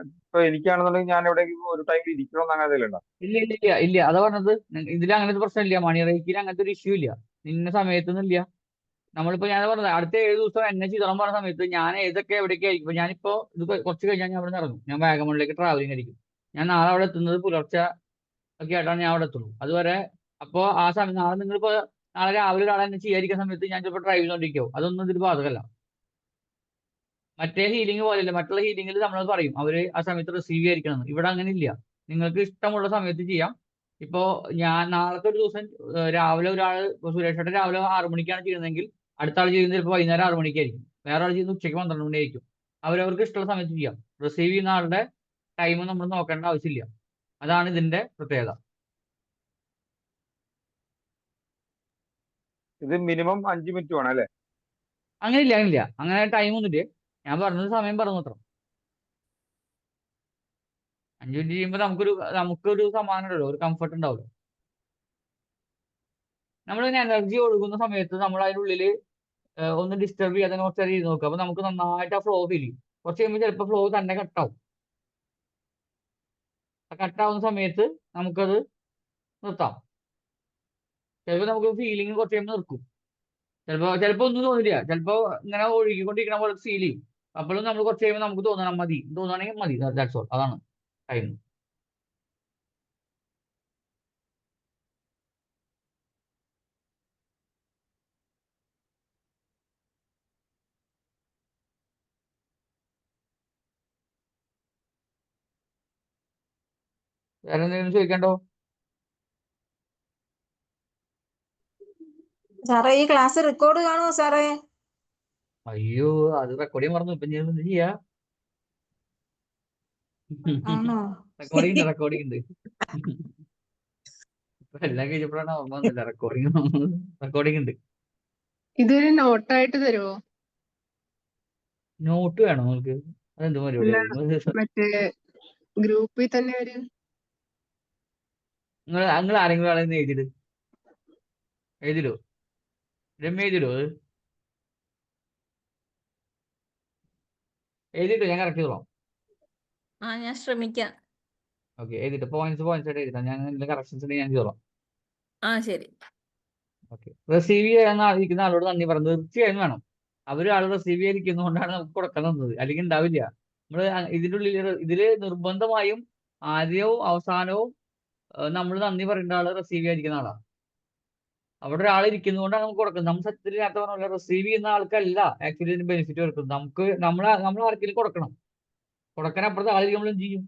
ഇപ്പൊ എനിക്കാണെന്നുണ്ടെങ്കിൽ ഞാൻ എവിടെയെങ്കിലും ഒരു ടൈമിൽ ഇരിക്കണമെന്ന് അങ്ങനെ എന്തെങ്കിലും ഉണ്ടോ? ഇല്ല ഇല്ല ഇല്ല ഇല്ല, അതാ പറഞ്ഞത്. ഇതിൽ അങ്ങനത്തെ പ്രശ്നമില്ല. മണി റേക്കിൽ അങ്ങനത്തെ ഒരു ഇഷ്യൂ ഇല്ല. ഇന്ന സമയത്തൊന്നും ഇല്ല. നമ്മളിപ്പോ ഞാൻ പറഞ്ഞത് അടുത്ത 7 ദിവസം എന്നെ ചെയ്തോളാൻ പറഞ്ഞ സമയത്ത് ഞാൻ ഏതൊക്കെ എവിടേക്ക് ആയിരിക്കും. ഇപ്പൊ ഞാനിപ്പോ ഇത് കുറച്ച് കഴിഞ്ഞാൽ ഞാൻ അവിടെ നിന്ന് ഇറങ്ങും. ഞാൻ വാഗമണിലേക്ക് ട്രാവലിംഗ് ആയിരിക്കും. ഞാൻ നാളെ അവിടെ എത്തുന്നത് പുലർച്ചെ ഒക്കെ ആയിട്ടാണ് ഞാൻ അവിടെ എത്തുള്ളൂ. അതുവരെ അപ്പോൾ ആ സമയം നാളെ നിങ്ങളിപ്പോ നാളെ രാവിലെ ഒരാളെ എന്നെ ചെയ്യാതിരിക്കുന്ന സമയത്ത് ഞാൻ ചിലപ്പോൾ ഡ്രൈവ് ചെയ്തോണ്ടിരിക്കും. അതൊന്നും ഇതിൽ ബാധകമല്ല. മറ്റേ ഹീലിംഗ് പോലെയല്ല. മറ്റുള്ള ഹീലിംഗിൽ നമ്മൾ പറയും അവര് ആ സമയത്ത് റിസീവ് ചെയ്യാതിരിക്കണം. ഇവിടെ അങ്ങനെ ഇല്ല. നിങ്ങൾക്ക് ഇഷ്ടമുള്ള സമയത്ത് ചെയ്യാം. ഇപ്പോ ഞാൻ നാളത്തെ ഒരു ദിവസം രാവിലെ സുരേഷേട്ടൻ രാവിലെ 6 മണിക്കാണ് ചെയ്യുന്നതെങ്കിൽ അടുത്ത ആൾ ചെയ്യുന്നത് ചിലപ്പോൾ വൈകുന്നേരം 6 മണിക്കായിരിക്കും. വേറെ ആൾ ചെയ്യുന്നത് ഉച്ചയ്ക്ക് 12 മണിയായിരിക്കും. അവരവർക്ക് ഇഷ്ടമുള്ള സമയത്ത് ചെയ്യാം. റിസീവ് ചെയ്യുന്ന ആളുടെ ടൈം നമ്മൾ നോക്കേണ്ട ആവശ്യമില്ല. അതാണ് ഇതിന്റെ പ്രത്യേകത. ഇത് മിനിമം 5 മിനിറ്റ് വേണം അല്ലേ? അങ്ങനെയില്ല, അങ്ങനെ ടൈം ഒന്നുമില്ല. ഞാൻ പറഞ്ഞത് സമയം പറഞ്ഞു മാത്രം. 5 മിനിറ്റ് ചെയ്യുമ്പോൾ നമുക്കൊരു സമാധാനം ഉണ്ടല്ലോ, ഒരു കംഫർട്ട് ഉണ്ടാവുമല്ലോ. നമ്മളിങ്ങനെ എനർജി ഒഴുകുന്ന സമയത്ത് നമ്മൾ അതിനുള്ളിൽ ഒന്ന് ഡിസ്റ്റർബ് ചെയ്യാതെ കുറച്ച് നേരം ഇരുന്ന് നോക്കുക. അപ്പൊ നമുക്ക് നന്നായിട്ട് ആ ഫ്ലോ ഫീൽ ചെയ്യും. കുറച്ച് കഴിയുമ്പോൾ ചിലപ്പോൾ ഫ്ലോ തന്നെ കട്ടാവും. ആ കട്ടാവുന്ന സമയത്ത് നമുക്കത് നിർത്താം. ചിലപ്പോൾ നമുക്ക് ഫീലിംഗ് കുറച്ച് കഴിയുമ്പോൾ നിർക്കും. ചിലപ്പോൾ ഒന്നും തോന്നില്ല. ചിലപ്പോൾ ഇങ്ങനെ ഒഴുകിക്കൊണ്ടിരിക്കണ പോലെ ഫീൽ ചെയ്യും. അപ്പോഴും നമ്മൾ കുറച്ച് കഴിയുമ്പോൾ നമുക്ക് തോന്നണം മതി, തോന്നുകയാണെങ്കിൽ മതി. That's all. അതാണ് ടൈം. വേറെ എന്തെങ്കിലും ചോദിക്കണ്ടോ? സാറേ ഈ ക്ലാസ് റെക്കോർഡ് കാണുമോ സാറേ? അയ്യോ, അത് റെക്കോർഡ് ചെയ്യാൻ മറന്നു. ഇപ്പൊ ഞാൻ എന്ത് ചെയ്യാ? ആണോ? റെക്കോർഡിംഗ് ഉണ്ട്. ഇപ്പൊ എല്ലാം കഴിഞ്ഞപ്പോഴാണ് ഓർമ്മ വന്നില്ല. റെക്കോർഡിംഗ് ഉണ്ട്. ഇതൊരു നോട്ടായിട്ട് തരുമോ? നോട്ട് വേണോ നിങ്ങൾക്ക്? അതെന്ത് പരിപാടിയാണ്? മറ്റേ ഗ്രൂപ്പിൽ തന്നെ ഒരു നിങ്ങൾ ആരെങ്കിലും ആളെ എഴുതിടോ? രമ്യ എഴുതിടോ? അത് എഴുതിട്ടോ, ഞാൻ കറക്റ്റ് ചെയ്തോളാം. ഞാൻ ശ്രമിക്കാം. ഓക്കെ, എഴുതിട്ട് പോയിന്റ്സ് ആയിട്ട് എഴുതാം. ഞാൻ എന്തെങ്കിലും കറക്ഷൻസ് ഉണ്ടെങ്കിൽ ഞാൻ ചെയ്തോളാം. ശരി. ഓക്കെ. റിസീവ് ചെയ്യാൻ ഇരിക്കുന്ന ആളോട് നന്ദി പറഞ്ഞു തീർച്ചയായും വേണം. അവർ ആൾ റിസീവ് ചെയ്തിരിക്കുന്നതുകൊണ്ടാണ് നമുക്ക് കൊടുക്കാൻ തന്നത്, അല്ലെങ്കിൽ ഉണ്ടാവില്ല. നമ്മൾ ഇതിൻ്റെ ഉള്ളിൽ ഇതില് നിർബന്ധമായും ആദ്യവും അവസാനവും നമ്മൾ നന്ദി പറയേണ്ട ആള് റിസീവ് ചെയ്യാതിരിക്കുന്ന ആളാണ്. അവിടെ ഒരാൾ ഇരിക്കുന്നതുകൊണ്ടാണ് നമുക്ക് കൊടുക്കുന്നത്. നമ്മൾ സത്യത്തിൽ നേരത്തെ പറഞ്ഞ റിസീവ് ചെയ്യുന്ന ആൾക്കല്ല ആക്ച്വലി ഇതിന് ബെനിഫിറ്റ് കൊടുക്കുന്നത്. നമ്മൾ ആർക്കെങ്കിലും കൊടുക്കണം. കൊടുക്കാൻ അപ്പുറത്തെ ആളിൽ നമ്മൾ എന്ത് ചെയ്യും?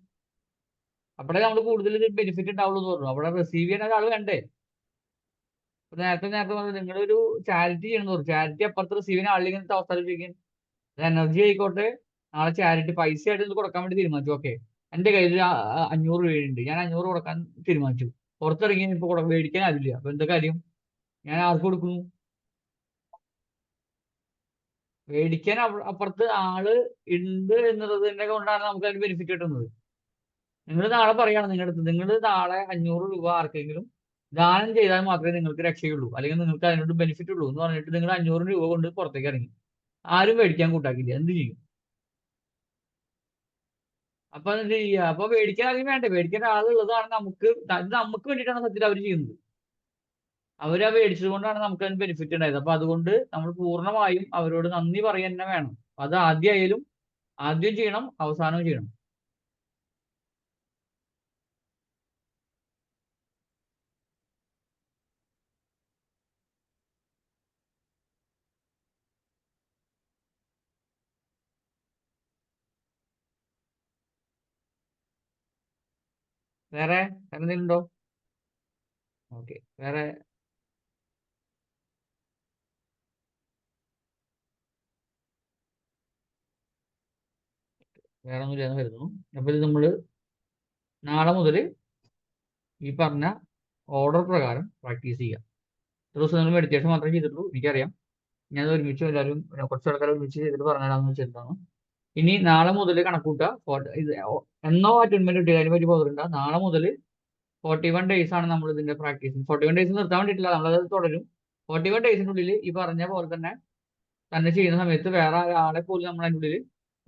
അപ്പോഴേ നമ്മൾ കൂടുതൽ ബെനിഫിറ്റ് ഉണ്ടാവുള്ളൂ എന്ന് പറഞ്ഞു. അവിടെ റിസീവ് ചെയ്യുന്ന ഒരാൾ വേണ്ടേ? നേരത്തെ പറഞ്ഞു നിങ്ങളൊരു ചാരിറ്റി ചെയ്യണമെന്ന് പറഞ്ഞു. ചാരിറ്റി അപ്പുറത്ത് റിസീവ് ചെയ്യുന്ന ആളിലേക്ക് അവസാനിപ്പിക്കാൻ എനർജി ആയിക്കോട്ടെ. നാളെ ചാരിറ്റി പൈസ ആയിട്ട് ഇത് കൊടുക്കാൻ വേണ്ടി തീരുമാനിച്ചു. ഓക്കെ, എന്റെ കയ്യിൽ 500 രൂപയുണ്ട്, ഞാൻ 500 കൊടുക്കാൻ തീരുമാനിച്ചു. പുറത്തിറങ്ങി ഇപ്പൊ മേടിക്കാൻ ആവില്ല. അപ്പൊ എന്താ കാര്യം? ഞാൻ ആർക്ക് കൊടുക്കുന്നു? മേടിക്കാൻ അപ്പുറത്ത് ആള് ഉണ്ട് എന്നുള്ളതിന്റെ കൊണ്ടാണ് നമുക്ക് അതിന് ബെനിഫിറ്റ് കിട്ടുന്നത്. നിങ്ങൾ നാളെ പറയാണ് നിങ്ങളുടെ അടുത്ത്, നിങ്ങൾ നാളെ 500 രൂപ ആർക്കെങ്കിലും ദാനം ചെയ്താൽ മാത്രമേ നിങ്ങൾക്ക് രക്ഷയുള്ളൂ, അല്ലെങ്കിൽ നിങ്ങൾക്ക് അതിനോട് ബെനിഫിറ്റ് ഉള്ളൂ എന്ന് പറഞ്ഞിട്ട് നിങ്ങൾ 500 രൂപ കൊണ്ട് പുറത്തേക്ക് ഇറങ്ങി. ആരും മേടിക്കാൻ കൂട്ടാക്കില്ല. എന്ത് ചെയ്യും? അപ്പൊ എന്ത് ചെയ്യുക? അപ്പൊ മേടിക്കാൻ ആരും വേണ്ടേ? മേടിക്കാൻ ആളുള്ളതാണ് നമുക്ക് വേണ്ടിയിട്ടാണ് സത്യത്തിൽ അവർ ചെയ്യുന്നത്. അവരാ മേടിച്ചത് കൊണ്ടാണ് നമുക്ക് അതിന് ബെനിഫിറ്റ് ഉണ്ടായത്. അപ്പൊ അതുകൊണ്ട് നമ്മൾ പൂർണ്ണമായും അവരോട് നന്ദി പറയാൻ തന്നെ വേണം. അത് ആദ്യം ചെയ്യണം, അവസാനവും ചെയ്യണം. വേറെ എന്തെങ്കിലും ഉണ്ടോ? ഓക്കെ, വേറെ ഒന്നും ഇല്ലാന്ന് കരുതുന്നു. അപ്പൊ ഇത് നമ്മള് നാളെ മുതൽ ഈ പറഞ്ഞ ഓർഡർ പ്രകാരം പ്രാക്ടീസ് ചെയ്യാം. ഇത്ര ദിവസം നിങ്ങൾ മെഡിറ്റേഷൻ മാത്രമേ ചെയ്തിട്ടുള്ളൂ, എനിക്കറിയാം. ഞാൻ ഒരുമിച്ച് എല്ലാവരും കുറച്ച് ആൾക്കാർ ഒരുമിച്ച് ചെയ്തിട്ട് പറഞ്ഞിടാന്ന് വെച്ചിട്ടാണ്. ഇനി നാളെ മുതൽ കണക്കൂട്ടുക. ഇത് എന്നോ അറ്റൻമെന്റ് കിട്ടിയ അതിനെ പറ്റി പോകണ്ട. നാളെ മുതൽ 41 days ആണ് നമ്മൾ ഇതിന്റെ പ്രാക്ടീസ്. 41 days നിർത്താൻ വേണ്ടിയിട്ടില്ല, നമ്മളത് തുടരും. 41 daysന്റെ ഉള്ളിൽ ഈ പറഞ്ഞ പോലെ തന്നെ ചെയ്യുന്ന സമയത്ത് വേറെ ആളെ പോലും നമ്മൾ അതിൻ്റെ ഉള്ളിൽ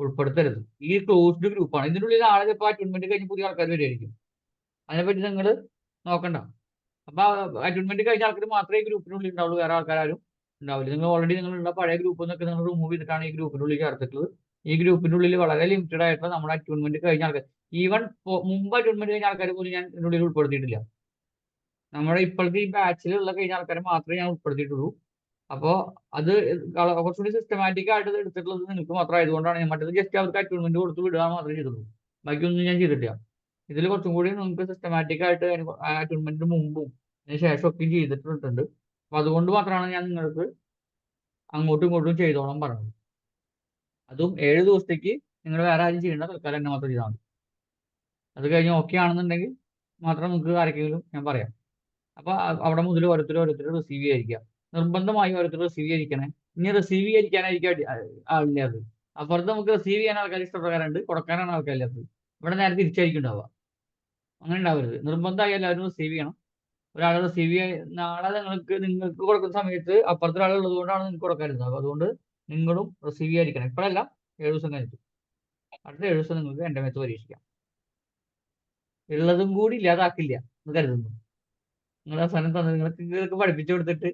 ഉൾപ്പെടുത്തരുത്. ഈ ക്ലോസ്ഡ് ഗ്രൂപ്പാണ്. ഇതിൻ്റെ ഉള്ളിൽ ആളെ ചിലപ്പോൾ അറ്റൻമെന്റ് കഴിഞ്ഞ് പുതിയ ആൾക്കാർ വരുമായിരിക്കും. അതിനെപ്പറ്റി നിങ്ങൾ നോക്കണ്ട. അപ്പൊ അറ്റൻമെന്റ് കഴിഞ്ഞ ആൾക്കാർ മാത്രമേ ഈ ഗ്രൂപ്പിനുള്ളിൽ ഉണ്ടാവുള്ളൂ, വേറെ ആൾക്കാരും ഉണ്ടാവില്ല. നിങ്ങൾ ഓൾറെഡി നിങ്ങളുടെ പഴയ ഗ്രൂപ്പിൽ നിന്നൊക്കെ നിങ്ങൾ റിമൂവ് ചെയ്തിട്ടാണ് ഈ ഗ്രൂപ്പിനുള്ളിൽ ചേർത്തിട്ടുള്ളത്. ഈ ഗ്രൂപ്പിനുള്ളിൽ വളരെ ലിമിറ്റഡ് ആയിട്ടുള്ള നമ്മുടെ അറ്റൻമെന്റ് കഴിഞ്ഞ ആൾക്കാർ, ഈവൻ മുമ്പ് അറ്റൻമെന്റ് കഴിഞ്ഞ ആൾക്കാർ പോലും ഞാൻ ഇതിനുള്ളിൽ ഉൾപ്പെടുത്തിയിട്ടില്ല. നമ്മുടെ ഇപ്പോഴത്തെ ഈ ബാച്ചിലുള്ള കഴിഞ്ഞ ആൾക്കാരെ മാത്രമേ ഞാൻ ഉൾപ്പെടുത്തിയിട്ടുള്ളൂ. അപ്പോൾ അത് കുറച്ചുകൂടി സിസ്റ്റമാറ്റിക് ആയിട്ട് എടുത്തിട്ടുള്ളത് നിങ്ങൾക്ക് മാത്രം ആയതുകൊണ്ടാണ് ഞാൻ മറ്റേത് ജസ്റ്റ് അവർക്ക് അറ്റൻമെന്റ് കൊടുത്ത് വിടുക മാത്രമേ ചെയ്തിട്ടുള്ളൂ. ബാക്കിയൊന്നും ഞാൻ ചെയ്തിട്ടില്ല. ഇതിൽ കുറച്ചും കൂടി നിങ്ങൾക്ക് സിസ്റ്റമാറ്റിക് ആയിട്ട് അറ്റൻമെന്റിന് മുമ്പും അതിന് ശേഷം ഒക്കെ ചെയ്തിട്ടുണ്ട്. അപ്പൊ അതുകൊണ്ട് മാത്രമാണ് ഞാൻ നിങ്ങൾക്ക് അങ്ങോട്ടും ഇങ്ങോട്ടും ചെയ്തോളാം പറഞ്ഞത്. അതും 7 ദിവസത്തേക്ക് നിങ്ങൾ വേറെ ആരും ചെയ്യേണ്ട, തൽക്കാലം എന്നെ മാത്രം ചെയ്താൽ മതി. അത് കഴിഞ്ഞ് ഓക്കെ ആണെന്നുണ്ടെങ്കിൽ മാത്രം നിങ്ങൾക്ക് ആർക്കെങ്കിലും ഞാൻ പറയാം. അപ്പൊ അവിടെ മുതൽ ഓരോരുത്തർ റിസീവ് ചെയ്യാതിരിക്കുക. നിർബന്ധമായി ഓരോരുത്തർ റിസീവ് ചെയ്യാതിരിക്കണേ. ഇനി റിസീവ് ചെയ്യാതിരിക്കാനായിരിക്കും ആളില്ലാത്തത്. അപ്പുറത്ത് നമുക്ക് റിസീവ് ചെയ്യാൻ ആൾക്കാർ ഇഷ്ടപ്രകാരമുണ്ട്, കൊടുക്കാനാണ് ആൾക്കാരില്ലാത്തത്. ഇവിടെ നേരെ തിരിച്ചായിരിക്കും ഉണ്ടാവുക. അങ്ങനെ ഉണ്ടാവരുത്. നിർബന്ധമായി എല്ലാവരും റിസീവ് ചെയ്യണം. ഒരാൾ റിസീവ് നാളെ നിങ്ങൾക്ക് കൊടുക്കുന്ന സമയത്ത് അപ്പുറത്തെ ഒരാൾ ഉള്ളത് കൊണ്ടാണ് നിങ്ങൾക്ക് കൊടുക്കാറുള്ളത്. അപ്പൊ അതുകൊണ്ട് നിങ്ങളും റിസീവ് ചെയ്യാതിരിക്കണം. ഇപ്പോഴല്ല, 7 ദിവസം കഴിഞ്ഞിട്ട്. അടുത്ത 7 ദിവസം നിങ്ങൾക്ക് എൻ്റെ മേത്ത് പരീക്ഷിക്കാം. ഉള്ളതും കൂടി ഇല്ലാതാക്കില്ല എന്ന് കരുതുന്നു. നിങ്ങൾ അവസാനം തന്നെ നിങ്ങൾക്ക് പഠിപ്പിച്ചു കൊടുത്തിട്ട്.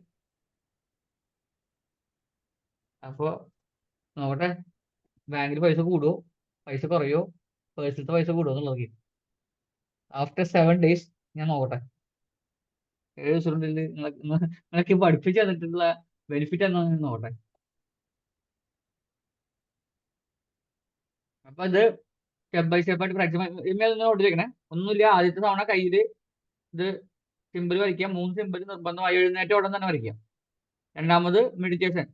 അപ്പോ നോക്കട്ടെ, ബാങ്കിൽ പൈസ കൂടുമോ, പൈസ കുറയോ, പേഴ്സിലത്തെ പൈസ കൂടുമോ എന്നുള്ളത് ആഫ്റ്റർ 7 days ഞാൻ നോക്കട്ടെ. 7 ദിവസത്തിനുള്ളിൽ നിങ്ങൾക്ക് പഠിപ്പിച്ചു തന്നിട്ടുള്ള ബെനിഫിറ്റ് എന്താണെന്ന് നോക്കട്ടെ. അപ്പൊ ഇത് സ്റ്റെപ്പ് ബൈ സ്റ്റെപ്പ് ആയിട്ട് പ്രാക്ടീസ് നോട്ടിരിക്കണേ. ഒന്നുമില്ല, ആദ്യത്തെ തവണ കയ്യിൽ ഇത് സിമ്പിൾ വരയ്ക്കാം. 3 സിമ്പിൾ നിർബന്ധമായി എഴുന്നേറ്റ ഉടൻ തന്നെ വരയ്ക്കാം. രണ്ടാമത് മെഡിറ്റേഷൻ.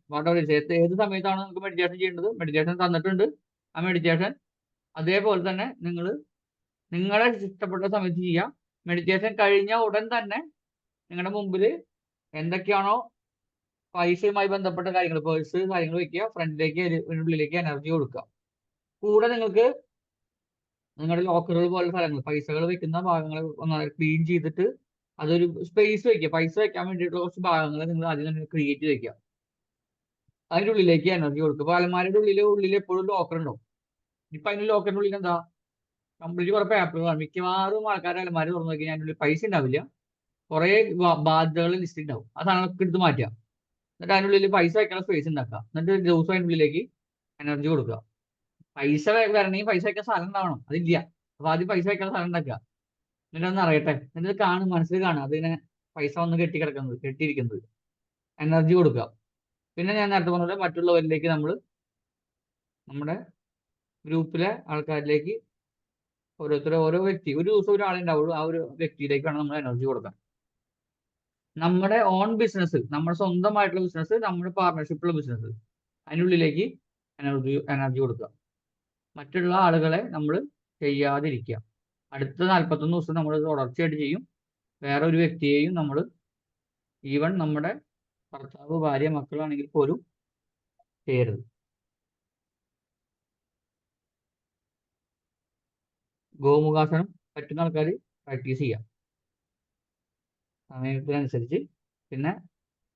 ഏത് സമയത്താണ് നമുക്ക് മെഡിറ്റേഷൻ ചെയ്യേണ്ടത്? മെഡിറ്റേഷൻ തന്നിട്ടുണ്ട്. ആ മെഡിറ്റേഷൻ അതേപോലെ തന്നെ നിങ്ങളെ ഇഷ്ടപ്പെട്ട സമയത്ത് ചെയ്യാം. മെഡിറ്റേഷൻ കഴിഞ്ഞ ഉടൻ തന്നെ നിങ്ങളുടെ മുമ്പിൽ എന്തൊക്കെയാണോ പൈസയുമായി ബന്ധപ്പെട്ട കാര്യങ്ങൾ, പേഴ്സ് കാര്യങ്ങൾ വെക്കുക, ഫ്രണ്ടിലേക്ക് ഉള്ളിലേക്ക് എനർജി കൊടുക്കുക. കൂടെ നിങ്ങൾക്ക് നിങ്ങളുടെ ലോക്കറുകൾ പോലുള്ള സ്ഥലങ്ങൾ, പൈസകൾ വെക്കുന്ന ഭാഗങ്ങൾ ക്ലീൻ ചെയ്തിട്ട് അതൊരു സ്പേസ് വെക്കുക. പൈസ വെക്കാൻ വേണ്ടിയിട്ടുള്ള കുറച്ച് ഭാഗങ്ങൾ നിങ്ങൾ ആദ്യം തന്നെ ക്രിയേറ്റ് ചെയ്ത് വെക്കുക. അതിൻ്റെ ഉള്ളിലേക്ക് എനർജി കൊടുക്കുക. അപ്പോൾ അലമാരയുടെ ഉള്ളിൽ എപ്പോഴും ലോക്കർ ഉണ്ടാവും. ഇപ്പൊ അതിന് ലോക്കറിന്റെ ഉള്ളിൽ എന്താ കംപ്ലീറ്റ് കുറെ പേപ്പറുകളാണ്. മിക്കവാറും ആൾക്കാരുടെ അലമാര തുറന്നു നോക്കി അതിൻ്റെ ഉള്ളിൽ പൈസ ഉണ്ടാവില്ല, കുറെ ബാധ്യതകൾ ലിസ്റ്റ് ഉണ്ടാവും. ആ സാധനങ്ങളൊക്കെ എടുത്ത് മാറ്റുക. എന്നിട്ട് അതിനുള്ളിൽ പൈസ വെക്കാനുള്ള സ്പേസ് ഉണ്ടാക്കുക. എന്നിട്ട് ദിവസം അതിനുള്ളിലേക്ക് എനർജി കൊടുക്കുക. പൈസ വരണമെങ്കിൽ പൈസ വെക്കാൻ സ്ഥലം ഉണ്ടാവണം, അതില്ല. അപ്പൊ ആദ്യം പൈസ വെക്കാൻ സ്ഥലം ഉണ്ടാക്കുക, എന്നിട്ട് ഒന്ന് അറിയട്ടെ, എന്നിട്ട് കാണും, മനസ്സിൽ കാണുക അതിനെ പൈസ വന്ന് കെട്ടിയിരിക്കുന്നത്, എനർജി കൊടുക്കുക. പിന്നെ ഞാൻ നേരത്തെ പറഞ്ഞ പോലെ മറ്റുള്ളവരിലേക്ക് നമ്മൾ നമ്മുടെ ഗ്രൂപ്പിലെ ആൾക്കാരിലേക്ക് ഓരോ വ്യക്തി, ഒരു ദിവസം ഒരാളെ ഉണ്ടാവുള്ളൂ, ആ ഒരു വ്യക്തിയിലേക്കാണ് നമ്മൾ എനർജി കൊടുക്കുക. നമ്മുടെ ഓൺ ബിസിനസ്, നമ്മുടെ സ്വന്തമായിട്ടുള്ള ബിസിനസ്, നമ്മുടെ പാർട്ണർഷിപ്പുള്ള ബിസിനസ്, അതിനുള്ളിലേക്ക് എനർജി കൊടുക്കുക. മറ്റുള്ള ആളുകളെ നമ്മൾ ചെയ്യാതിരിക്കുക. അടുത്ത 41 ദിവസം നമ്മൾ തുടർച്ചയായിട്ട് ചെയ്യും. വേറെ ഒരു വ്യക്തിയെയും നമ്മൾ, ഈവൻ നമ്മുടെ ഭർത്താവ്, ഭാര്യ, മക്കളാണെങ്കിൽ പോലും ചെയ്യരുത്. ഗോമുഖാസനം പറ്റുന്ന ആൾക്കാർ പ്രാക്ടീസ് ചെയ്യാം സമയത്തിനനുസരിച്ച്. പിന്നെ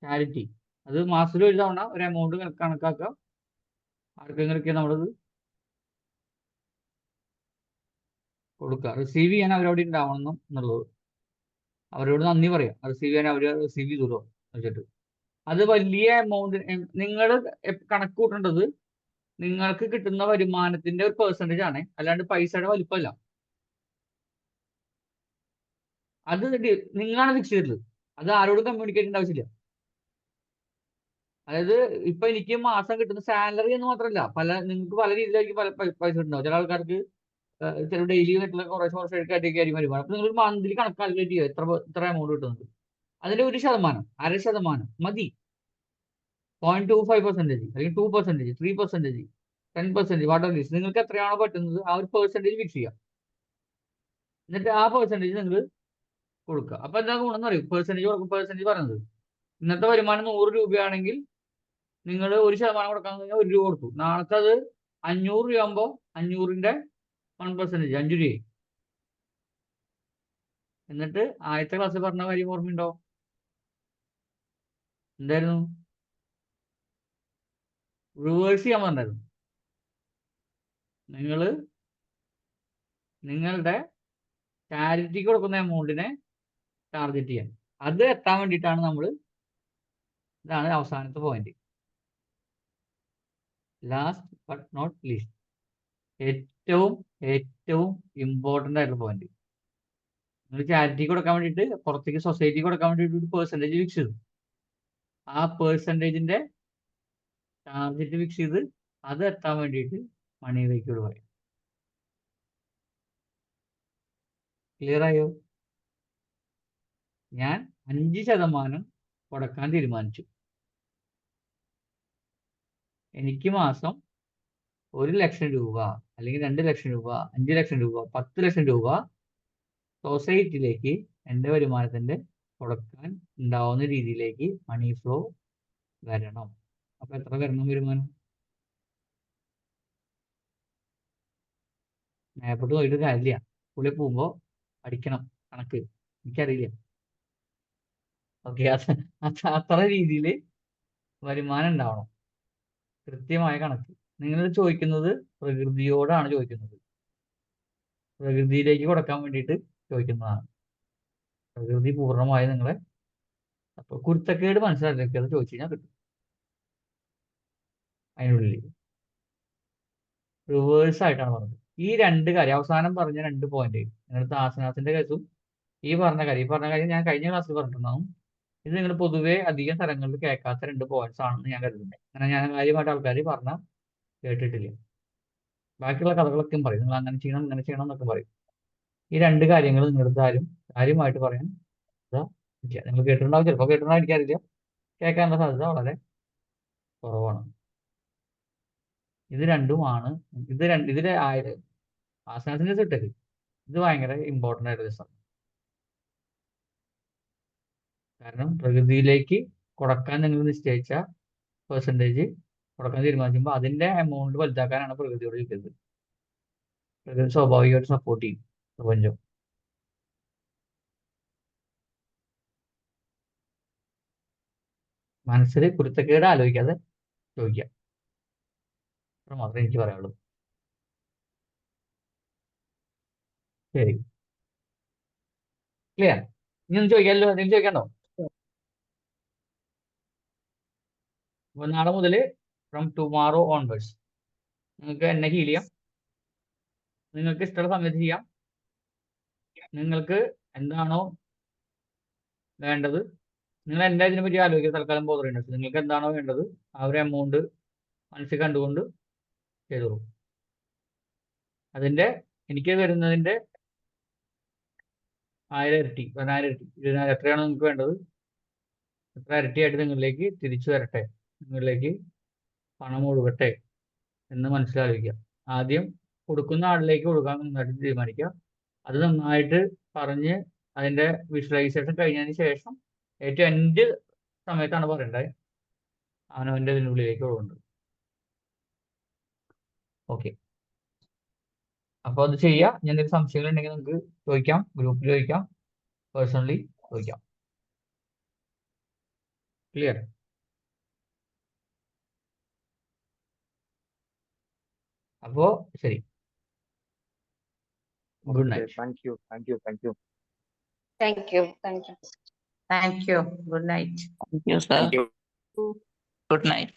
ചാരിറ്റി, അത് മാസത്തിൽ ഒരു തവണ ഒരു എമൗണ്ട് കണക്കാക്കുക. ആർക്കെങ്കിലൊക്കെ നമ്മളത് കൊടുക്കുക. റിസീവ് ചെയ്യാൻ അവരവിടെ ഉണ്ടാവണം എന്നുള്ളത്, അവരോട് നന്ദി പറയാം. റിസീവ് ചെയ്യാൻ അവർ റിസീവ് ചെയ്തോളൂ വെച്ചിട്ട്. അത് വലിയ എമൗണ്ട് നിങ്ങൾ കണക്ക് കൂട്ടേണ്ടത് നിങ്ങൾക്ക് കിട്ടുന്ന വരുമാനത്തിന്റെ ഒരു പെർസെൻറ്റേജ് ആണ്, അല്ലാണ്ട് പൈസയുടെ വലിപ്പമല്ല. അത് നിങ്ങളാണ് ഫിക്സ് ചെയ്തത്, അത് ആരോടും കമ്മ്യൂണിക്കേറ്റ് ചെയ്യേണ്ട ആവശ്യമില്ല. അതായത് ഇപ്പൊ എനിക്ക് മാസം കിട്ടുന്ന സാലറി എന്ന് മാത്രമല്ല, നിങ്ങൾക്ക് പല രീതിയിലായിരിക്കും പൈസ കിട്ടുന്നുണ്ടാവും. ചില ആൾക്കാർക്ക് ചില ഡെയിലി ആയിട്ടുള്ള കുറച്ച് വർഷമായിരിക്കും വരുമാനം. അപ്പൊ നിങ്ങൾ മന്ത്ലി കണക്ക് കാൽക്കുലേറ്റ് ചെയ്യുക, ഇത്ര എമൗണ്ട് കിട്ടുന്നത്. അതിന്റെ 1%, 0.5% മതി. 0.25% അല്ലെങ്കിൽ 2%, 3%, 10%, വാട്ട് എവർ ഇസ്, നിങ്ങൾക്ക് എത്രയാണോ പറ്റുന്നത് ആ ഒരു പെർസെൻറ്റേജ് ഫിക്സ് ചെയ്യാം. എന്നിട്ട് ആ പെർസെൻറ്റേജ് നിങ്ങൾ കൊടുക്കുക. അപ്പൊ എന്താ ഗുണമെന്ന് പറയും, പെർസെൻറ്റേജ് പറയുന്നത്. ഇന്നത്തെ വരുമാനം 100 രൂപയാണെങ്കിൽ നിങ്ങൾ 1% കൊടുക്കാൻ കഴിഞ്ഞാൽ 1 രൂപ കൊടുത്തു. നാളത്തെ അത് 500 രൂപയാകുമ്പോൾ 500ന്റെ 1%, 5 രൂപയായി. എന്നിട്ട് ആദ്യത്തെ ക്ലാസ്സിൽ പറഞ്ഞ കാര്യം ഓർമ്മയുണ്ടോ? എന്തായിരുന്നു? റിവേഴ്സ് ചെയ്യാൻ പറഞ്ഞായിരുന്നു. നിങ്ങളുടെ ചാരിറ്റിക്ക് കൊടുക്കുന്ന എമൗണ്ടിനെ ടാർഗറ്റ് ചെയ്യാൻ, അത് എത്താൻ വേണ്ടിയിട്ടാണ് നമ്മൾ, ഇതാണ് അവസാനത്തെ point, last but not least, ഏറ്റവും ഇമ്പോർട്ടൻ്റ് ആയിട്ടുള്ള പോയിന്റ്. നിങ്ങൾ ചാരിറ്റിക്ക് കൊടുക്കാൻ വേണ്ടിയിട്ട്, പുറത്തേക്ക് സൊസൈറ്റിക്ക് കൊടുക്കാൻ വേണ്ടിയിട്ട് ഒരു പെർസെൻറ്റേജ് ഫിക്സ് ചെയ്തു. ആ പെർസെൻറ്റേജിന്റെ ടാർഗറ്റ് ഫിക്സ് ചെയ്ത് അത് എത്താൻ വേണ്ടിയിട്ട് മണി വൈക്കോട് പറയും. ക്ലിയർ ആയോ? ഞാൻ 5% കൊടുക്കാൻ തീരുമാനിച്ചു. എനിക്ക് മാസം 1 ലക്ഷം രൂപ അല്ലെങ്കിൽ 2 ലക്ഷം രൂപ, 5 ലക്ഷം രൂപ, 10 ലക്ഷം രൂപ സൊസൈറ്റിയിലേക്ക് എൻ്റെ വരുമാനത്തിന്റെ കൊടുക്കാൻ ഉണ്ടാവുന്ന രീതിയിലേക്ക് മണി ഫ്ലോ വരണം. അപ്പൊ എത്ര വരണം വരുമാനം? മേപ്പോട്ട് പോയിട്ട് കാര്യമില്ല, സ്കൂളിൽ പോകുമ്പോൾ പഠിക്കണം കണക്ക്, എനിക്കറിയില്ല. ഓക്കെ, അത്ര രീതിയിൽ വരുമാനം ഉണ്ടാവണം, കൃത്യമായ കണക്ക്. നിങ്ങൾ ചോദിക്കുന്നത് പ്രകൃതിയോടാണ് ചോദിക്കുന്നത്, പ്രകൃതിയിലേക്ക് കൊടുക്കാൻ വേണ്ടിയിട്ട് ചോദിക്കുന്നതാണ്. പ്രകൃതി പൂർണ്ണമായി നിങ്ങളെ, അപ്പൊ കുരുത്തക്കേട് മനസ്സിലാക്കി അത് ചോദിച്ചു കഴിഞ്ഞാൽ കിട്ടും. അതിനുള്ളിൽ റിവേഴ്സ് ആയിട്ടാണ് പറഞ്ഞത്. ഈ 2 കാര്യം, അവസാനം പറഞ്ഞ 2 പോയിന്റ്, നിങ്ങളുടെ ആസനാസിന്റെ കേസും ഈ പറഞ്ഞ കാര്യം ഞാൻ കഴിഞ്ഞ ക്ലാസ്സിൽ പറഞ്ഞിട്ടുണ്ടാവും. ഇത് നിങ്ങൾ പൊതുവെ അധികം സ്ഥലങ്ങളിൽ കേൾക്കാത്ത 2 പോയിന്റ്സ് ആണെന്ന് ഞാൻ കരുതുന്നത്. അങ്ങനെ ഞാൻ കാര്യമായിട്ട് ആൾക്കാർ പറഞ്ഞാൽ കേട്ടിട്ടില്ല. ബാക്കിയുള്ള കഥകളൊക്കെ പറയും, നിങ്ങൾ അങ്ങനെ ചെയ്യണം ഇങ്ങനെ ചെയ്യണം എന്നൊക്കെ പറയും. ഈ 2 കാര്യങ്ങൾ നിങ്ങളുടെ ആരും കാര്യമായിട്ട് പറയാൻ ഇല്ല. നിങ്ങൾ കേട്ടിട്ടുണ്ടാവും, ചിലപ്പോൾ കേട്ടിട്ടുണ്ടാവും, എനിക്കറിയില്ല. കേൾക്കാനുള്ള സാധ്യത വളരെ കുറവാണ്. ഇത് രണ്ടുമാണ്, ഇതിലെ ആസനത്തിന്റെ സെട്ടൊക്കെ ഇത് ഭയങ്കര ഇമ്പോർട്ടൻ്റ് ആയിട്ട് ദിവസം. കാരണം പ്രകൃതിയിലേക്ക് കൊടുക്കാൻ നിങ്ങൾ നിശ്ചയിച്ച പെർസെൻറ്റേജ് കൊടുക്കാൻ തീരുമാനിക്കുമ്പോൾ അതിന്റെ എമൗണ്ട് വലുതാക്കാനാണ് പ്രകൃതിയോട് ചോദിക്കുന്നത്. പ്രകൃതി സ്വാഭാവികമായിട്ട് സപ്പോർട്ട് ചെയ്യും പ്രപഞ്ചം. മനസ്സിൽ കുരുത്തക്കേട് ആലോചിക്കാതെ ചോദിക്കുക, അത്ര മാത്രമേ എനിക്ക് പറയാനുള്ളൂ. ശരി, ക്ലിയർ? ഇനി ഒന്ന് ചോദിക്കാമല്ലോ, എന്തെങ്കിലും ചോദിക്കണ്ടോ? അപ്പോൾ നാളെ മുതൽ ഫ്രം ടുമാറോ ഓൺവേഴ്സ് നിങ്ങൾക്ക് എന്നെ ഹീൽ ചെയ്യാം. നിങ്ങൾക്ക് ഇഷ്ടമുള്ള സമയത്ത് ചെയ്യാം. നിങ്ങൾക്ക് എന്താണോ വേണ്ടത്, നിങ്ങൾ എൻ്റെ ഇതിനെ പറ്റി ആലോചിക്കുക. തൽക്കാലം ബോധറുണ്ട്. നിങ്ങൾക്ക് എന്താണോ വേണ്ടത് ആ ഒരു എമൗണ്ട് മനസ്സിൽ കണ്ടുകൊണ്ട് ചെയ്തോളൂ. അതിൻ്റെ എനിക്ക് വരുന്നതിൻ്റെ 1000 ഇരട്ടി, 10,000 ഇരട്ടി, 20,000 എത്രയാണോ നിങ്ങൾക്ക് വേണ്ടത് എത്ര ഇരട്ടിയായിട്ട് നിങ്ങളിലേക്ക് തിരിച്ചു വരട്ടെ, നിങ്ങളിലേക്ക് പണം ഒഴുകട്ടെ എന്ന് മനസ്സിലാലോചിക്കുക. ആദ്യം കൊടുക്കുന്ന ആളിലേക്ക് കൊടുക്കാൻ നന്നായിട്ട് തീരുമാനിക്കുക. അത് നന്നായിട്ട് പറഞ്ഞ് അതിൻ്റെ വിഷ്വലൈസേഷൻ കഴിഞ്ഞതിന് ശേഷം ഏറ്റവും എൻ്റെ സമയത്താണ് പറയേണ്ടത് അവനവൻ്റെ ഇതിനുള്ളിലേക്ക് ഒഴുകുന്നത്. ഓക്കെ, അപ്പോൾ അത് ചെയ്യുക. ഞാൻ എന്തെങ്കിലും സംശയങ്ങൾ ഉണ്ടെങ്കിൽ നിങ്ങൾക്ക് ചോദിക്കാം, ഗ്രൂപ്പിൽ ചോദിക്കാം, പേഴ്സണലി ചോദിക്കാം. ക്ലിയർ? അപ്പോൾ ശരി, good night. Thank you. Thank you. Thank you. Thank you. Good night. Thank you, sir. Good night.